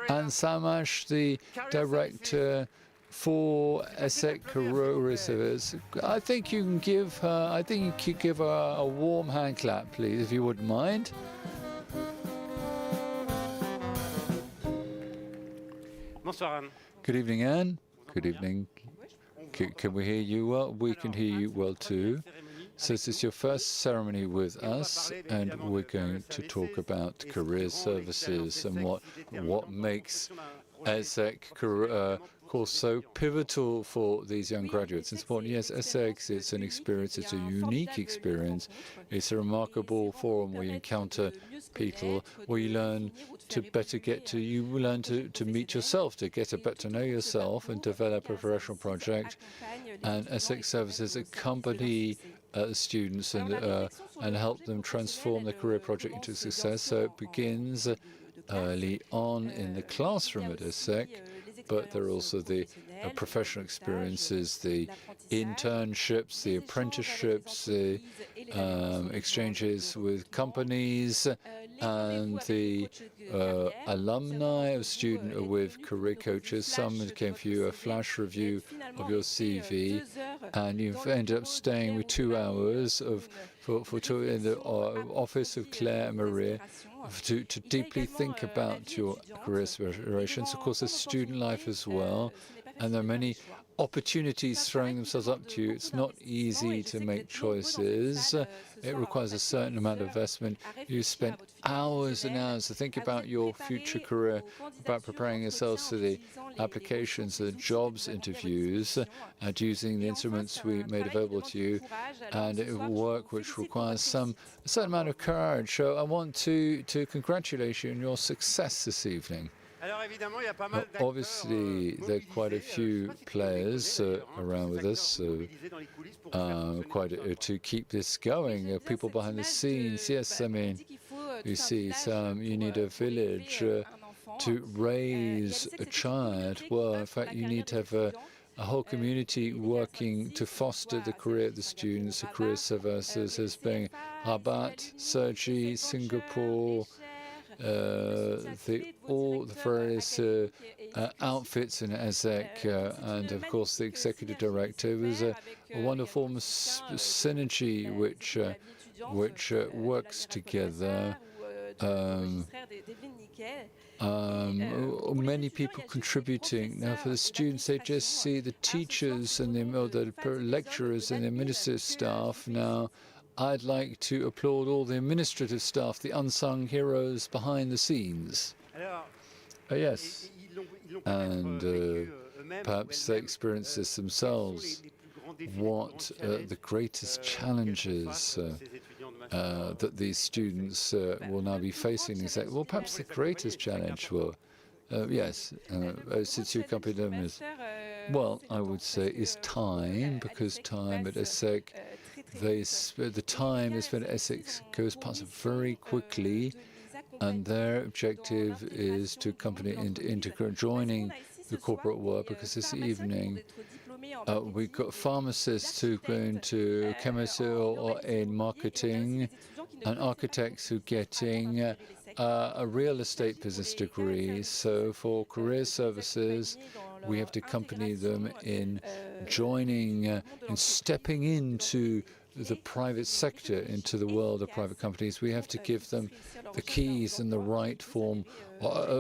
Anne Samash, the director for ESSEC Career Service. I think you can give her, a warm hand clap, please, if you wouldn't mind. Bonsoir, Anne. Good evening, Anne. Good evening. Can we hear you well? We can hear you well too. So this is your first ceremony with us, and we're going to talk about career services and what makes ESSEC course so pivotal for these young graduates. It's important. Yes, ESSEC, it's an experience. It's a unique experience. It's a remarkable forum where you encounter people, where you learn to learn to meet yourself, to get to better know yourself and develop a professional project. And ESSEC services accompany students and help them transform their career project into success. So it begins early on in the classroom at ESSEC, but there are also the professional experiences, the internships, the apprenticeships, the exchanges with companies, and the alumni of student with career coaches. Some came for you, a flash review of your CV, and you've ended up staying with 2 hours in the office of Claire and Maria to deeply think about your career aspirations. Of course, there's student life as well, and there are many opportunities throwing themselves up to you. It's not easy to make choices. It requires a certain amount of investment. You spent hours and hours to think about your future career, about preparing yourselves for the applications, the jobs interviews, and using the instruments we made available to you, and work which requires a certain amount of courage. So I want to congratulate you on your success this evening. Obviously, there are quite a few players around with us to keep this going. People behind the scenes, yes, I mean, you see, you need a village to raise a child. Well, in fact, you need to have a whole community working to foster the career of the students, the career services as being Rabat, Sergi, Singapore, all the various outfits in ESSEC, and of course the executive director. It was a wonderful synergy which works together. Many people contributing. Now, for the students, they just see the teachers and the lecturers and the administrative staff. Now, I'd like to applaud all the administrative staff, the unsung heroes behind the scenes. Yes, and perhaps they experience this themselves. What the greatest challenges that these students will now be facing is that, well, perhaps the greatest challenge will, yes, well, I would say is time, because time at ESSEC, the time they spend at ESSEC goes past very quickly, and their objective is to accompany into joining the corporate world, because this evening we've got pharmacists who go into chemistry or in marketing, and architects who are getting a real estate business degree. So for career services, we have to accompany them in joining, in stepping into the private sector, into the world of private companies. We have to give them the keys and the right form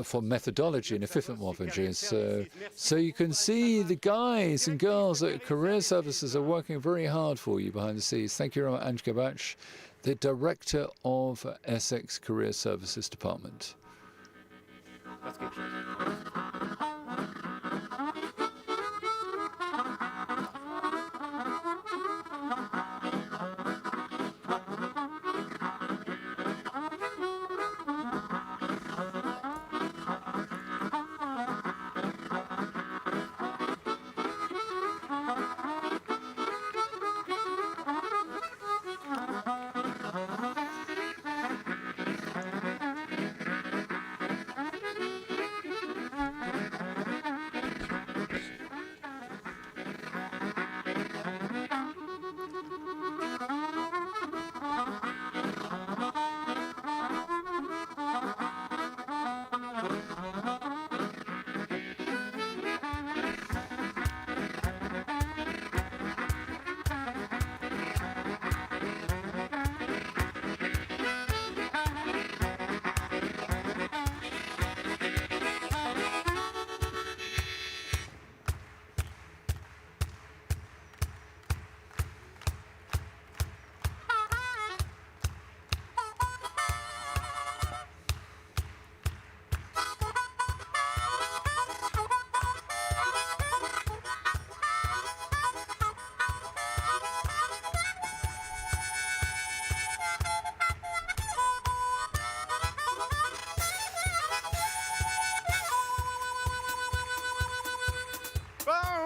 for methodology and efficient methodology. So you can see the guys and girls at Career Services are working very hard for you behind the scenes. Thank you very much, Ange Gabach, the Director of ESSEC's Career Services Department.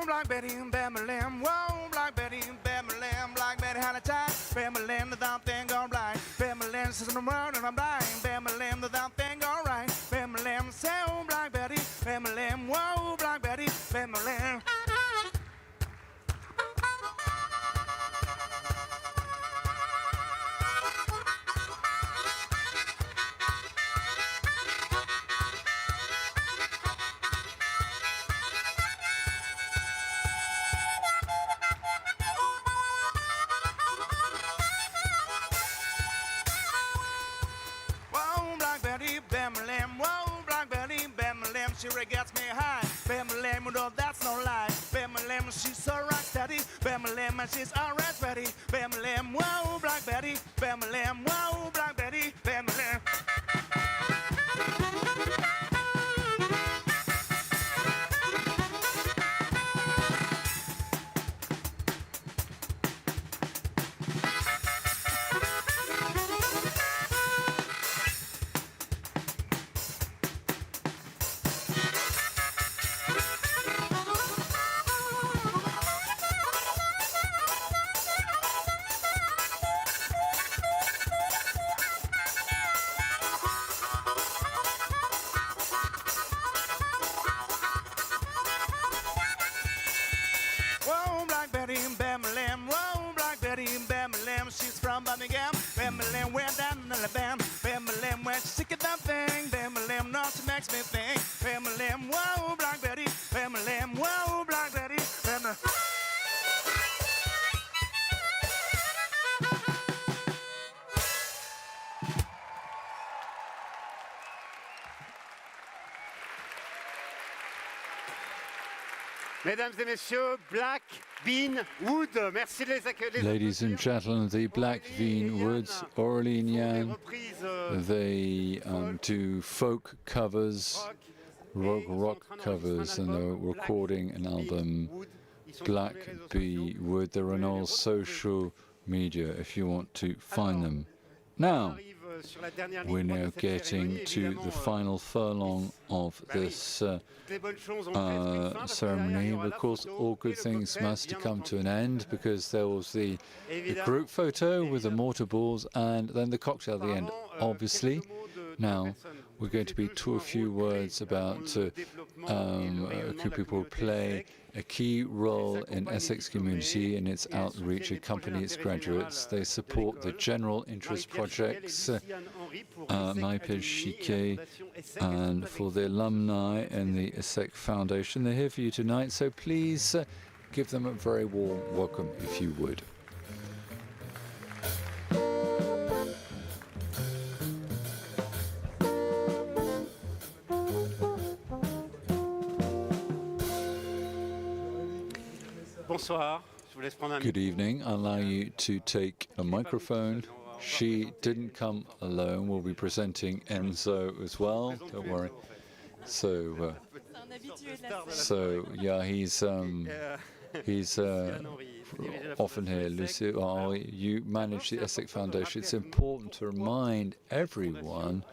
Black Betty and Bam-a-lam, whoa, Black Betty and Bam-a-lam, Black Betty had a time, Bam-a-lam, without thing gone blind, Bam-a-lam says I'm around and I'm blind, Bam-a-lam, without thing gone right, Bam-a-lam, say, oh, Black Betty, Bam-a-lam, whoa, Black Betty, Bam-a-lam. she really gets me high. Family, no, that's no lie. Family, she's so rock steady. Family, she's always ready. Family, whoa, Black Betty. Family, whoa, Black Betty. Family. Whoa, Black Betty, Bam-a-lam. Whoa, Black Betty, Bam-a-lam. She's from Birmingham. Bam-a-lam, we're down in Alabama. Bam-a-lam, when she's sick of that thing. Bam-a-lam, no, she makes me think. Bam-a-lam, whoa, Black Betty. Bam-a-lam, whoa, Black Betty. Bam-a-lam. Mesdames et messieurs, Black Bean Wood. Merci de les accueillir. Ladies and gentlemen, the Black Bean Woods, Aurélien, they do folk covers, rock covers, and they're recording an album, Black Bean Wood. They're on all social media if you want to find them. Now, we're now getting to the final furlong of this ceremony. Of course, all good things must come to an end, because there was the group photo with the mortar balls and then the cocktail at the end, obviously. Now, we're going to be to a few words about how people play a key role in ESSEC's community and its outreach, accompany its graduates. They support the general interest projects, MyPage Chiquet, and for the alumni and the ESSEC Foundation. They're here for you tonight, so please give them a very warm welcome, if you would. Bonsoir. Je vous laisse prendre un Good evening. I'll allow you to take a microphone. She didn't come alone. We'll be presenting Enzo as well. Don't worry. So yeah, he's often here. Lucie, you manage the ESSEC Foundation. It's important to remind everyone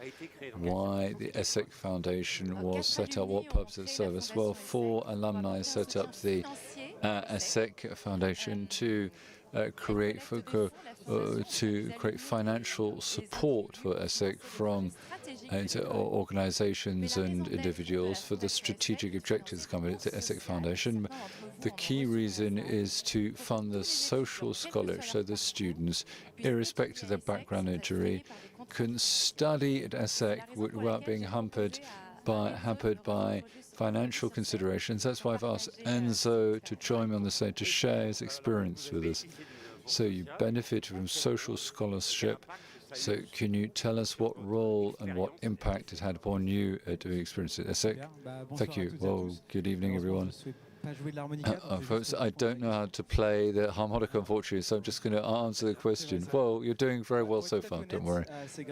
why the ESSEC Foundation was set up, what purpose it serves. Well, 4 alumni set up the ESSEC Foundation to create financial support for ESSEC from organizations and individuals for the strategic objectives of the company, the ESSEC Foundation. The key reason is to fund the social scholarship, so the students, irrespective of their background and degree, can study at ESSEC without being hampered by financial considerations. That's why I've asked Enzo to join me on the stage to share his experience with us. So you benefit from social scholarship. So can you tell us what role and what impact it had upon you doing experience at ESSEC? Thank you. Well, good evening, everyone. Folks, I don't know how to play the harmonica, unfortunately, so I'm just going to answer the question. Well, you're doing very well so far, don't worry.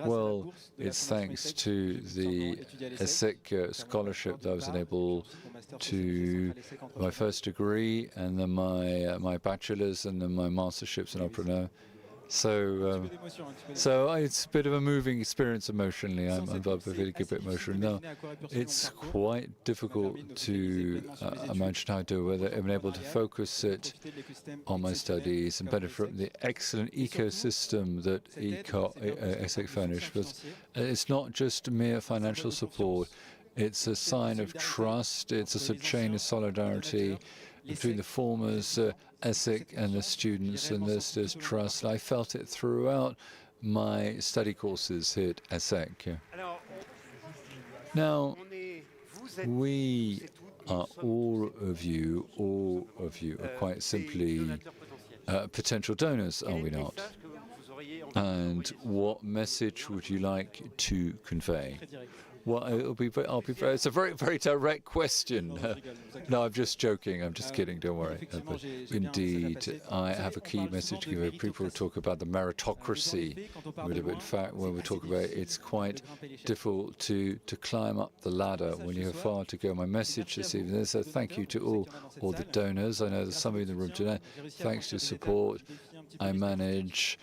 Well, it's thanks to the ESSEC scholarship that I was able to my first degree, and then my bachelor's, and then my masterships in entrepreneur. So it's a bit of a moving experience emotionally. I'm a really good bit emotional. Now, it's quite difficult to imagine how to do it, whether I'm able to focus it on my studies and benefit from the excellent ecosystem that ESSEC furnished. But it's not just mere financial support. It's a sign of trust. It's a sort of chain of solidarity between the formers, ESSEC, and the students, and there's trust. I felt it throughout my study courses here at ESSEC. Now, we are all of you are quite simply potential donors, are we not? And what message would you like to convey? Well, I'll be very, it's a very, very direct question. No, I'm just joking. I'm just kidding. Don't worry. But indeed, I have a key message to give. People talk about the meritocracy. But in fact, when we talk about it, it's quite difficult to climb up the ladder when you have far to go. My message this evening is a thank you to all the donors. I know there's some in the room today. Thanks to support, I managed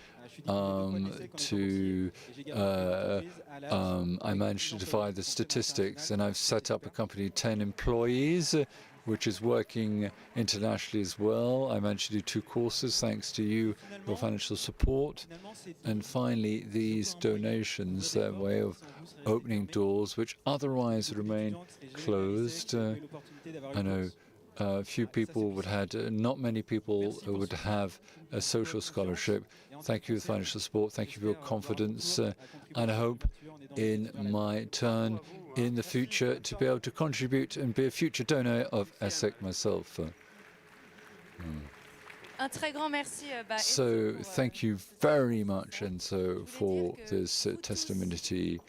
to divide the statistics, and I've set up a company, 10 employees, which is working internationally as well. I managed to do 2 courses thanks to your financial support. And finally, these donations, their way of opening doors which otherwise remain closed. I know few people would have, not many people would have a social scholarship. Thank you for financial support. Thank you for your confidence. And I hope in my turn in the future to be able to contribute and be a future donor of ESSEC myself. So thank you very much, Enzo, for this testimony.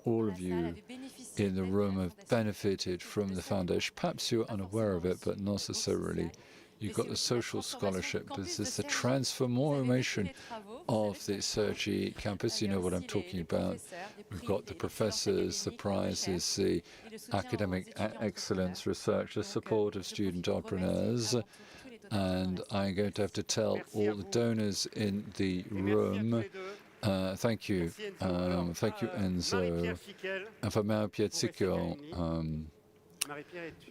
All of you in the room have benefited from the foundation. Perhaps you're unaware of it, but not necessarily. You've got the social scholarship. This is the transformation of the Sergi campus. You know what I'm talking about. We've got the professors, the prizes, the academic excellence research, the support of student entrepreneurs. And I'm going to have to tell all the donors in the room, thank you. Thank you, Enzo. And for Marie-Pierre Tsikel,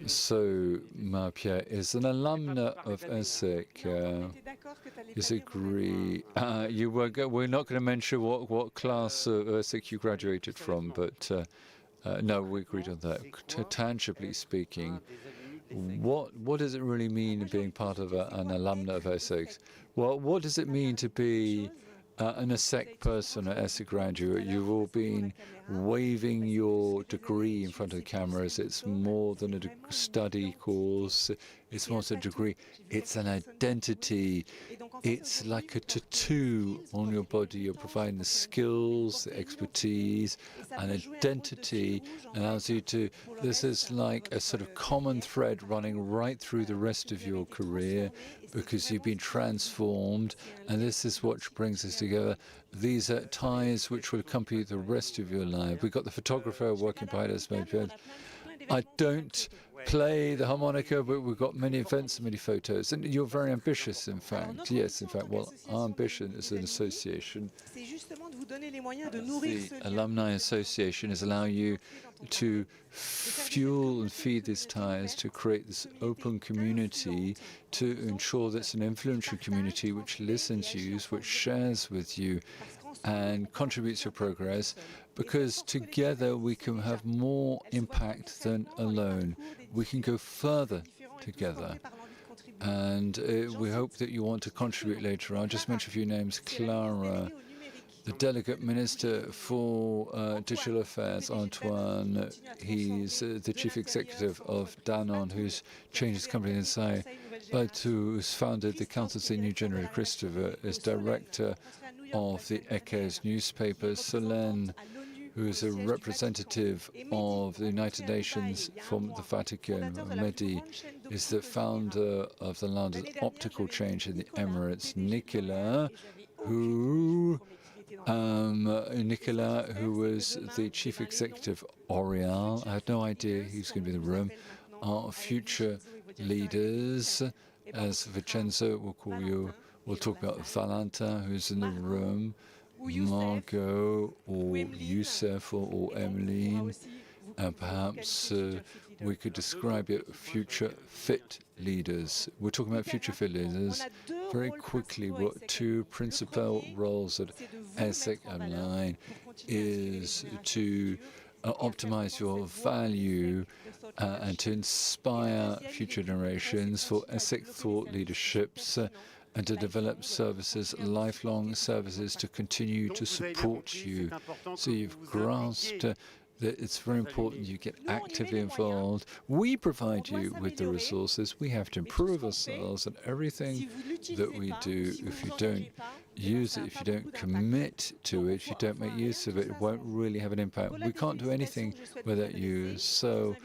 so Marie-Pierre is an alumna of ESSEC. Is agree? We're not going to mention what class of ESSEC you graduated from, but no, we agreed on that. Tangibly speaking, what does it really mean being part of an alumna of ESSEC? Well, what does it mean to be an ESSEC person, an ESSEC graduate? You've all been waving your degree in front of the cameras. It's more than a study course. It's more than a degree. It's an identity. It's like a tattoo on your body. You're providing the skills, the expertise, an identity allows you to, this is like a sort of common thread running right through the rest of your career because you've been transformed, and this is what brings us together. These are ties which will accompany the rest of your life. We've got the photographer working behind us. I don't play the harmonica, but we've got many events and many photos. And you're very ambitious, in fact. Yes, in fact, well, our ambition as an association, the Alumni Association, is allowing you to fuel and feed these ties, to create this open community, to ensure that it's an influential community which listens to you, which shares with you and contributes to progress, because together we can have more impact than alone. We can go further together. And we hope that you want to contribute later on. I'll just mention a few names. Clara, the Delegate Minister for Digital Affairs, Antoine. He's the Chief Executive of Danone, who's changed his company inside, but who's founded the Council of New Generation. Christopher is Director of the Echoes newspaper. Solène, who is a representative of the United Nations from the Vatican. Mehdi is the founder of the London Optical Change in the Emirates. Nicolas, who was the chief executive of L'Oréal. I had no idea he was going to be in the room. Our future leaders, as Vincenzo will call you, we'll talk about Valentin, who's in the room, Margot, or Youssef, or Emmeline, and perhaps we could describe it future fit leaders. We're talking about future fit leaders. Very quickly, what 2 principal roles at ESSEC Online is to optimize your value and to inspire future generations, for ESSEC thought leaderships, and to develop services, lifelong services, to continue to support you. So you've grasped that it's very important you get actively involved. We provide you with the resources. We have to improve ourselves and everything that we do. If you don't use it, if you don't commit to it, if you don't make use of it, it won't really have an impact. We can't do anything without you. So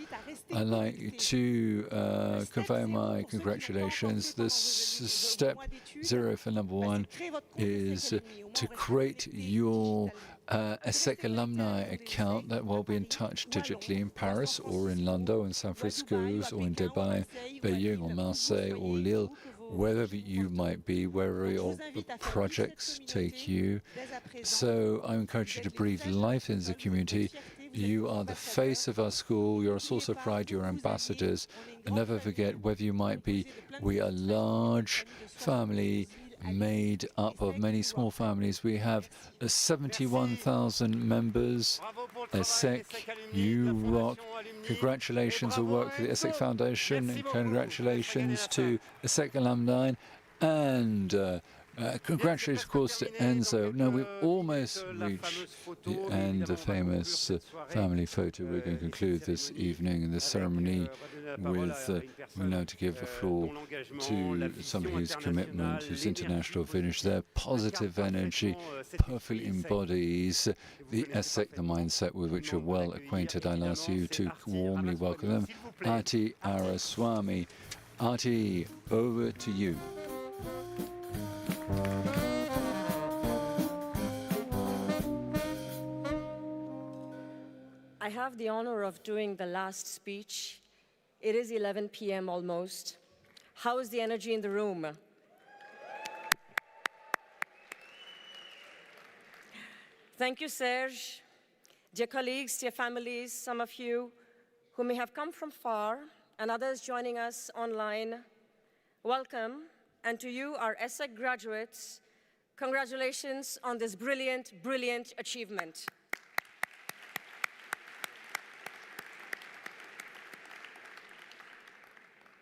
I'd like to convey my congratulations. This step 0 for number 1 is to create your ESSEC alumni account that will be in touch digitally in Paris or in London or in San Francisco or in Dubai, Beijing or Marseille or Lille, wherever you might be, wherever your projects take you. So I encourage you to breathe life into the community. You are the face of our school. You're a source of pride. You're ambassadors. And never forget, whether you might be, we are a large family made up of many small families. We have 71,000 members. ESSEC, you rock. Congratulations on work for the ESSEC Foundation, and congratulations to ESSEC alumni, and congratulations, of course, to Enzo. Now, we've almost reached the end of the famous family photo. We're going to conclude this evening in this ceremony with, we're now to give the floor to somebody whose commitment, whose international finish, their positive energy perfectly embodies the ESSEC, the mindset with which you're well acquainted. I'll ask you to warmly welcome them. Arti Araswamy. Arti, over to you. I have the honor of doing the last speech. It is 11 p.m. almost. How is the energy in the room? Thank you, Serge. Dear colleagues, dear families, some of you who may have come from far and others joining us online, welcome. And to you, our ESSEC graduates, congratulations on this brilliant, brilliant achievement.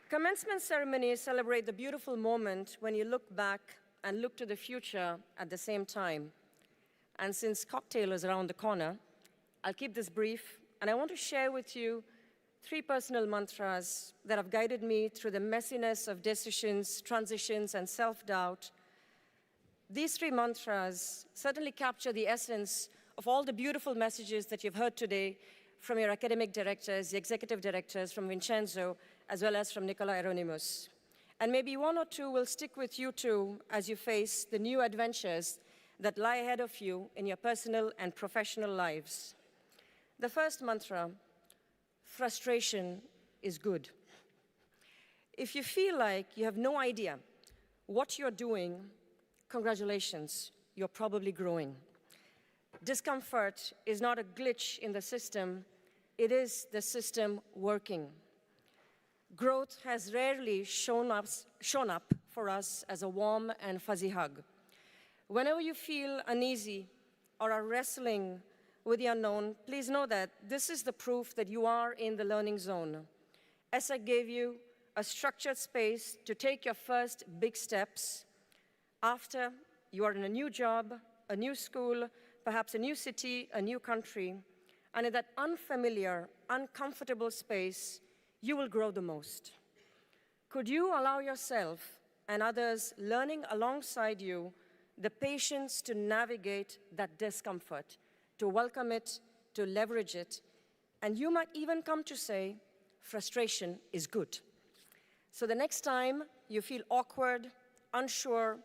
Commencement ceremonies celebrate the beautiful moment when you look back and look to the future at the same time. And since cocktail is around the corner, I'll keep this brief, and I want to share with you 3 personal mantras that have guided me through the messiness of decisions, transitions, and self-doubt. These 3 mantras certainly capture the essence of all the beautiful messages that you've heard today from your academic directors, the executive directors, from Vincenzo, as well as from Nicola Hieronymus. And maybe 1 or 2 will stick with you too as you face the new adventures that lie ahead of you in your personal and professional lives. The first mantra: frustration is good. If you feel like you have no idea what you're doing, congratulations, you're probably growing. Discomfort is not a glitch in the system, it is the system working. Growth has rarely shown up for us as a warm and fuzzy hug. Whenever you feel uneasy or are wrestling with the unknown, please know that this is the proof that you are in the learning zone. ESSEC gave you a structured space to take your first big steps. After you are in a new job, a new school, perhaps a new city, a new country, and in that unfamiliar, uncomfortable space, you will grow the most. Could you allow yourself and others learning alongside you the patience to navigate that discomfort, to welcome it, to leverage it, and you might even come to say, frustration is good. So the next time you feel awkward, unsure,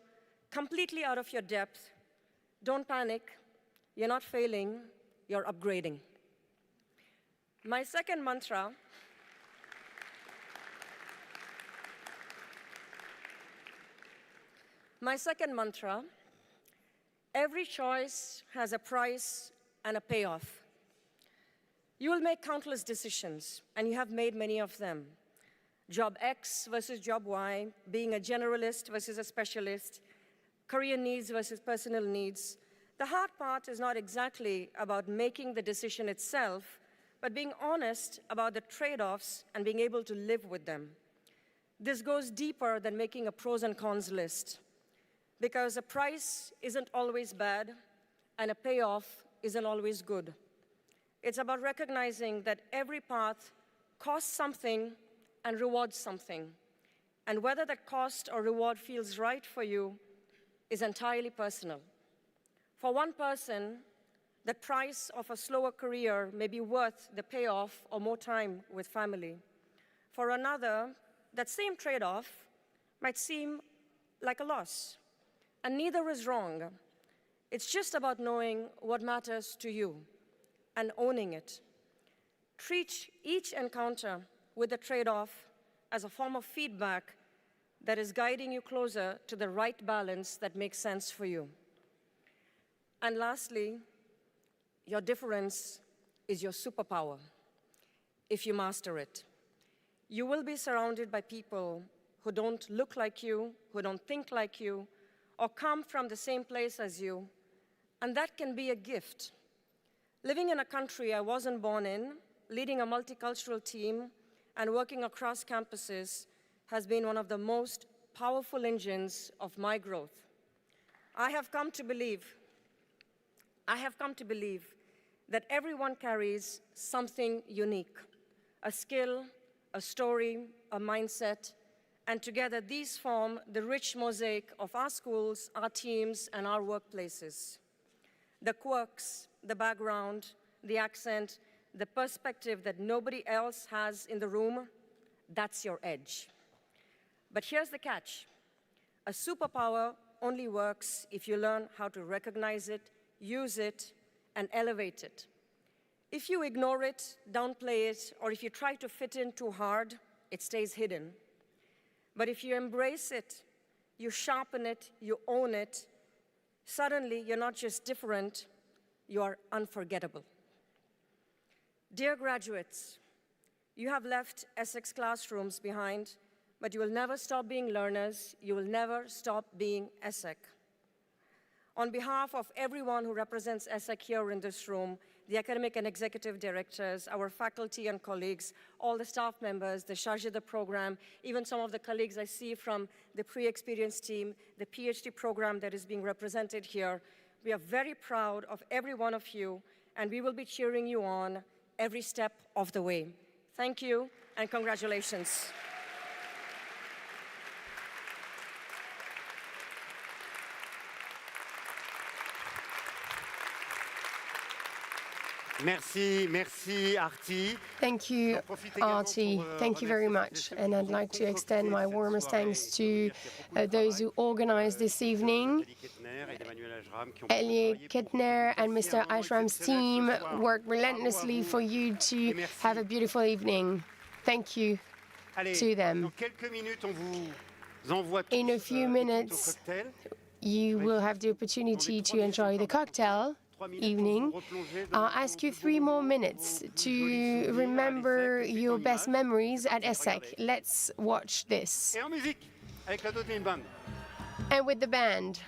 completely out of your depth, don't panic. You're not failing, you're upgrading. My second mantra every choice has a price and a payoff. You will make countless decisions, and you have made many of them. Job X versus job Y, being a generalist versus a specialist, career needs versus personal needs. The hard part is not exactly about making the decision itself, but being honest about the trade-offs and being able to live with them. This goes deeper than making a pros and cons list, because a price isn't always bad and a payoff isn't always good. It's about recognizing that every path costs something and rewards something. And whether that cost or reward feels right for you is entirely personal. For one person, the price of a slower career may be worth the payoff or more time with family. For another, that same trade-off might seem like a loss, and neither is wrong. It's just about knowing what matters to you and owning it. Treat each encounter with the trade-off as a form of feedback that is guiding you closer to the right balance that makes sense for you. And lastly, your difference is your superpower, if you master it. You will be surrounded by people who don't look like you, who don't think like you, or come from the same place as you, and that can be a gift. Living in a country I wasn't born in, leading a multicultural team, and working across campuses has been one of the most powerful engines of my growth. I have come to believe that everyone carries something unique, a skill, a story, a mindset, and together these form the rich mosaic of our schools, our teams, and our workplaces. The quirks, the background, the accent, the perspective that nobody else has in the room, that's your edge. But here's the catch. A superpower only works if you learn how to recognize it, use it, and elevate it. If you ignore it, downplay it, or if you try to fit in too hard, it stays hidden. But if you embrace it, you sharpen it, you own it, suddenly you're not just different, you are unforgettable. Dear graduates, you have left ESSEC's classrooms behind, but you will never stop being learners, you will never stop being ESSEC. On behalf of everyone who represents ESSEC here in this room, the academic and executive directors, our faculty and colleagues, all the staff members, the chargé de program, even some of the colleagues I see from the pre-experience team, the PhD program that is being represented here, we are very proud of every one of you, and we will be cheering you on every step of the way. Thank you, and congratulations. Merci, merci Arti. Thank you, Arti. Thank you very much. And I'd like to extend my warmest thanks to those who organized this evening. Elie Kettner and Mr. Ashram's team worked relentlessly for you to have a beautiful evening. Thank you to them. In a few minutes, you will have the opportunity to enjoy the cocktail evening. I'll ask you 3 more minutes to remember your best memories at ESSEC. Let's watch this. And with the band.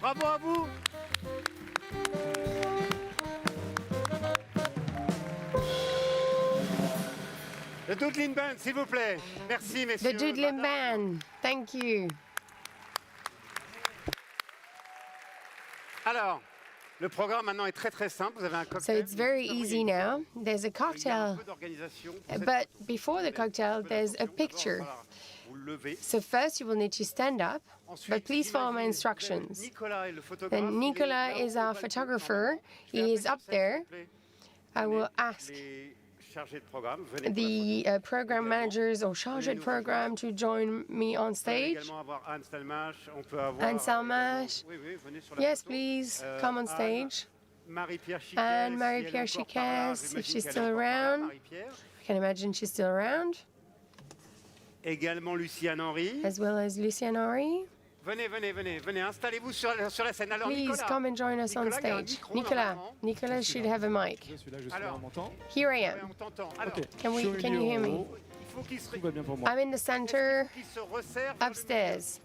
Bravo à vous. Le Doodling Band, s'il vous plaît. Merci, messieurs. The Doodling Band. Thank you. Alors, le programme maintenant est très simple. Vous avez un cocktail. So it's very easy now. There's a cocktail. But before the cocktail, there's a picture. So first you will need to stand up, but please follow my instructions. Then Nicolas is our photographer. He is up there. I will ask the program managers or chargé de programme to join me on stage. Anne Salmash, yes, please, come on stage. And Marie-Pierre Chicasse, if she's still around. I can imagine she's still around. Également Luciane Henry. As well as Luciane Henry. Venez, installez-vous sur la scène. Alors, Please Nicolas, come and join us on stage. Nicolas should have a mic. Here I am. Can you hear me? I'm in the center, upstairs.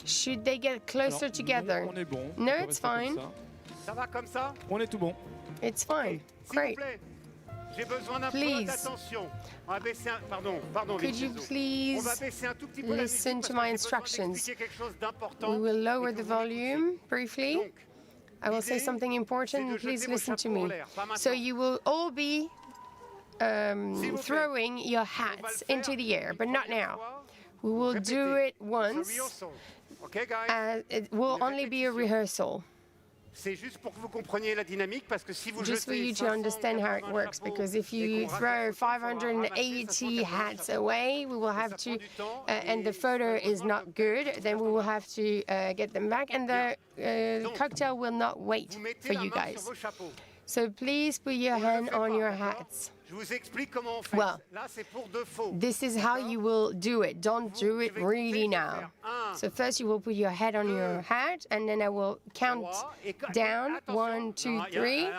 Should they get closer together? No, it's fine. Ça va comme ça? On est tout bon. It's fine. Great. J'ai besoin d'un peu d'attention. On va baisser pardon, Could you please listen to my instructions? We will lower the volume briefly. I will say something important. Please listen to me. So you will all be throwing your hats into the air, but not now. We will do it once. It will only be a rehearsal. C'est juste pour que vous compreniez la dynamique, parce que si vous just for you to understand how it works, because if you throw 580 hats away, we will have to, and the photo is not good, then we will have to get them back, and the cocktail will not wait for you guys. So please put your hand on your hats. Well, this is how you will do it. Don't do it really now. So first you will put your head on your hat, and then I will count down, 1, 2, 3,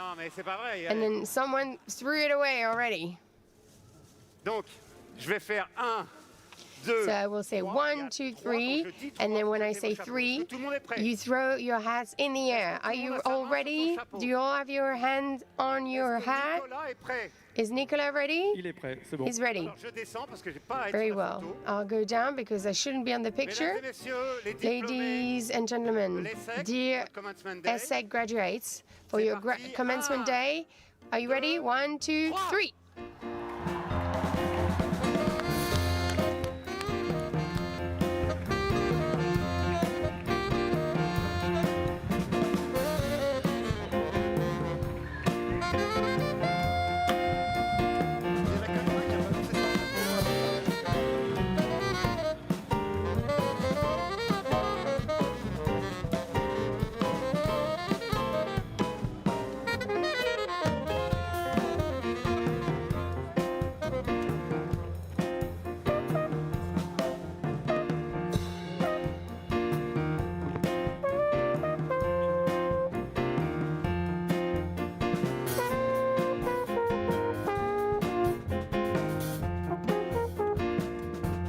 and then someone threw it away already. Donc, je vais faire 1, 2. So I will say 1, 2, 3, and then when I say 3, you throw your hats in the air. Are you all ready? Do you all have your hand on your hat? Is Nicolas ready? Il est prêt, c'est bon. He's ready. Very well. I'll go down because I shouldn't be on the picture. Ladies and gentlemen, dear ESSEC graduates, for your commencement day, are you ready? 1, 2, 3.